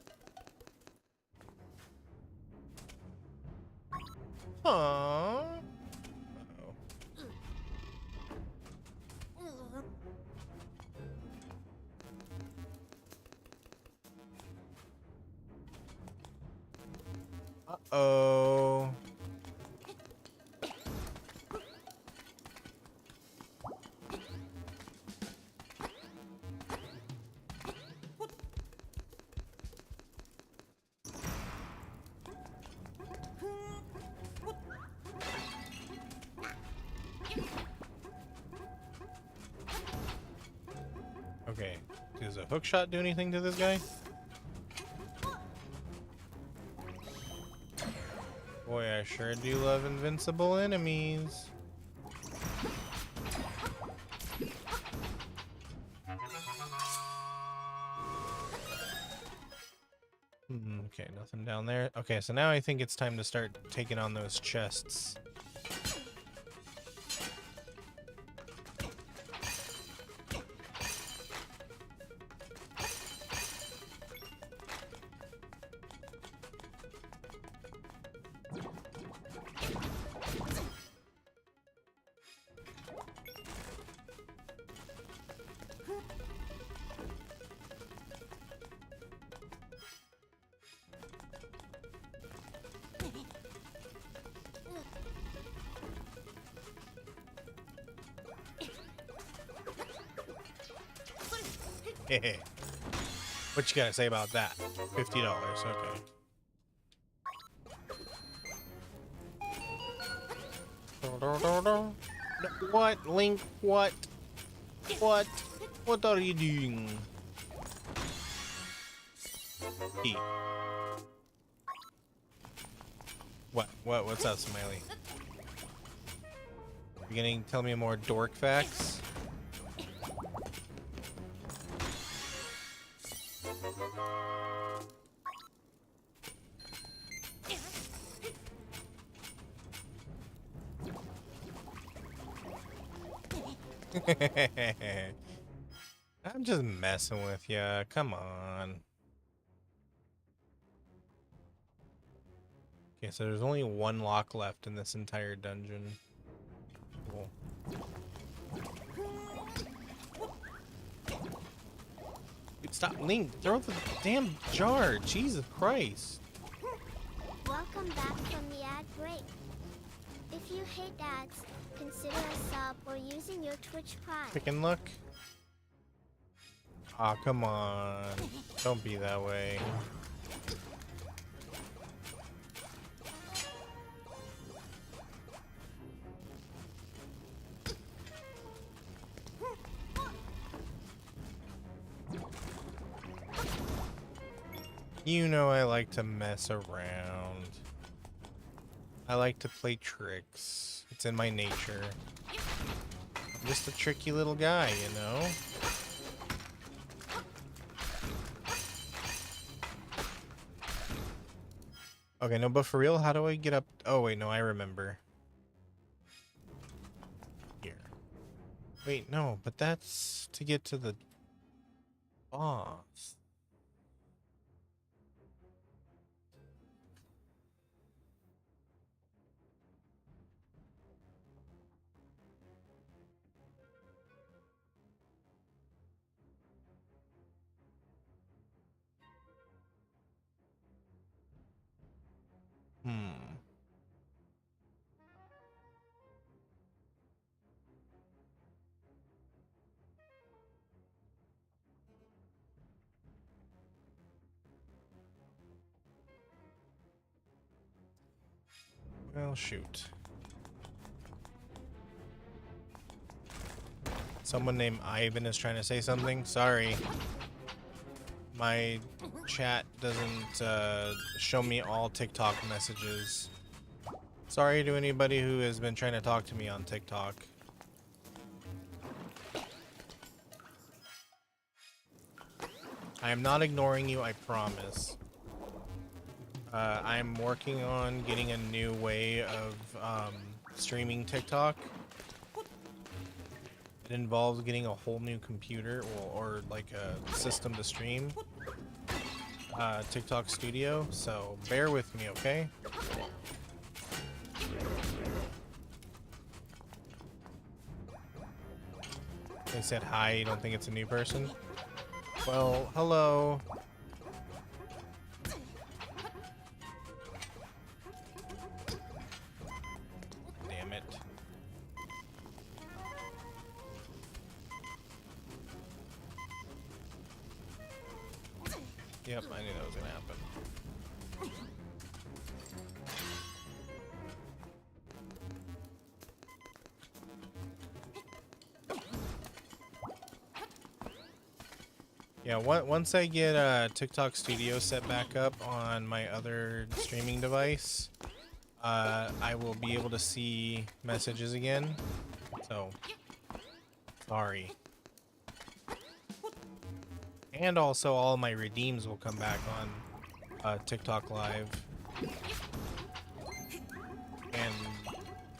Aww. Uh-oh. Okay, does a hook shot do anything to this guy? Boy, I sure do love invincible enemies. Okay, nothing down there. Okay, so now I think it's time to start taking on those chests. What you gotta say about that? $50, okay. No, what, Link? What? What? What are you doing? E. What? What's up, Smiley? You gonna tell me more dork facts? I'm just messing with ya. Come on. Okay, so there's only one lock left in this entire dungeon. Cool. Dude, stop, Link! Throw the damn jar! Jesus Christ! Welcome back from the ad break. If you hate ads, consider a sub or using your Twitch Prime. Pick and look. Aw, come on. Don't be that way. You know I like to mess around. I like to play tricks. It's in my nature. I'm just a tricky little guy, you know? Okay, no, but for real, how do I get up? Oh, wait, no, I remember. Here. Wait, no, but that's to get to the boss. Hmm. Well, shoot. Someone named Ivan is trying to say something. Sorry. My chat doesn't show me all TikTok messages. Sorry to anybody who has been trying to talk to me on TikTok. I am not ignoring you, I promise. I'm working on getting a new way of streaming TikTok. It involves getting a whole new computer or like a system to stream TikTok Studio, so bear with me, okay? They said hi, you don't think it's a new person? Well, hello. Damn it. Yep, I knew that was gonna happen. Yeah, once I get TikTok Studio set back up on my other streaming device, I will be able to see messages again. So, sorry. And also all my redeems will come back on TikTok live, and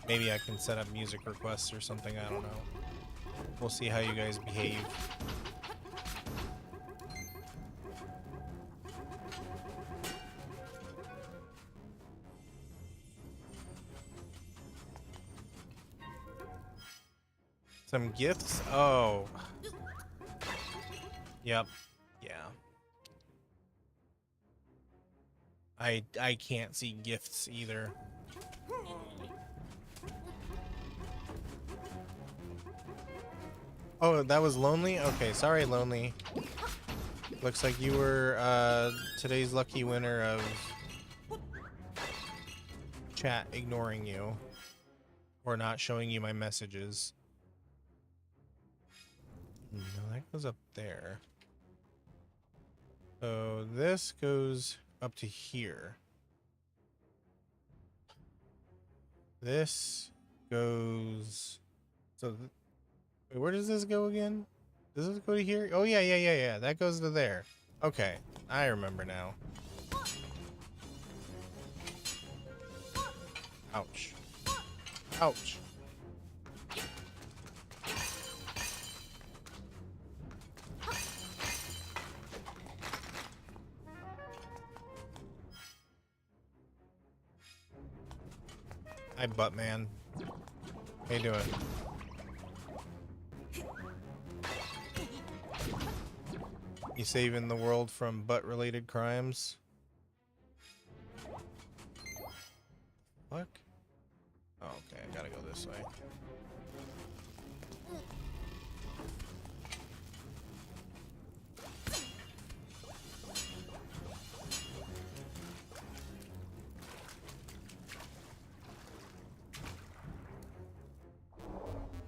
maybe I can set up music requests or something. I don't know. We'll see how you guys behave. Some gifts? Oh. Yep. Yeah. I can't see gifts either. Oh, that was Lonely? Okay, sorry, Lonely. Looks like you were today's lucky winner of chat ignoring you or not showing you my messages. No, that goes up there. So this goes up to here. This goes... So, wait, where does this go again? Does this go to here? Oh, yeah. That goes to there. Okay, I remember now. Ouch. Ouch. Hi, Buttman. How you doing? You saving the world from butt-related crimes? Fuck? Oh, okay, I gotta go this way.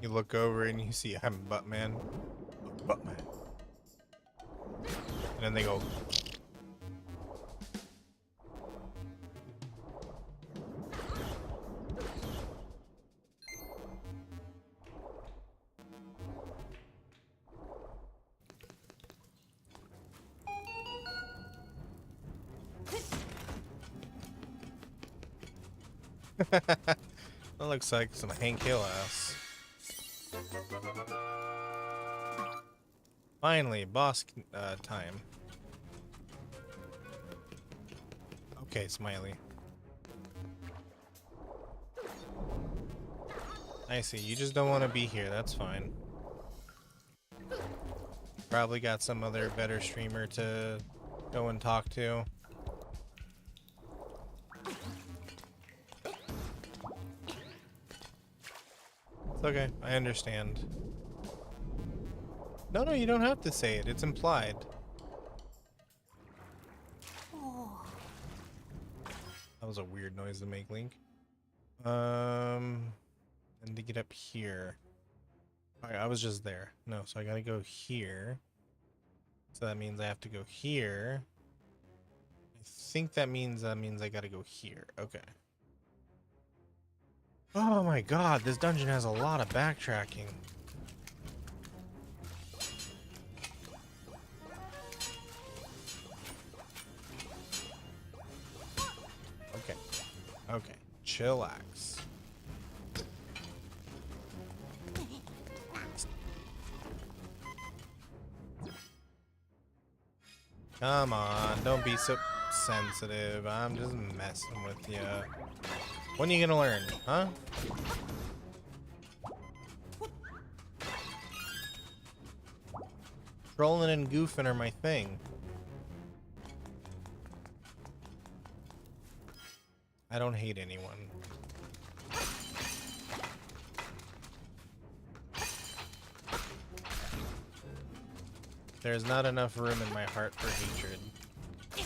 You look over and you see I'm Buttman. Buttman. And then they go. That looks like some Hank Hill ass. Finally, boss time. Okay, Smiley. I see. You just don't want to be here. That's fine. Probably got some other better streamer to go and talk to. It's okay. I understand. No, you don't have to say it. It's implied. That was a weird noise to make, Link. And to get up here. Alright, I was just there. No, so I gotta go here. So that means I have to go here. I think that means I gotta go here. Okay. Oh my god, this dungeon has a lot of backtracking. Okay, chillax. Come on, don't be so sensitive. I'm just messing with you. When are you gonna learn, huh? Trolling and goofing are my thing. I don't hate anyone. There's not enough room in my heart for hatred. Okay,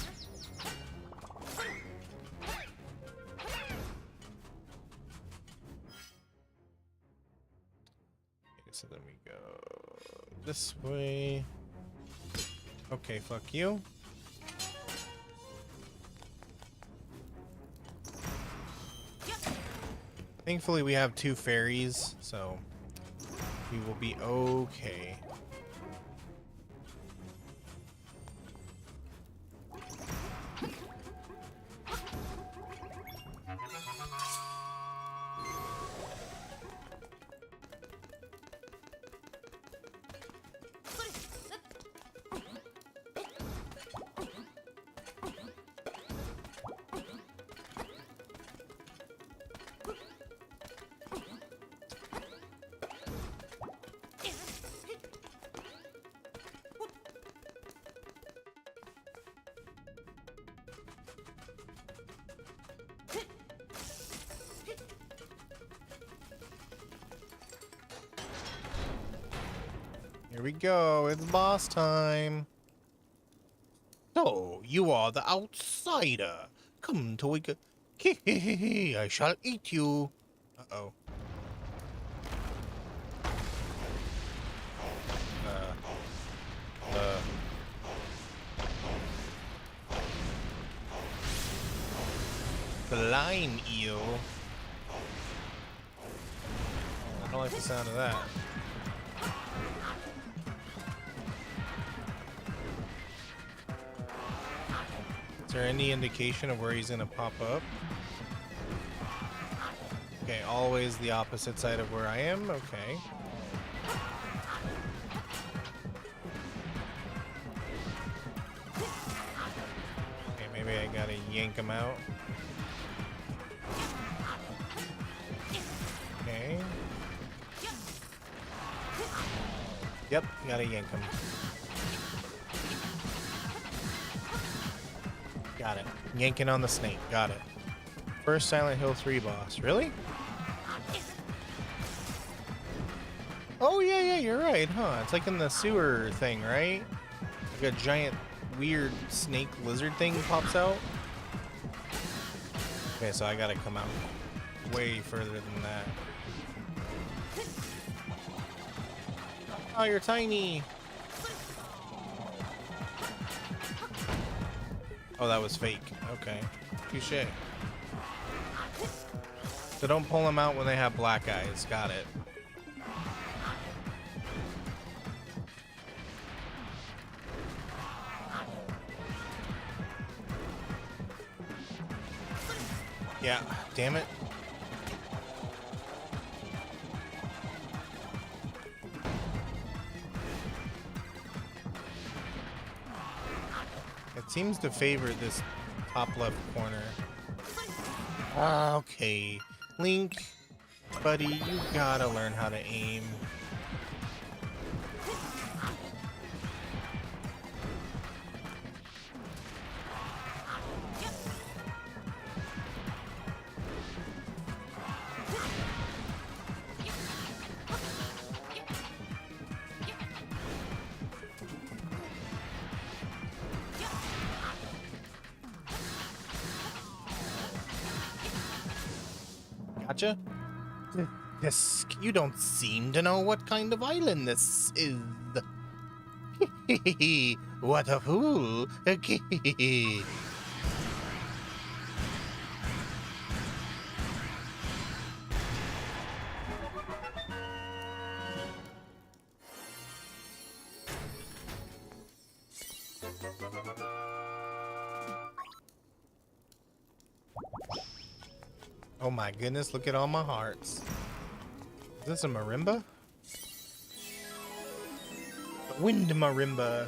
so then we go this way. Okay, fuck you. Thankfully, we have 2 fairies, so we will be okay. Here we go. It's boss time. So, you are the outsider. Come to wake up. I shall eat you. Uh-oh. Uh. Slime eel. I don't like the sound of that. Is there any indication of where he's gonna pop up? Okay, always the opposite side of where I am. Okay. Okay, maybe I gotta yank him out. Okay. Yep, gotta yank him. Got it. Yanking on the snake. Got it. First Silent Hill 3 boss. Really? Oh, yeah, you're right, huh? It's like in the sewer thing, right? Like a giant, weird snake lizard thing pops out. Okay, so I gotta come out way further than that. Oh, you're tiny! Oh, that was fake. Okay. Touché. So don't pull them out when they have black eyes. Got it. Yeah, damn it. It seems to favor this top left corner. Okay. Link, buddy, you gotta learn how to aim. Gotcha. Yes, you don't seem to know what kind of island this is. What a fool. Oh my goodness, look at all my hearts. Is this a marimba? A wind marimba.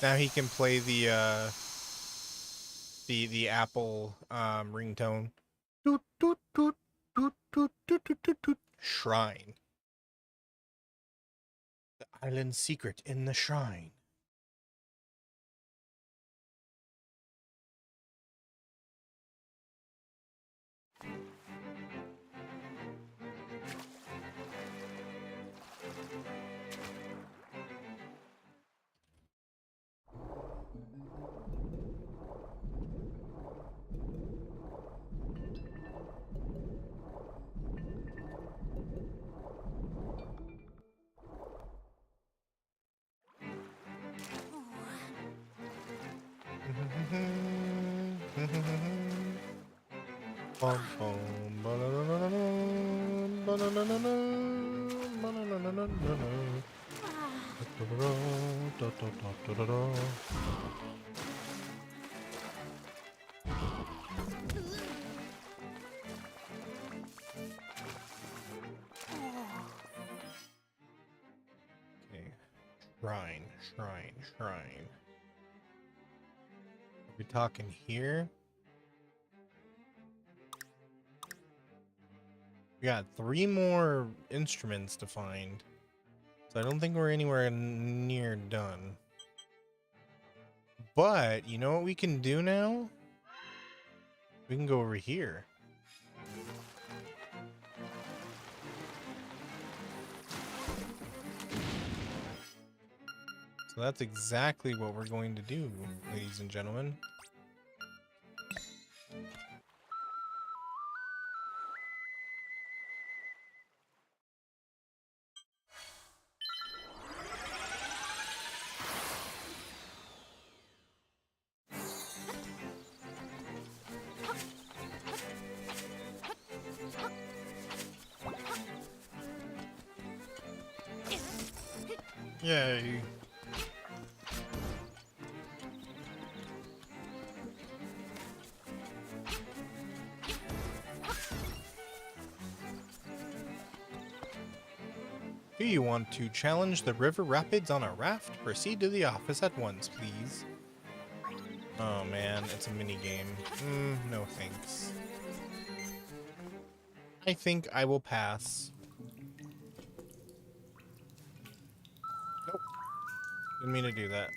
Now he can play the Apple ringtone. Shrine. The island secret in the shrine. Okay. Shrine. Are we talking here? We got 3 more instruments to find. So I don't think we're anywhere near done. But you know what we can do now? We can go over here. So that's exactly what we're going to do, ladies and gentlemen. Yay. Do you want to challenge the river rapids on a raft? Proceed to the office at once, please. Oh man, it's a mini game. No thanks. I think I will pass. Nope. Didn't mean to do that.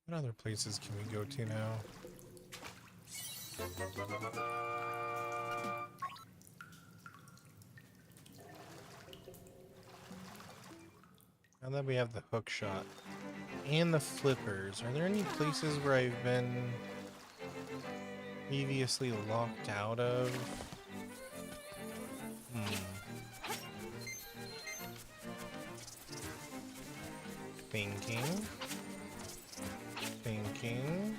What other places can we go to now? Now that we have the hook shot and the flippers, are there any places where I've been previously locked out of? Thinking.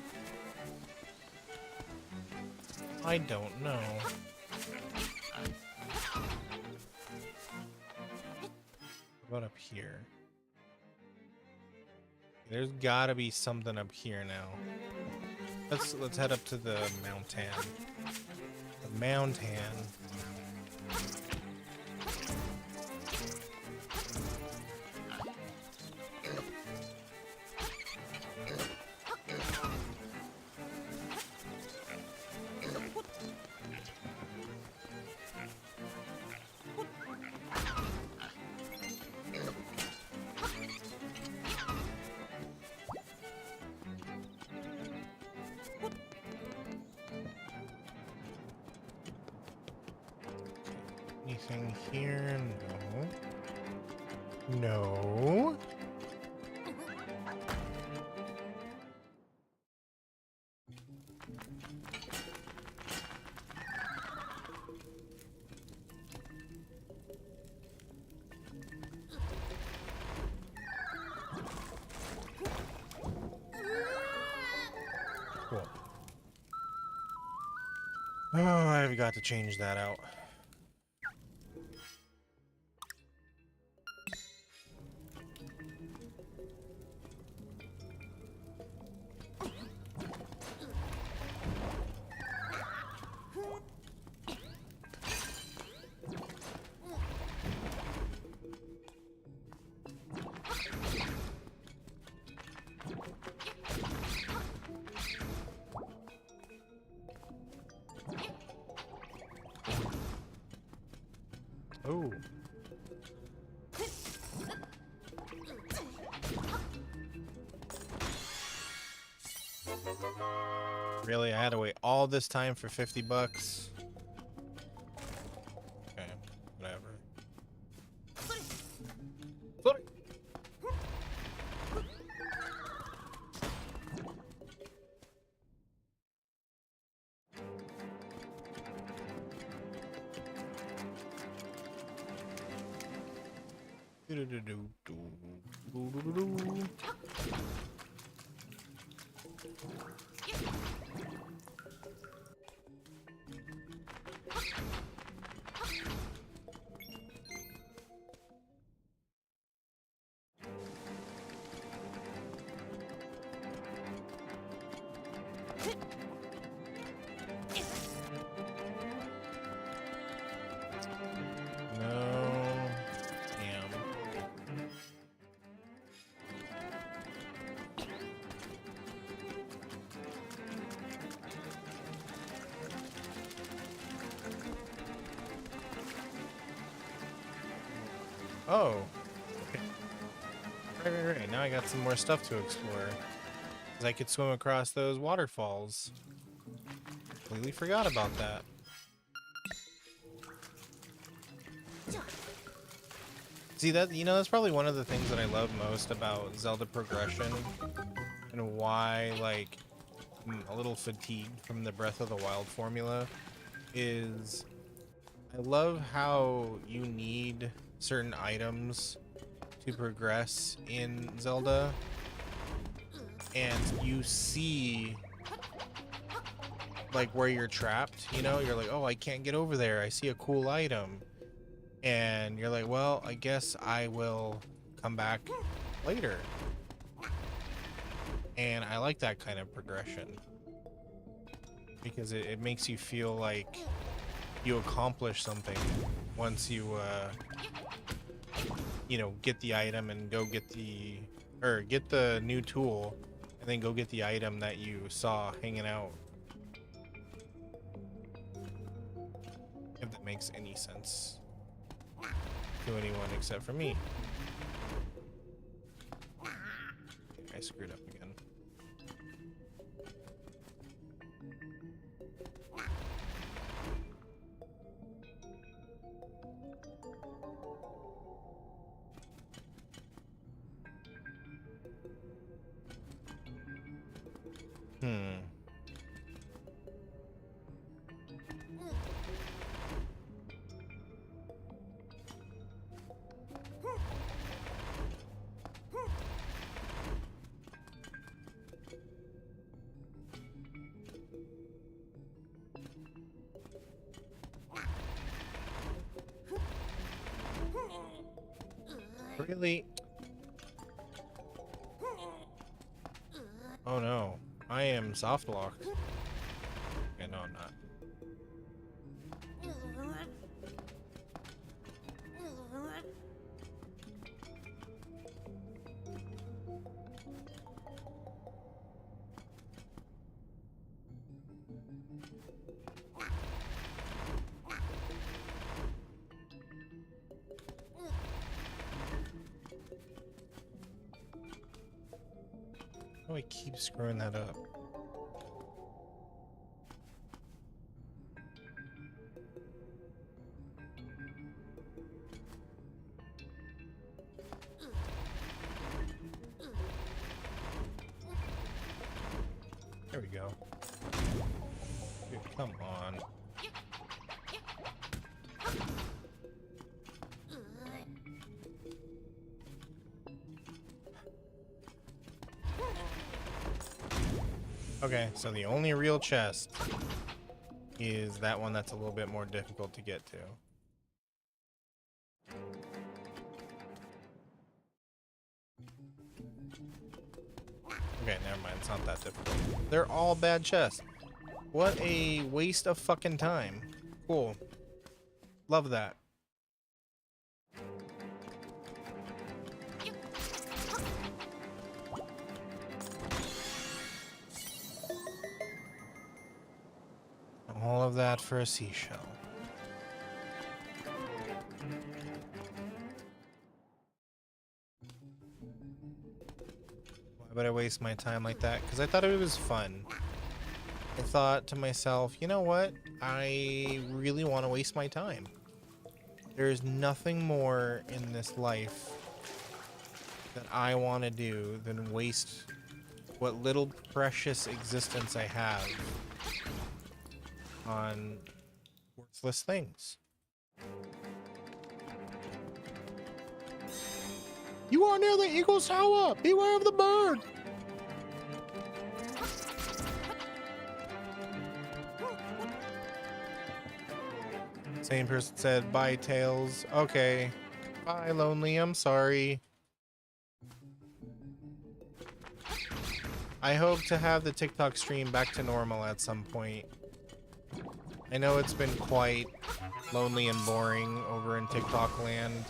I don't know. What about up here? There's gotta be something up here now. Let's head up to the mountain. The mountain. Anything here? No. No. Cool. Oh, I've got to change that out. Oh. Really? I had to wait all this time for 50 bucks? Okay, whatever. Sorry. Oh, okay. Right. Now I got some more stuff to explore. 'Cause I could swim across those waterfalls. Completely forgot about that. See that, that's probably one of the things that I love most about Zelda progression and why like I'm a little fatigued from the Breath of the Wild formula is I love how you need certain items to progress in Zelda, and you see like where you're trapped, you're like, oh, I can't get over there, I see a cool item, and you're like, well, I guess I will come back later. And I like that kind of progression because it makes you feel like you accomplish something once you get the item and go get get the new tool and then go get the item that you saw hanging out. If that makes any sense to anyone except for me. I screwed up again. Really? Oh no, I am soft locked. Okay, no, I'm not. Oh, I keep screwing that up. There we go. Dude, come on. Okay, so the only real chest is that one that's a little bit more difficult to get to. Okay, never mind. It's not that difficult. They're all bad chests. What a waste of fucking time. Cool. Love that. All of that for a seashell. Why would I waste my time like that? Because I thought it was fun. I thought to myself, you know what? I really want to waste my time. There's nothing more in this life that I want to do than waste what little precious existence I have on worthless things. You are near the eagle's tower! Beware of the bird! Same person said, bye, Tails. Okay. Bye, Lonely. I'm sorry. I hope to have the TikTok stream back to normal at some point. I know it's been quite lonely and boring over in TikTok land.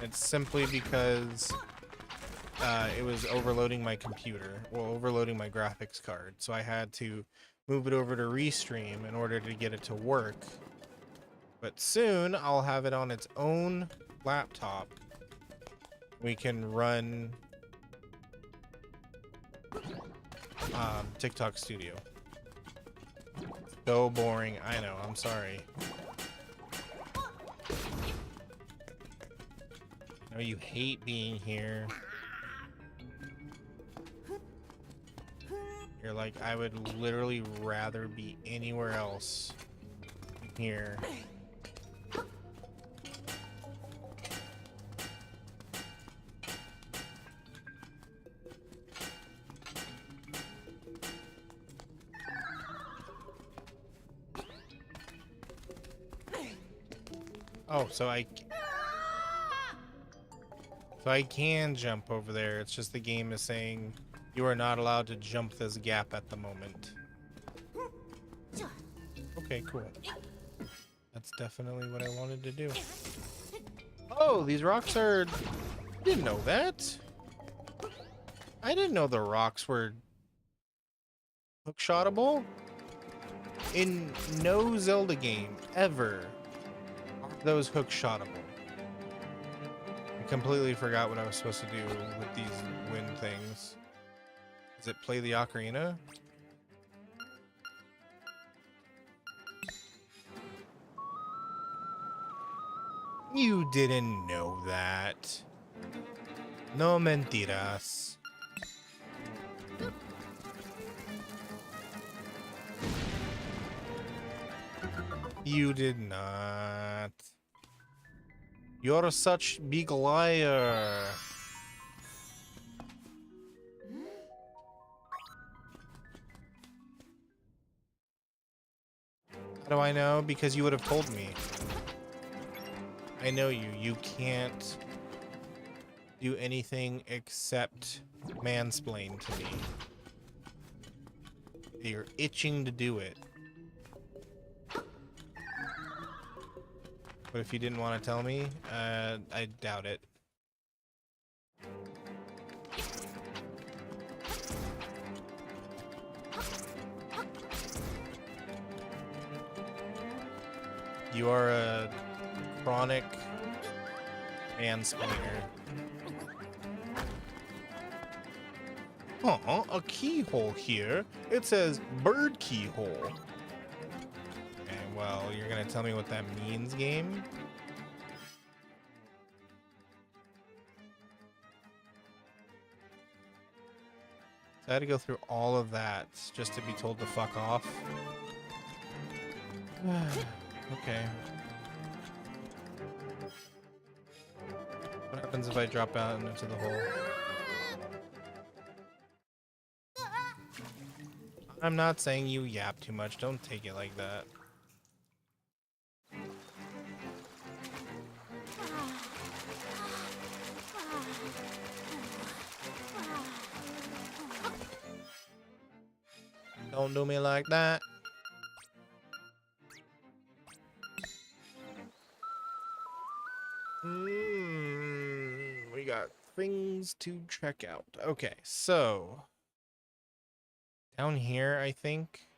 It's simply because it was overloading my computer, well, overloading my graphics card. So I had to move it over to Restream in order to get it to work. But soon I'll have it on its own laptop. We can run TikTok Studio. So boring. I know. I'm sorry. I know you hate being here. You're like, I would literally rather be anywhere else than here. Oh, so I can jump over there. It's just the game is saying you are not allowed to jump this gap at the moment. Okay, cool. That's definitely what I wanted to do. Oh, these rocks are... Didn't know that. I didn't know the rocks were hookshotable. In no Zelda game ever are those hookshotable. I completely forgot what I was supposed to do with these wind things. Does it play the ocarina? You didn't know that. No mentiras. You did not. You're such big liar. How do I know? Because you would have told me. I know you. You can't do anything except mansplain to me. You're itching to do it. But if you didn't want to tell me, I doubt it. You are a chronic mansplainer. A keyhole here. It says bird keyhole. Okay, well, you're gonna tell me what that means, game? So I had to go through all of that just to be told to fuck off. Okay. What happens if I drop out into the hole? I'm not saying you yap too much. Don't take it like that. Don't do me like that. We got things to check out. Okay, so down here, I think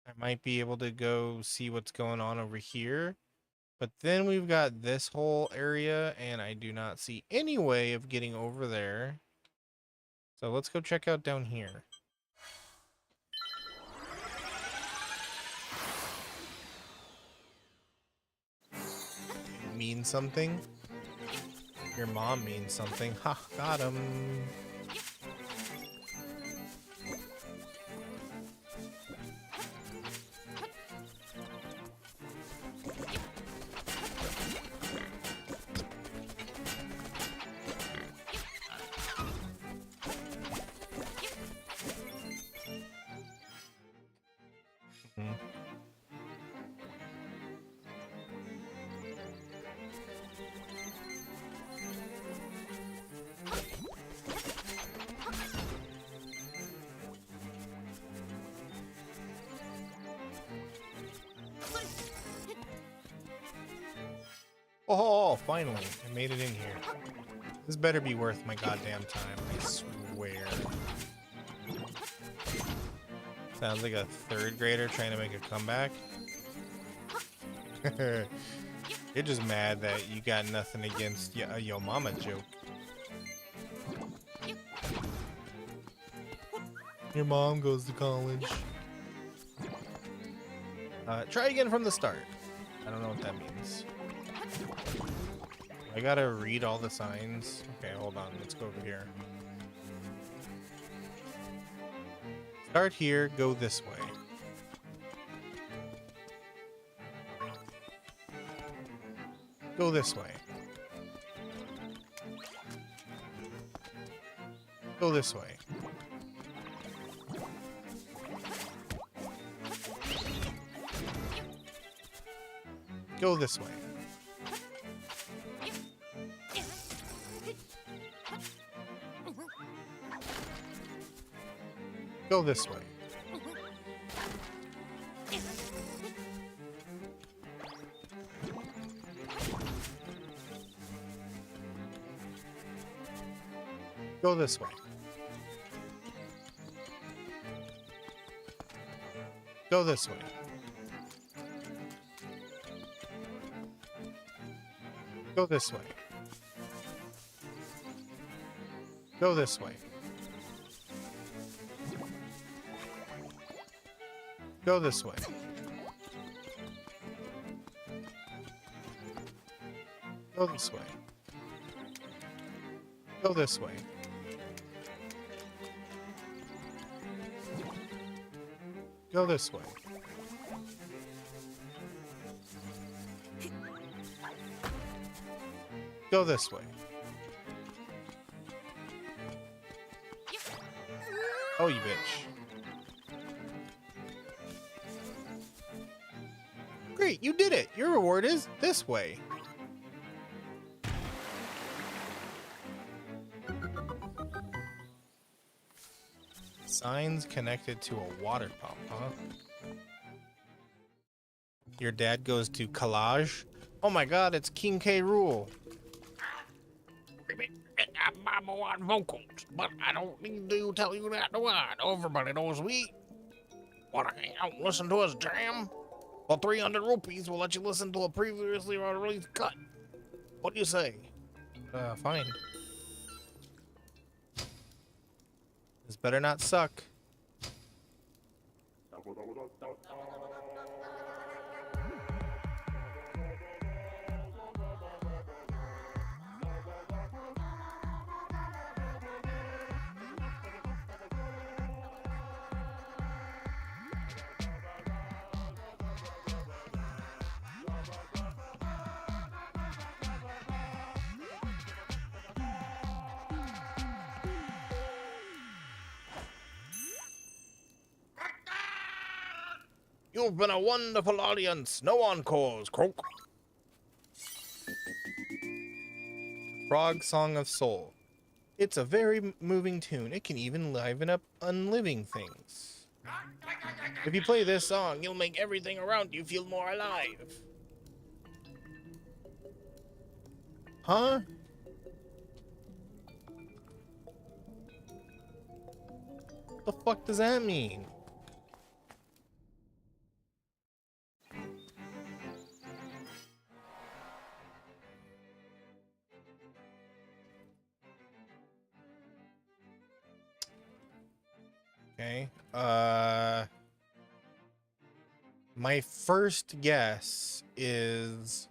I might be able to go see what's going on over here. But then we've got this whole area, and I do not see any way of getting over there. So let's go check out down here. Mean something? Your mom means something. Ha, got him. Oh, finally, I made it in here. This better be worth my goddamn time, I swear. Sounds like a third grader trying to make a comeback. You're just mad that you got nothing against your mama joke. Your mom goes to college. Try again from the start. I don't know what that means. I gotta read all the signs. Okay, hold on. Let's go over here. Start here, go this way. Go this way. Go this way. Go this way. Go this way. Go this way. Go this way. Go this way. Go this way. Go this way. Go this way. Go this way. Go this way. Go this way. Oh, you bitch. Great, you did it. Your reward is this way. Signs connected to a water pump, huh? Your dad goes to collage? Oh my god, it's King K. Rool. I'm on vocals, but I don't need to tell you that, do I? Everybody knows we. Wanna hang out and listen to us jam? Well, 300 rupees will let you listen to a previously released cut. What do you say? Fine. This better not suck. You've been a wonderful audience. No encores, croak. Frog Song of Soul. It's a very moving tune. It can even liven up unliving things. If you play this song, you'll make everything around you feel more alive. Huh? What the fuck does that mean? Okay. My first guess is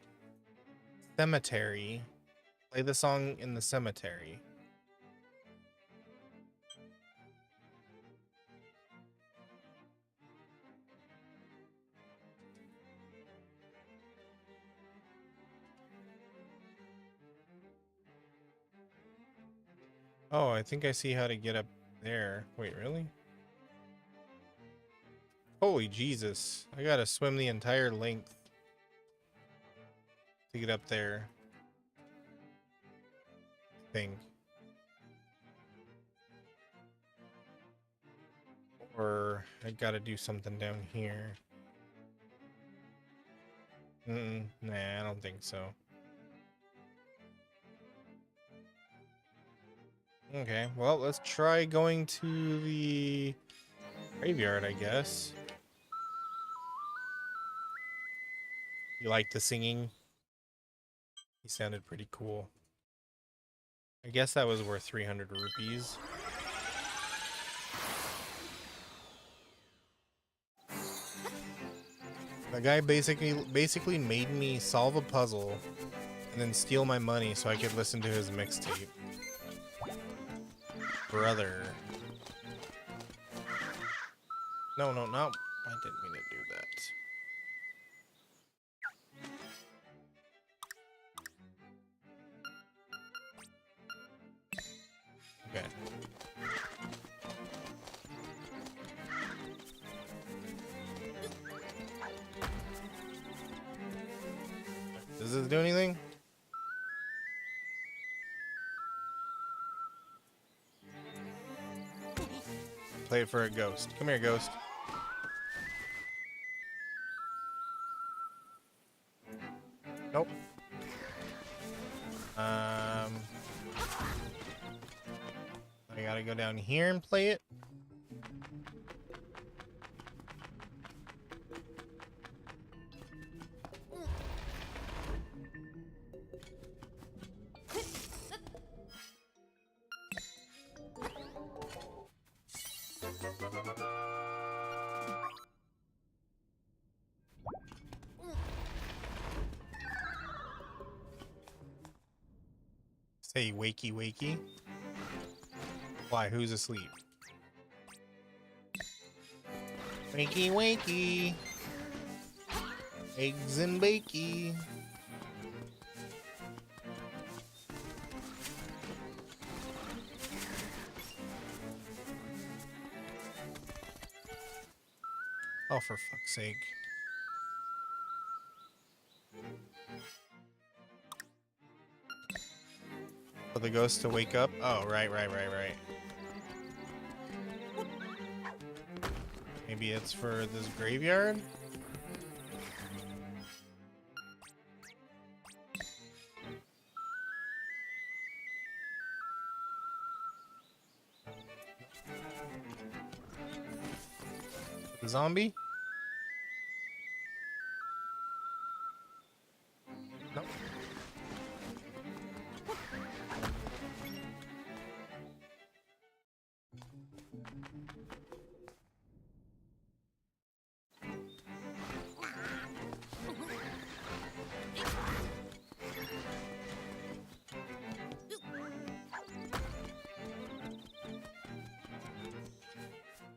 cemetery. Play the song in the cemetery. Oh, I think I see how to get up there. Wait, really? Holy Jesus. I gotta swim the entire length to get up there. I think. Or I gotta do something down here. Nah, I don't think so. Okay, well, let's try going to the graveyard, I guess. You like the singing? He sounded pretty cool. I guess that was worth 300 rupees. The guy basically made me solve a puzzle and then steal my money so I could listen to his mixtape. Brother. No. I didn't mean to do that. Okay. Does this do anything? Play it for a ghost. Come here, ghost. Nope. I gotta go down here and play it. Say wakey wakey. Why? Who's asleep? Wakey wakey. Eggs and bakey. Oh, for fuck's sake. For the ghost to wake up? Oh, right. Maybe it's for this graveyard? The zombie? Nope.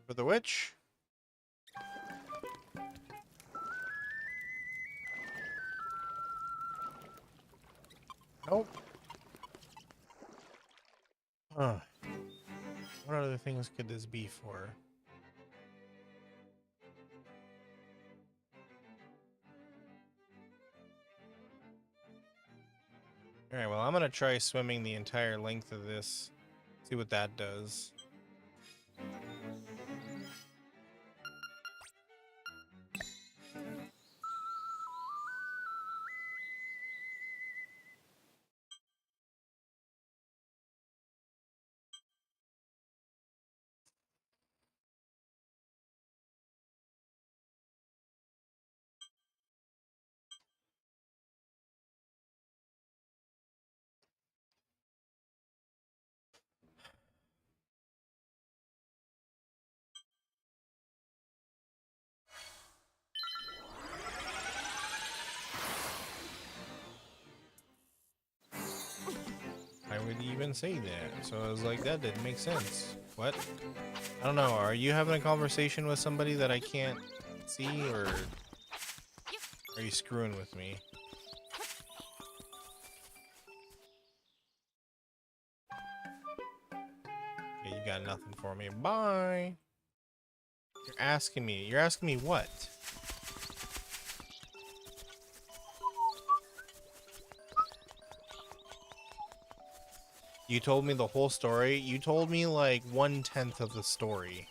For the witch? Nope. Huh. What other things could this be for? Alright, well, I'm gonna try swimming the entire length of this. See what that does. I would even say that. So I was like, that didn't make sense. What? I don't know. Are you having a conversation with somebody that I can't see, or are you screwing with me? Okay, you got nothing for me. Bye. You're asking me. You're asking me what? You told me the whole story. You told me like 1/10 of the story.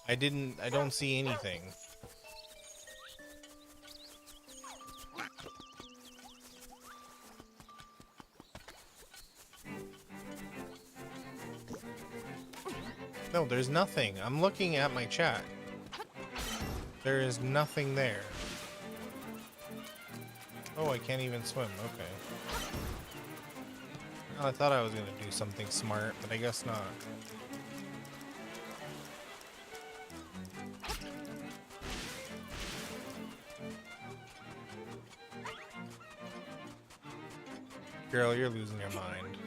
I don't see anything. No, there's nothing. I'm looking at my chat. There is nothing there. Oh, I can't even swim. Okay. Well, I thought I was gonna do something smart, but I guess not. Girl, you're losing your mind.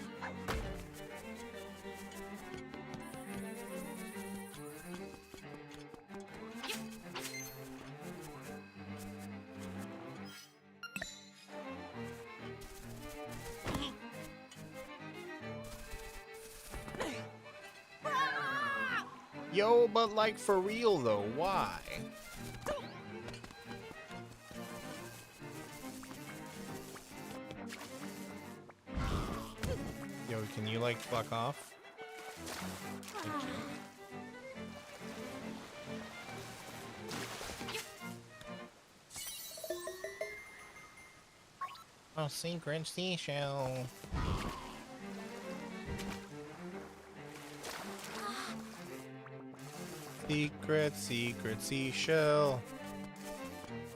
Yo, but like for real though, why? Yo, can you like fuck off? Thank you. Oh, secret seashell. Secret seashell.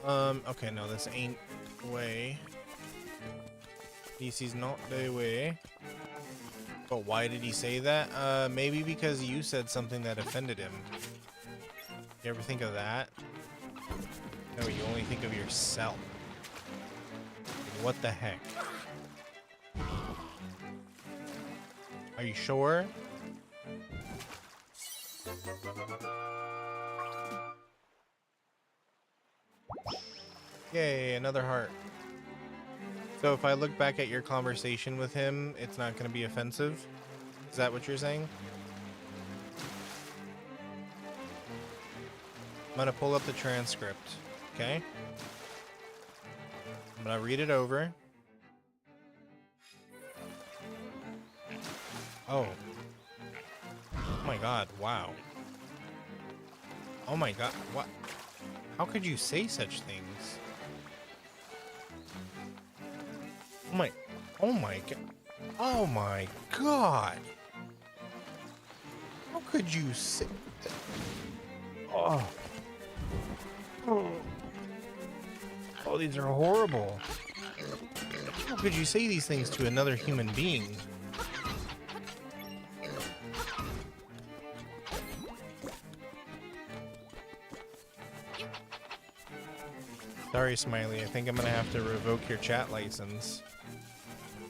Okay, no, this ain't the way. This is not the way. But why did he say that? Maybe because you said something that offended him. You ever think of that? No, you only think of yourself. What the heck? Are you sure? Yay, another heart. So if I look back at your conversation with him, it's not going to be offensive? Is that what you're saying? I'm going to pull up the transcript, okay? I'm going to read it over. Oh. Oh my god, wow. Oh my god, what? How could you say such things? Oh my god. Oh my god. How could you say that? Oh. Oh, these are horrible. How could you say these things to another human being? Sorry, Smiley. I think I'm gonna have to revoke your chat license.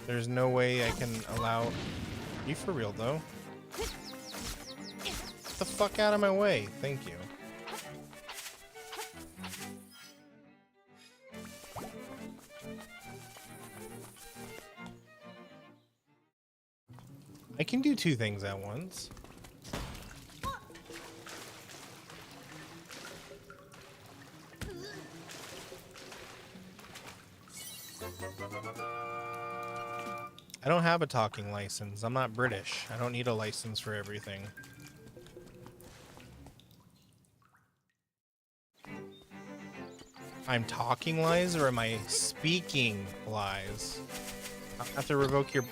There's no way I can allow... You for real, though? Get the fuck out of my way. Thank you. I can do two things at once. I don't have a talking license. I'm not British. I don't need a license for everything. I'm talking lies or am I speaking lies? I'll have to revoke your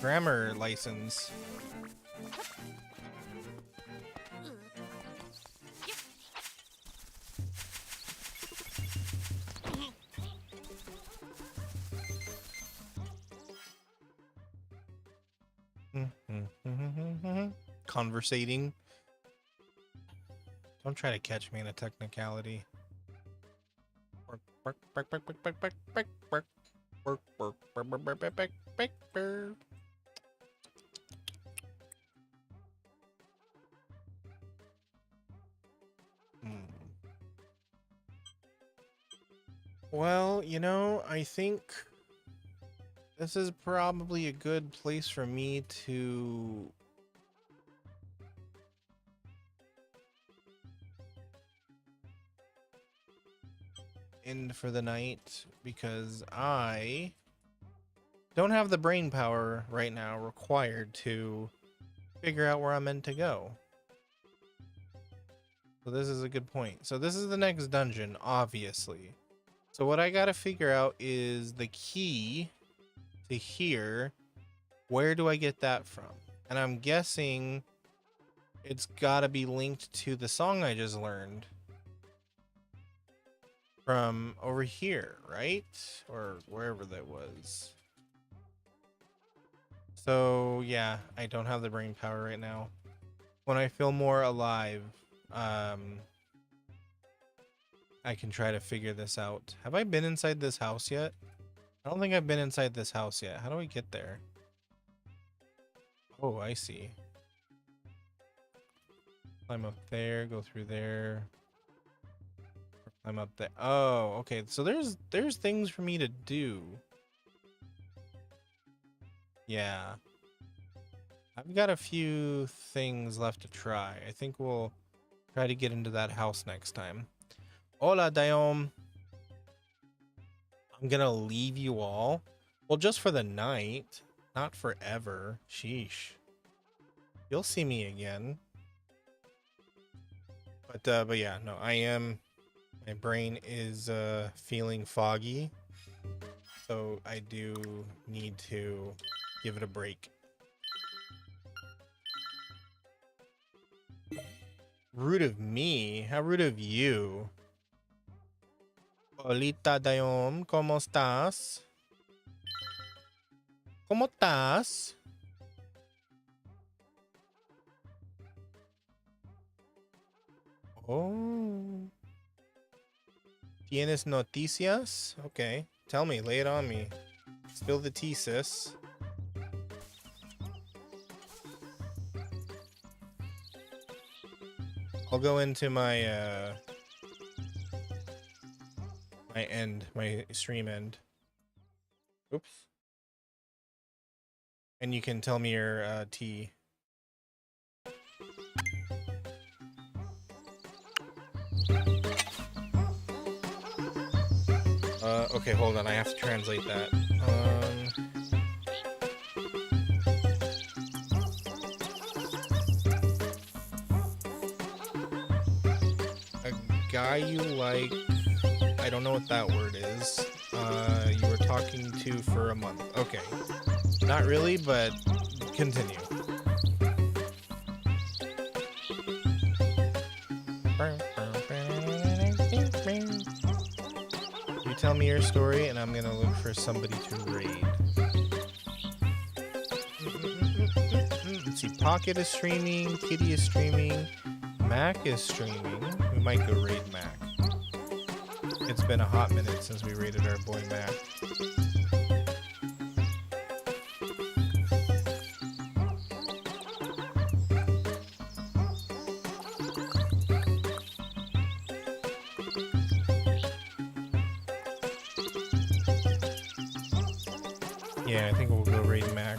grammar license. Conversating. Don't try to catch me in a technicality. Well, you know, I think this is probably a good place for me to end for the night because I don't have the brain power right now required to figure out where I'm meant to go. So this is a good point. So this is the next dungeon, obviously. So what I gotta figure out is the key to here. Where do I get that from? And I'm guessing it's gotta be linked to the song I just learned. from over here, right? Or wherever that was. So yeah, I don't have the brain power right now. When I feel more alive, I can try to figure this out. Have I been inside this house yet? I don't think I've been inside this house yet. How do we get there? Oh, I see. Climb up there, go through there. Climb up there. Oh, okay. So there's things for me to do. Yeah. I've got a few things left to try. I think we'll try to get into that house next time. Hola, Dayom. I'm gonna leave you all. Well, just for the night, not forever. Sheesh. You'll see me again. But yeah, no, I am. My brain is feeling foggy, so I do need to give it a break. Rude of me? How rude of you? Olita Dayom, ¿cómo estás? ¿Cómo estás? Oh. ¿Tienes noticias? Okay. Tell me, lay it on me. Spill the tea, sis. I'll go into my my stream end. Oops. And you can tell me your tea. Okay, hold on. I have to translate that. A guy you like. I don't know what that word is. You were talking to for a month. Okay. Not really, but continue. You tell me your story, and I'm gonna look for somebody to raid. Let's see. Pocket is streaming. Kitty is streaming. Mac is streaming. We might go raid Mac. It's been a hot minute since we raided our boy Mac. Yeah, I think we'll go raid Mac.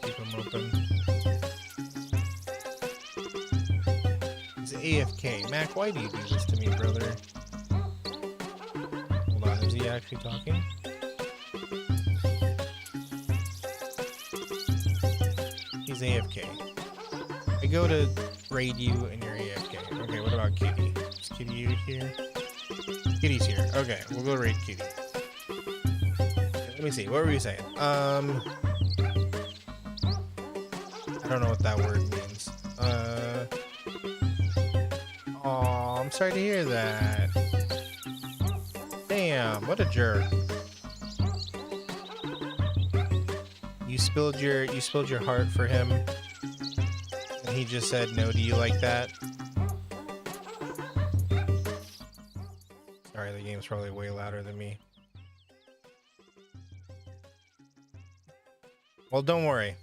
Keep him open. He's AFK. Mac, why do you do this to me, brother? Hold on, is he actually talking? He's AFK. I go to raid you and you're AFK. Okay, what about Kitty? Is Kitty here? Kitty's here. Okay, we'll go raid Kitty. Okay, let me see. What were you saying? I don't know what that word means. Aw, I'm sorry to hear that. Damn, what a jerk. You spilled your heart for him, and he just said no. Do you like that? Sorry, the game's probably way louder than me. Well, don't worry.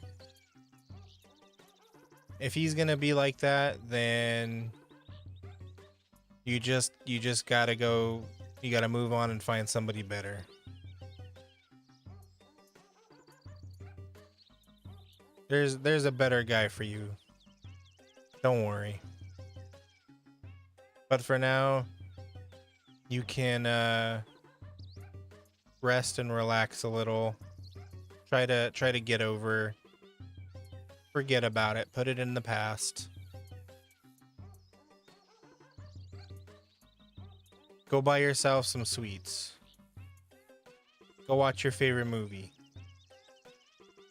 If he's gonna be like that, then you just gotta go. You gotta move on and find somebody better. There's a better guy for you. Don't worry. But for now, you can rest and relax a little. Try to get over. Forget about it. Put it in the past. Go buy yourself some sweets. Go watch your favorite movie.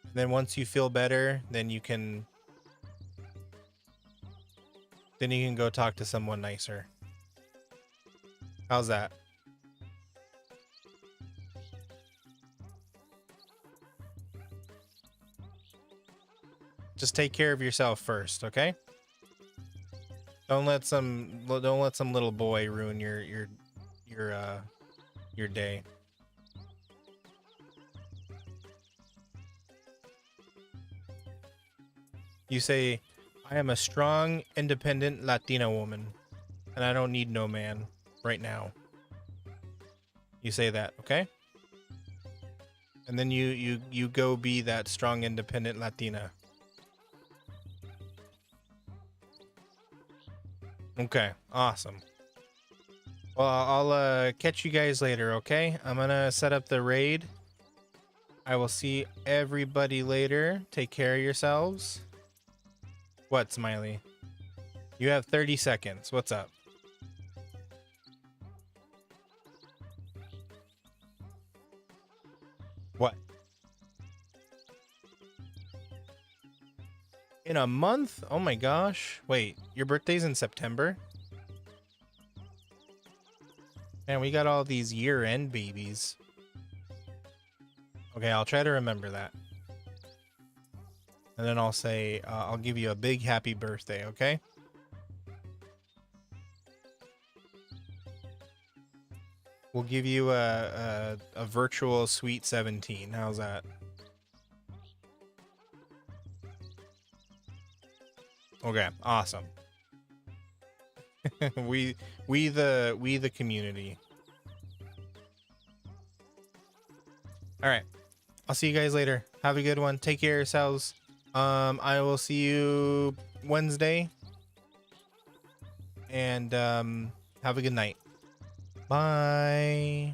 And then once you feel better, then you can Then you can go talk to someone nicer. How's that? Just take care of yourself first, okay? Don't let some little boy ruin your day. You say, I am a strong, independent Latina woman, and I don't need no man right now. You say that, okay? And then you go be that strong, independent Latina. Okay, awesome. Well, I'll catch you guys later, okay? I'm gonna set up the raid. I will see everybody later. Take care of yourselves. What, Smiley? You have 30 seconds. What's up? What? In a month? Oh my gosh. Wait, your birthday's in September? Man, we got all these year-end babies. Okay, I'll try to remember that. And then I'll say, I'll give you a big happy birthday, okay? We'll give you a virtual sweet 17. How's that? Okay, awesome. we the community. All right. I'll see you guys later. Have a good one. Take care of yourselves. I will see you Wednesday. And have a good night. Bye.